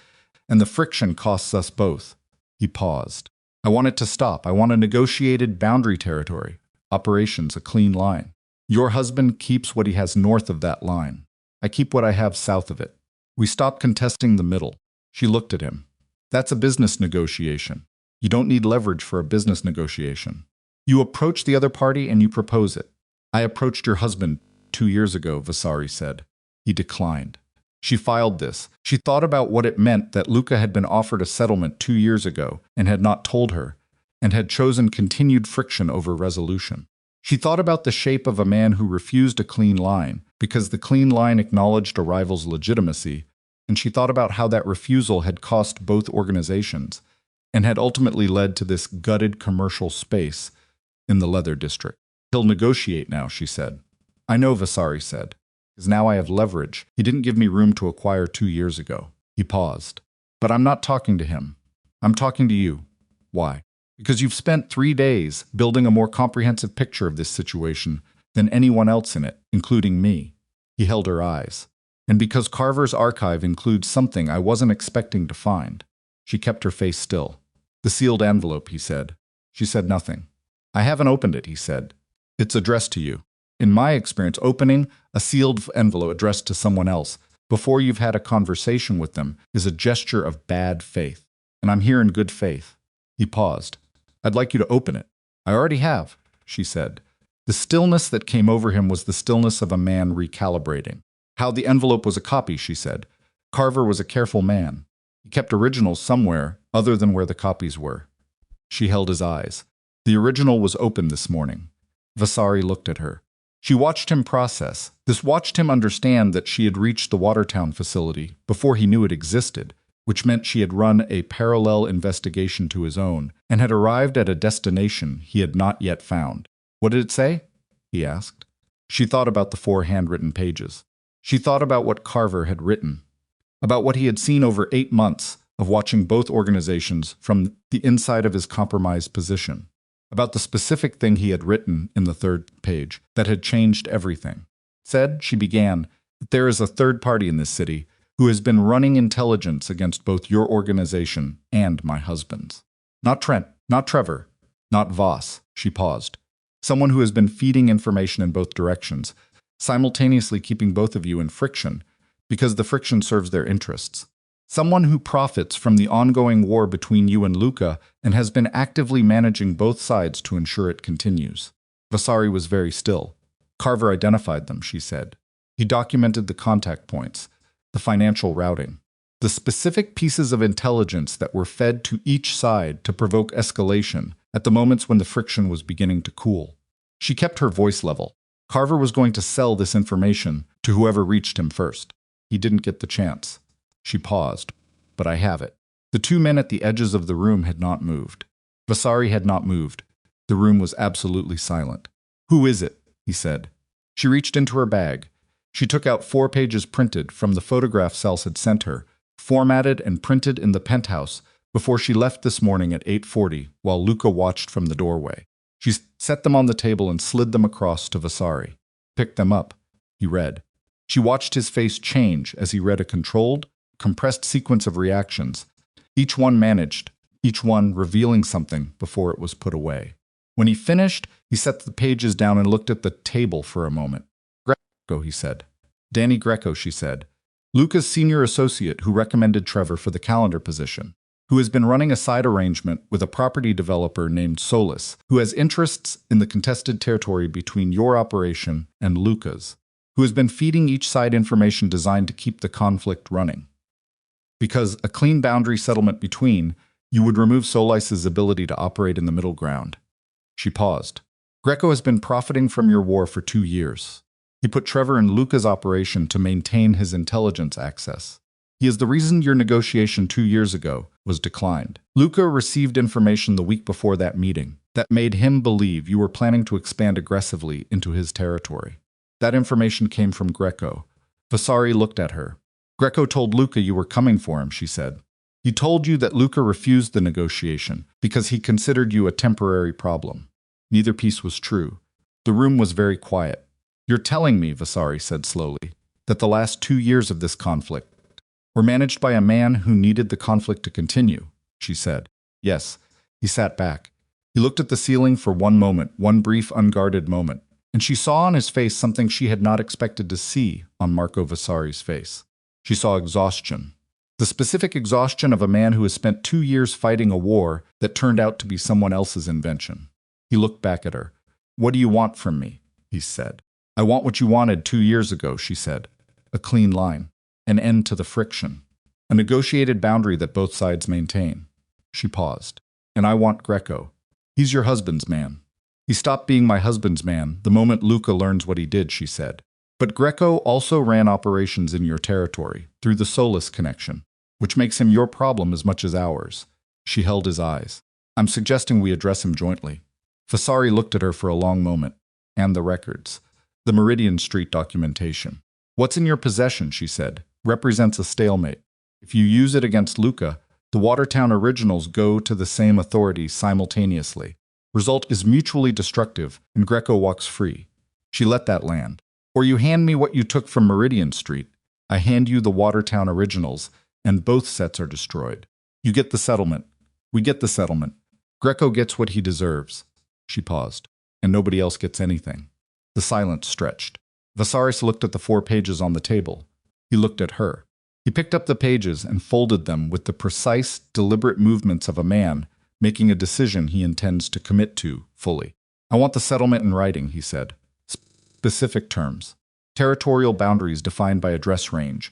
and the friction costs us both." He paused. "I want it to stop. I want a negotiated boundary territory. Operations, a clean line. Your husband keeps what he has north of that line. I keep what I have south of it. We stop contesting the middle." She looked at him. "That's a business negotiation. You don't need leverage for a business negotiation. You approach the other party and you propose it. I approached your husband 2 years ago," Vasari said. He declined. She filed this. She thought about what it meant that Luca had been offered a settlement 2 years ago and had not told her, and had chosen continued friction over resolution. She thought about the shape of a man who refused a clean line because the clean line acknowledged a rival's legitimacy, and she thought about how that refusal had cost both organizations and had ultimately led to this gutted commercial space in the leather district. "He'll negotiate now," she said. "I know," Vasari said, "because now I have leverage. He didn't give me room to acquire 2 years ago." He paused. "But I'm not talking to him. I'm talking to you." "Why?" "Because you've spent 3 days building a more comprehensive picture of this situation than anyone else in it, including me." He held her eyes. "And because Carver's archive includes something I wasn't expecting to find." She kept her face still. "The sealed envelope," he said. She said nothing. "I haven't opened it," he said. "It's addressed to you. In my experience, opening a sealed envelope addressed to someone else before you've had a conversation with them is a gesture of bad faith. And I'm here in good faith." He paused. "I'd like you to open it." "I already have," she said. The stillness that came over him was the stillness of a man recalibrating. "How the envelope was a copy," she said. "Carver was a careful man. He kept originals somewhere other than where the copies were." She held his eyes. "The original was open this morning." Vasari looked at her. She watched him process. This watched him understand that she had reached the Watertown facility before he knew it existed, which meant she had run a parallel investigation to his own and had arrived at a destination he had not yet found. "What did it say?" he asked. She thought about the 4 handwritten pages. She thought about what Carver had written, about what he had seen over 8 months of watching both organizations from the inside of his compromised position, about the specific thing he had written in the 3rd page that had changed everything. Said, she began, that there is a third party in this city who has been running intelligence against both your organization and my husband's. Not Trent, not Trevor, not Voss. She paused. Someone who has been feeding information in both directions, simultaneously keeping both of you in friction, because the friction serves their interests. Someone who profits from the ongoing war between you and Luca and has been actively managing both sides to ensure it continues. Vasari was very still. Carver identified them, she said. He documented the contact points, the financial routing, the specific pieces of intelligence that were fed to each side to provoke escalation at the moments when the friction was beginning to cool. She kept her voice level. Carver was going to sell this information to whoever reached him first. He didn't get the chance. She paused. "But I have it." The 2 men at the edges of the room had not moved. Vasari had not moved. The room was absolutely silent. "Who is it?" he said. She reached into her bag. She took out 4 pages printed from the photograph Sels had sent her, formatted and printed in the penthouse before she left this morning at 8:40 while Luca watched from the doorway. She set them on the table and slid them across to Vasari. "Pick them up," he read. She watched his face change as he read a controlled, compressed sequence of reactions, each one managed, each one revealing something before it was put away. When he finished, he set the pages down and looked at the table for a moment. "Greco," he said. "Danny Greco," she said. "Luca's senior associate who recommended Trevor for the calendar position." who has been running a side arrangement with a property developer named Solis, who has interests in the contested territory between your operation and Luca's, who has been feeding each side information designed to keep the conflict running. Because a clean boundary settlement between, you would remove Solis's ability to operate in the middle ground. She paused. Greco has been profiting from your war for 2 years. He put Trevor in Luca's operation to maintain his intelligence access. He is the reason your negotiation 2 years ago was declined. Luca received information the week before that meeting that made him believe you were planning to expand aggressively into his territory. That information came from Greco. Vasari looked at her. Greco told Luca you were coming for him, she said. He told you that Luca refused the negotiation because he considered you a temporary problem. Neither piece was true. The room was very quiet. You're telling me, Vasari said slowly, that the last 2 years of this conflict were managed by a man who needed the conflict to continue, she said. Yes. He sat back. He looked at the ceiling for one moment, one brief, unguarded moment, and she saw on his face something she had not expected to see on Marco Vasari's face. She saw exhaustion. The specific exhaustion of a man who has spent 2 years fighting a war that turned out to be someone else's invention. He looked back at her. What do you want from me? He said. I want what you wanted 2 years ago, she said. A clean line. An end to the friction. A negotiated boundary that both sides maintain. She paused. And I want Greco. He's your husband's man. He stopped being my husband's man the moment Luca learns what he did, she said. But Greco also ran operations in your territory through the Solis connection, which makes him your problem as much as ours. She held his eyes. I'm suggesting we address him jointly. Vasari looked at her for a long moment. And the records. The Meridian Street documentation. What's in your possession, she said, represents a stalemate. If you use it against Luca, the Watertown originals go to the same authorities simultaneously. Result is mutually destructive, and Greco walks free. She let that land. Or you hand me what you took from Meridian Street. I hand you the Watertown originals, and both sets are destroyed. You get the settlement. We get the settlement. Greco gets what he deserves. She paused. And nobody else gets anything. The silence stretched. Vasaris looked at the 4 pages on the table. He looked at her. He picked up the pages and folded them with the precise, deliberate movements of a man making a decision he intends to commit to fully. I want the settlement in writing, he said. Specific terms. Territorial boundaries defined by address range.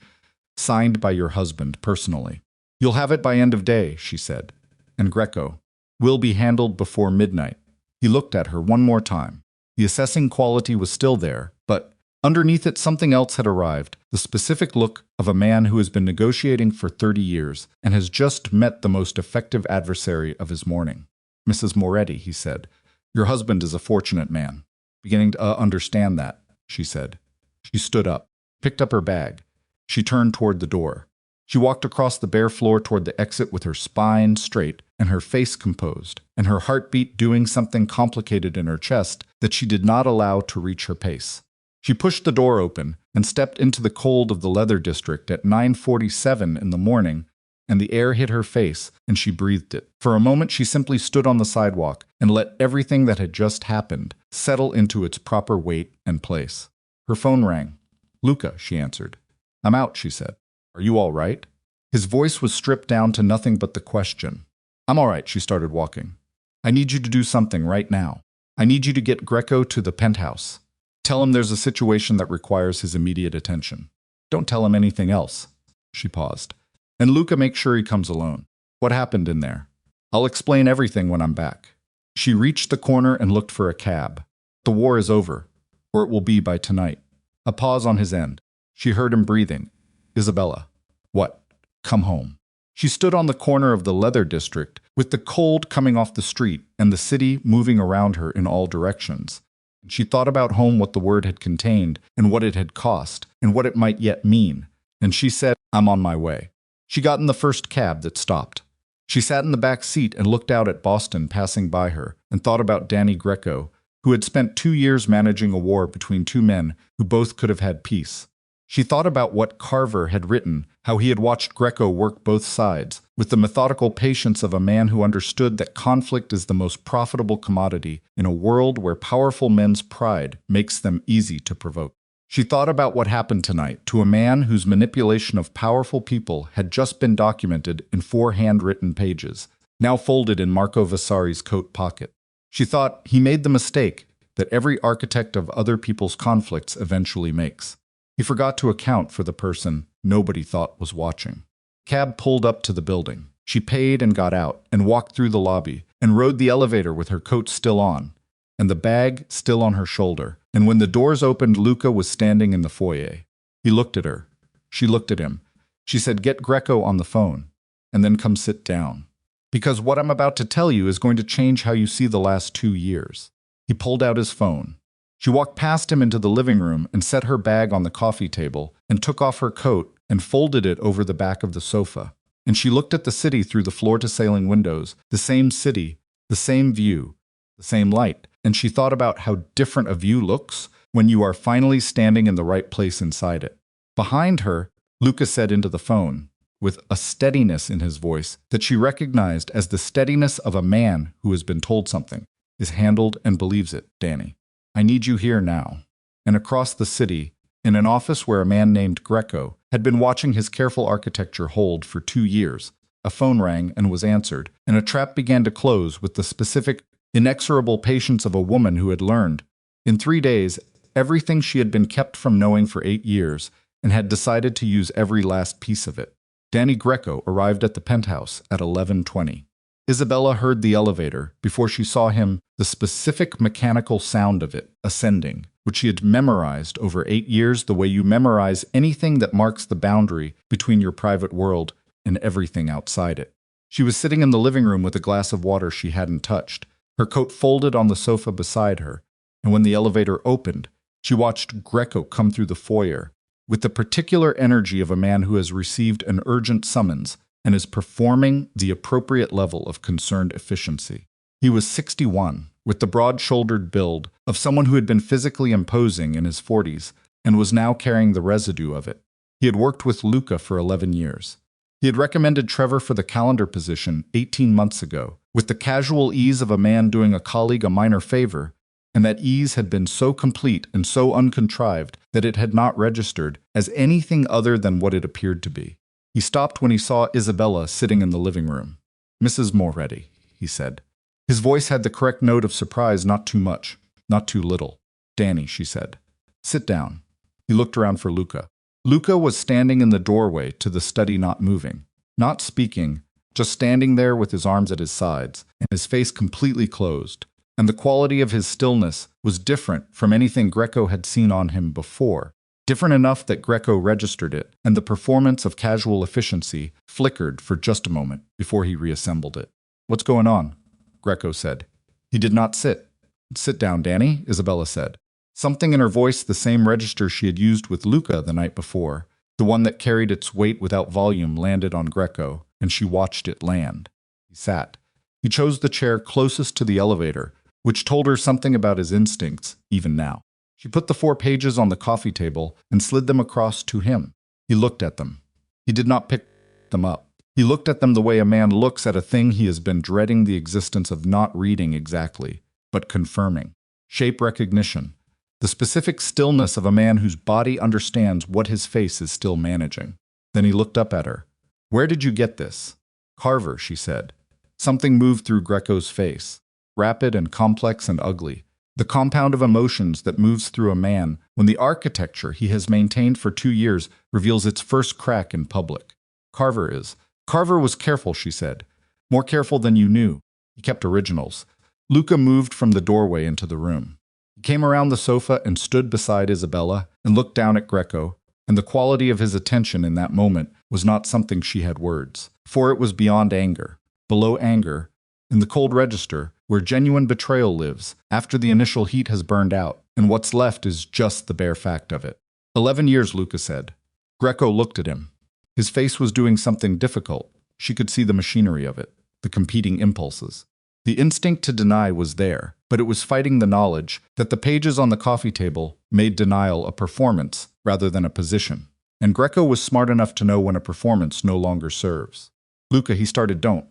Signed by your husband personally. You'll have it by end of day, she said. And Greco will be handled before midnight. He looked at her one more time. The assessing quality was still there, but underneath it something else had arrived, the specific look of a man who has been negotiating for 30 years and has just met the most effective adversary of his morning. Mrs. Moretti, he said, your husband is a fortunate man. Beginning to understand that, she said. She stood up, picked up her bag. She turned toward the door. She walked across the bare floor toward the exit with her spine straight and her face composed, and her heartbeat doing something complicated in her chest that she did not allow to reach her pace. She pushed the door open and stepped into the cold of the leather district at 9:47 in the morning, and the air hit her face, and she breathed it. For a moment she simply stood on the sidewalk and let everything that had just happened settle into its proper weight and place. Her phone rang. Luca, she answered. I'm out, she said. Are you all right? His voice was stripped down to nothing but the question. I'm all right, she started walking. I need you to do something right now. I need you to get Greco to the penthouse. Tell him there's a situation that requires his immediate attention. Don't tell him anything else. She paused. And Luca, make sure he comes alone. What happened in there? I'll explain everything when I'm back. She reached the corner and looked for a cab. The war is over, or it will be by tonight. A pause on his end. She heard him breathing. Isabella. What? Come home. She stood on the corner of the leather district, with the cold coming off the street and the city moving around her in all directions. She thought about home, what the word had contained, and what it had cost, and what it might yet mean. And she said, I'm on my way. She got in the first cab that stopped. She sat in the back seat and looked out at Boston passing by her, and thought about Danny Greco, who had spent 2 years managing a war between 2 men who both could have had peace. She thought about what Carver had written, how he had watched Greco work both sides, with the methodical patience of a man who understood that conflict is the most profitable commodity in a world where powerful men's pride makes them easy to provoke. She thought about what happened tonight to a man whose manipulation of powerful people had just been documented in 4 handwritten pages, now folded in Marco Vasari's coat pocket. She thought he made the mistake that every architect of other people's conflicts eventually makes. He forgot to account for the person nobody thought was watching. Cab pulled up to the building. She paid and got out and walked through the lobby and rode the elevator with her coat still on and the bag still on her shoulder. And when the doors opened, Luca was standing in the foyer. He looked at her. She looked at him. She said, "Get Greco on the phone and then come sit down. Because what I'm about to tell you is going to change how you see the last 2 years." He pulled out his phone. She walked past him into the living room and set her bag on the coffee table and took off her coat and folded it over the back of the sofa. And she looked at the city through the floor-to-ceiling windows, the same city, the same view, the same light. And she thought about how different a view looks when you are finally standing in the right place inside it. Behind her, Luca said into the phone, with a steadiness in his voice that she recognized as the steadiness of a man who has been told something, is handled and believes it, "Danny, I need you here now." And across the city, in an office where a man named Greco had been watching his careful architecture hold for 2 years, a phone rang and was answered, and a trap began to close with the specific, inexorable patience of a woman who had learned, in 3 days, everything she had been kept from knowing for 8 years and had decided to use every last piece of it. Danny Greco arrived at the penthouse at 11:20. Isabella heard the elevator before she saw him, the specific mechanical sound of it, ascending, which she had memorized over 8 years the way you memorize anything that marks the boundary between your private world and everything outside it. She was sitting in the living room with a glass of water she hadn't touched, her coat folded on the sofa beside her, and when the elevator opened, she watched Greco come through the foyer with the particular energy of a man who has received an urgent summons and is performing the appropriate level of concerned efficiency. He was 61, with the broad-shouldered build of someone who had been physically imposing in his 40s and was now carrying the residue of it. He had worked with Luca for 11 years. He had recommended Trevor for the calendar position 18 months ago, with the casual ease of a man doing a colleague a minor favor, and that ease had been so complete and so uncontrived that it had not registered as anything other than what it appeared to be. He stopped when he saw Isabella sitting in the living room. "Mrs. Moretti," he said. His voice had the correct note of surprise, not too much, not too little. "Danny," she said. "Sit down." He looked around for Luca. Luca was standing in the doorway to the study, not moving, not speaking, just standing there with his arms at his sides and his face completely closed. And the quality of his stillness was different from anything Greco had seen on him before, different enough that Greco registered it, and the performance of casual efficiency flickered for just a moment before he reassembled it. "What's going on?" Greco said. He did not sit. "Sit down, Danny," Isabella said. Something in her voice, the same register she had used with Luca the night before, the one that carried its weight without volume, landed on Greco, and she watched it land. He sat. He chose the chair closest to the elevator, which told her something about his instincts, even now. She put the 4 pages on the coffee table and slid them across to him. He looked at them. He did not pick them up. He looked at them the way a man looks at a thing he has been dreading the existence of not reading exactly, but confirming. Shape recognition. The specific stillness of a man whose body understands what his face is still managing. Then he looked up at her. "Where did you get this?" "Carver," she said. Something moved through Greco's face. Rapid and complex and ugly. The compound of emotions that moves through a man when the architecture he has maintained for 2 years reveals its first crack in public. "Carver is." "Carver was careful," she said. "More careful than you knew. He kept originals." Luca moved from the doorway into the room. He came around the sofa and stood beside Isabella and looked down at Greco, and the quality of his attention in that moment was not something she had words, for it was beyond anger, below anger, in the cold register, where genuine betrayal lives, after the initial heat has burned out, and what's left is just the bare fact of it. 11 years, Luca said. Greco looked at him. His face was doing something difficult. She could see the machinery of it, the competing impulses. The instinct to deny was there, but it was fighting the knowledge that the pages on the coffee table made denial a performance rather than a position. And Greco was smart enough to know when a performance no longer serves. "Luca," he started, "don't."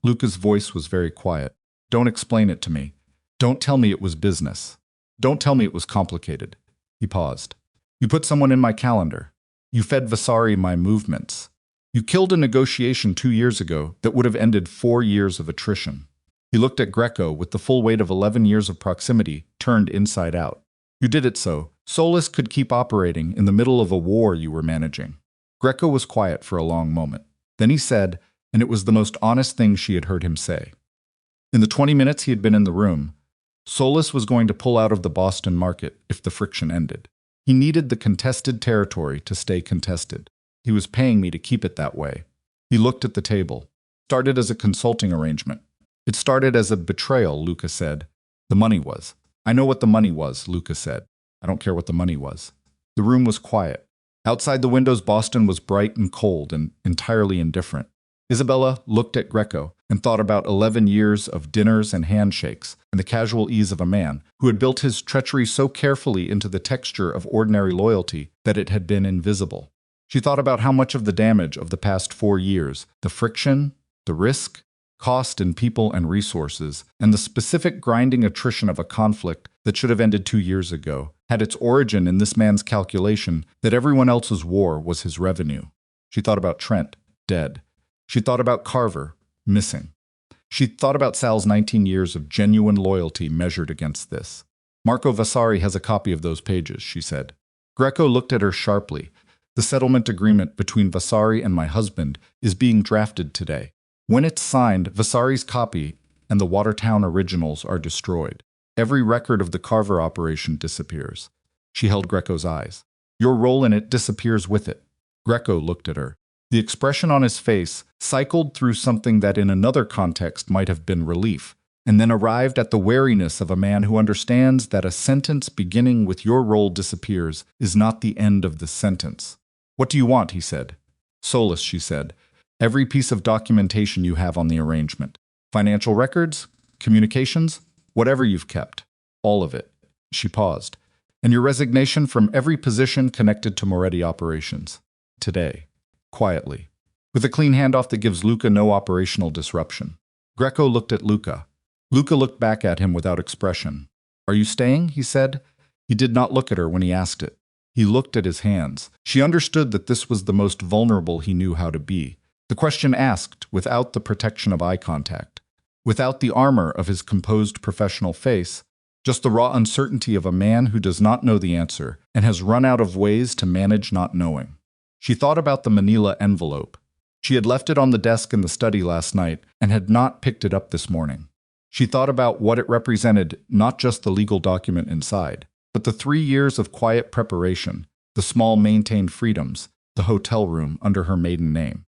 Luca's voice was very quiet. "Don't explain it to me. Don't tell me it was business. Don't tell me it was complicated." He paused. You put someone in my calendar. You fed Vasari my movements. You killed a negotiation 2 years ago that would have ended 4 years of attrition. He looked at Greco with the full weight of 11 years of proximity turned inside out. You did it so Solus could keep operating in the middle of a war you were managing. Greco was quiet for a long moment. Then he said, and it was the most honest thing she had heard him say. In the 20 minutes he had been in the room, Solus was going to pull out of the Boston market if the friction ended. He needed the contested territory to stay contested. He was paying me to keep it that way. He looked at the table. Started as a consulting arrangement. It started as a betrayal, Luca said. The money was. I know what the money was, Luca said. I don't care what the money was. The room was quiet. Outside the windows, Boston was bright and cold and entirely indifferent. Isabella looked at Greco and thought about 11 years of dinners and handshakes and the casual ease of a man who had built his treachery so carefully into the texture of ordinary loyalty that it had been invisible. She thought about how much of the damage of the past 4 years, the friction, the risk, cost in people and resources, and the specific grinding attrition of a conflict that should have ended 2 years ago, had its origin in this man's calculation that everyone else's war was his revenue. She thought about Trent, dead. She thought about Carver, missing. She thought about Sal's 19 years of genuine loyalty measured against this. Marco Vasari has a copy of those pages, she said. Greco looked at her sharply. The settlement agreement between Vasari and my husband is being drafted today. When it's signed, Vasari's copy and the Watertown originals are destroyed. Every record of the Carver operation disappears. She held Greco's eyes. Your role in it disappears with it. Greco looked at her. The expression on his face cycled through something that in another context might have been relief, and then arrived at the wariness of a man who understands that a sentence beginning with your role disappears is not the end of the sentence. What do you want? He said. Solus, she said. Every piece of documentation you have on the arrangement. Financial records, communications, whatever you've kept. All of it. She paused. And your resignation from every position connected to Moretti operations. Today. Quietly. With a clean handoff that gives Luca no operational disruption. Greco looked at Luca. Luca looked back at him without expression. Are you staying? He said. He did not look at her when he asked it. He looked at his hands. She understood that this was the most vulnerable he knew how to be. The question asked without the protection of eye contact, without the armor of his composed professional face, just the raw uncertainty of a man who does not know the answer and has run out of ways to manage not knowing. She thought about the manila envelope. She had left it on the desk in the study last night and had not picked it up this morning. She thought about what it represented, not just the legal document inside, but the 3 years of quiet preparation, the small maintained freedoms, the hotel room under her maiden name.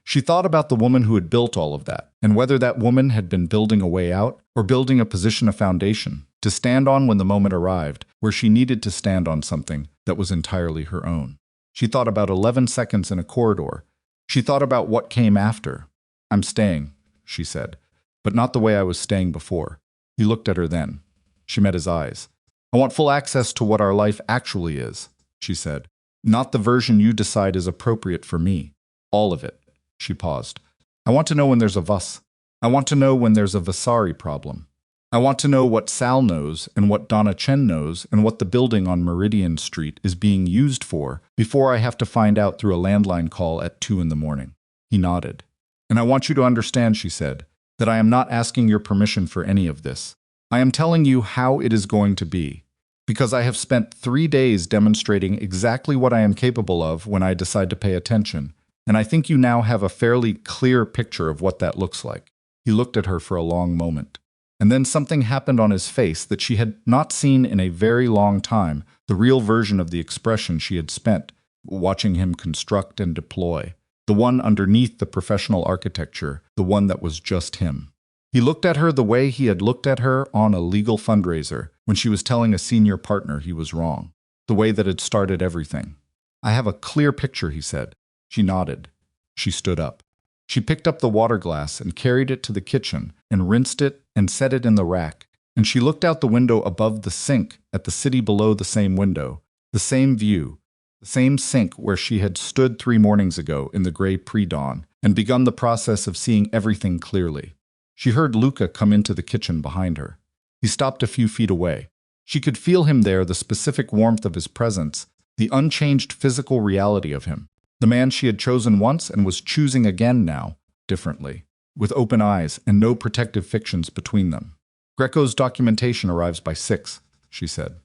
She thought about the woman who had built all of that, and whether that woman had been building a way out or building a position of foundation to stand on when the moment arrived, where she needed to stand on something that was entirely her own. She thought about 11 seconds in a corridor. She thought about what came after. I'm staying, she said, but not the way I was staying before. He looked at her then. She met his eyes. I want full access to what our life actually is, she said. Not the version you decide is appropriate for me. All of it. She paused. I want to know when there's a Vas. I want to know when there's a Vasari problem. I want to know what Sal knows and what Donna Chen knows and what the building on Meridian Street is being used for before I have to find out through a landline call at 2 a.m. He nodded. And I want you to understand, she said, that I am not asking your permission for any of this. I am telling you how it is going to be, because I have spent 3 days demonstrating exactly what I am capable of when I decide to pay attention, and I think you now have a fairly clear picture of what that looks like. He looked at her for a long moment. And then something happened on his face that she had not seen in a very long time, the real version of the expression she had spent watching him construct and deploy, the one underneath the professional architecture, the one that was just him. He looked at her the way he had looked at her on a legal fundraiser when she was telling a senior partner he was wrong, the way that had started everything. I have a clear picture, he said. She nodded. She stood up. She picked up the water glass and carried it to the kitchen and rinsed it and set it in the rack. And she looked out the window above the sink at the city below the same window, the same view, the same sink where she had stood 3 mornings ago in the gray pre-dawn and begun the process of seeing everything clearly. She heard Luca come into the kitchen behind her. He stopped a few feet away. She could feel him there, the specific warmth of his presence, the unchanged physical reality of him. The man she had chosen once and was choosing again now, differently, with open eyes and no protective fictions between them. Greco's documentation arrives by 6, she said.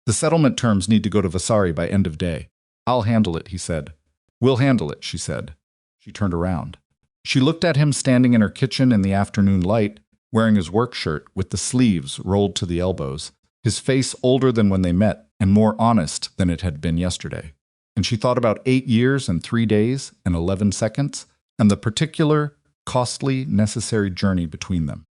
The settlement terms need to go to Vasari by end of day. I'll handle it, he said. We'll handle it, she said. She turned around. She looked at him standing in her kitchen in the afternoon light, wearing his work shirt with the sleeves rolled to the elbows, his face older than when they met and more honest than it had been yesterday. And she thought about 8 years and 3 days and 11 seconds, and the particular, costly, necessary journey between them.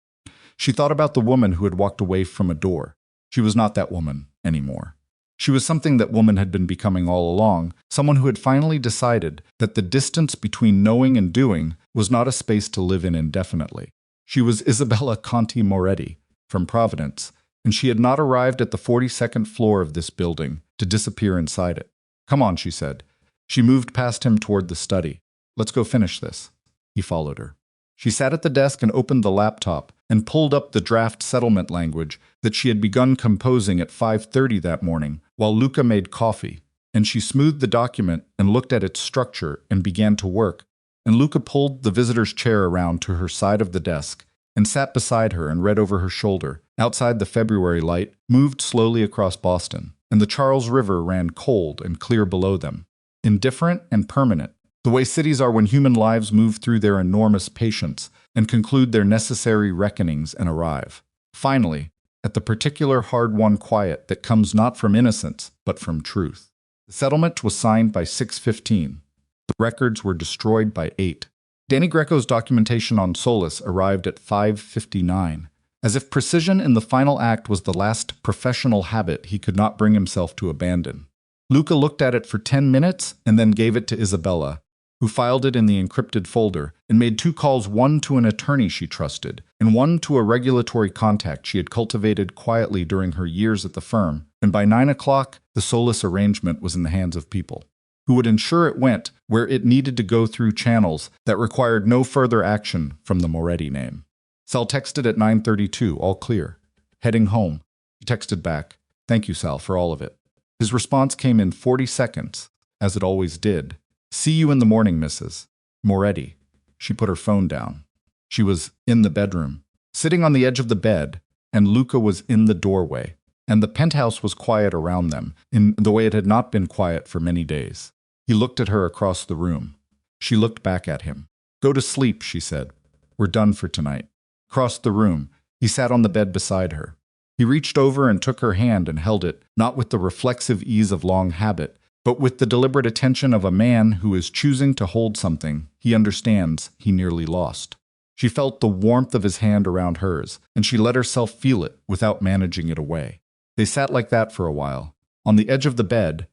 She thought about the woman who had walked away from a door. She was not that woman anymore. She was something that woman had been becoming all along, someone who had finally decided that the distance between knowing and doing was not a space to live in indefinitely. She was Isabella Moretti, from Providence, and she had not arrived at the 42nd floor of this building to disappear inside it. Come on, she said. She moved past him toward the study. Let's go finish this. He followed her. She sat at the desk and opened the laptop and pulled up the draft settlement language that she had begun composing at 5:30 that morning while Luca made coffee, and she smoothed the document and looked at its structure and began to work, and Luca pulled the visitor's chair around to her side of the desk and sat beside her and read over her shoulder. Outside, the February light moved slowly across Boston, and the Charles River ran cold and clear below them, indifferent and permanent, the way cities are when human lives move through their enormous patience and conclude their necessary reckonings and arrive. Finally, at the particular hard-won quiet that comes not from innocence, but from truth. The settlement was signed by 6:15. The records were destroyed by 8. Danny Greco's documentation on Solis arrived at 5:59. As if precision in the final act was the last professional habit he could not bring himself to abandon. Luca looked at it for 10 minutes and then gave it to Isabella, who filed it in the encrypted folder and made 2 calls, one to an attorney she trusted, and one to a regulatory contact she had cultivated quietly during her years at the firm, and by 9 o'clock, the Solis arrangement was in the hands of people who would ensure it went where it needed to go through channels that required no further action from the Moretti name. Sal texted at 9:32, all clear. Heading home. He texted back, "Thank you, Sal, for all of it." His response came in 40 seconds, as it always did. "See you in the morning, Mrs. Moretti." She put her phone down. She was in the bedroom, sitting on the edge of the bed, and Luca was in the doorway, and the penthouse was quiet around them, in the way it had not been quiet for many days. He looked at her across the room. She looked back at him. "Go to sleep," she said. "We're done for tonight." Across the room, he sat on the bed beside her. He reached over and took her hand and held it, not with the reflexive ease of long habit, but with the deliberate attention of a man who is choosing to hold something he understands he nearly lost. She felt the warmth of his hand around hers, and she let herself feel it without managing it away. They sat like that for a while, on the edge of the bed,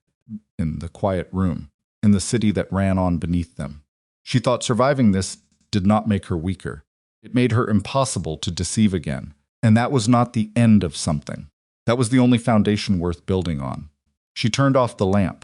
in the quiet room, in the city that ran on beneath them. She thought surviving this did not make her weaker. It made her impossible to deceive again, and that was not the end of something. That was the only foundation worth building on. She turned off the lamp.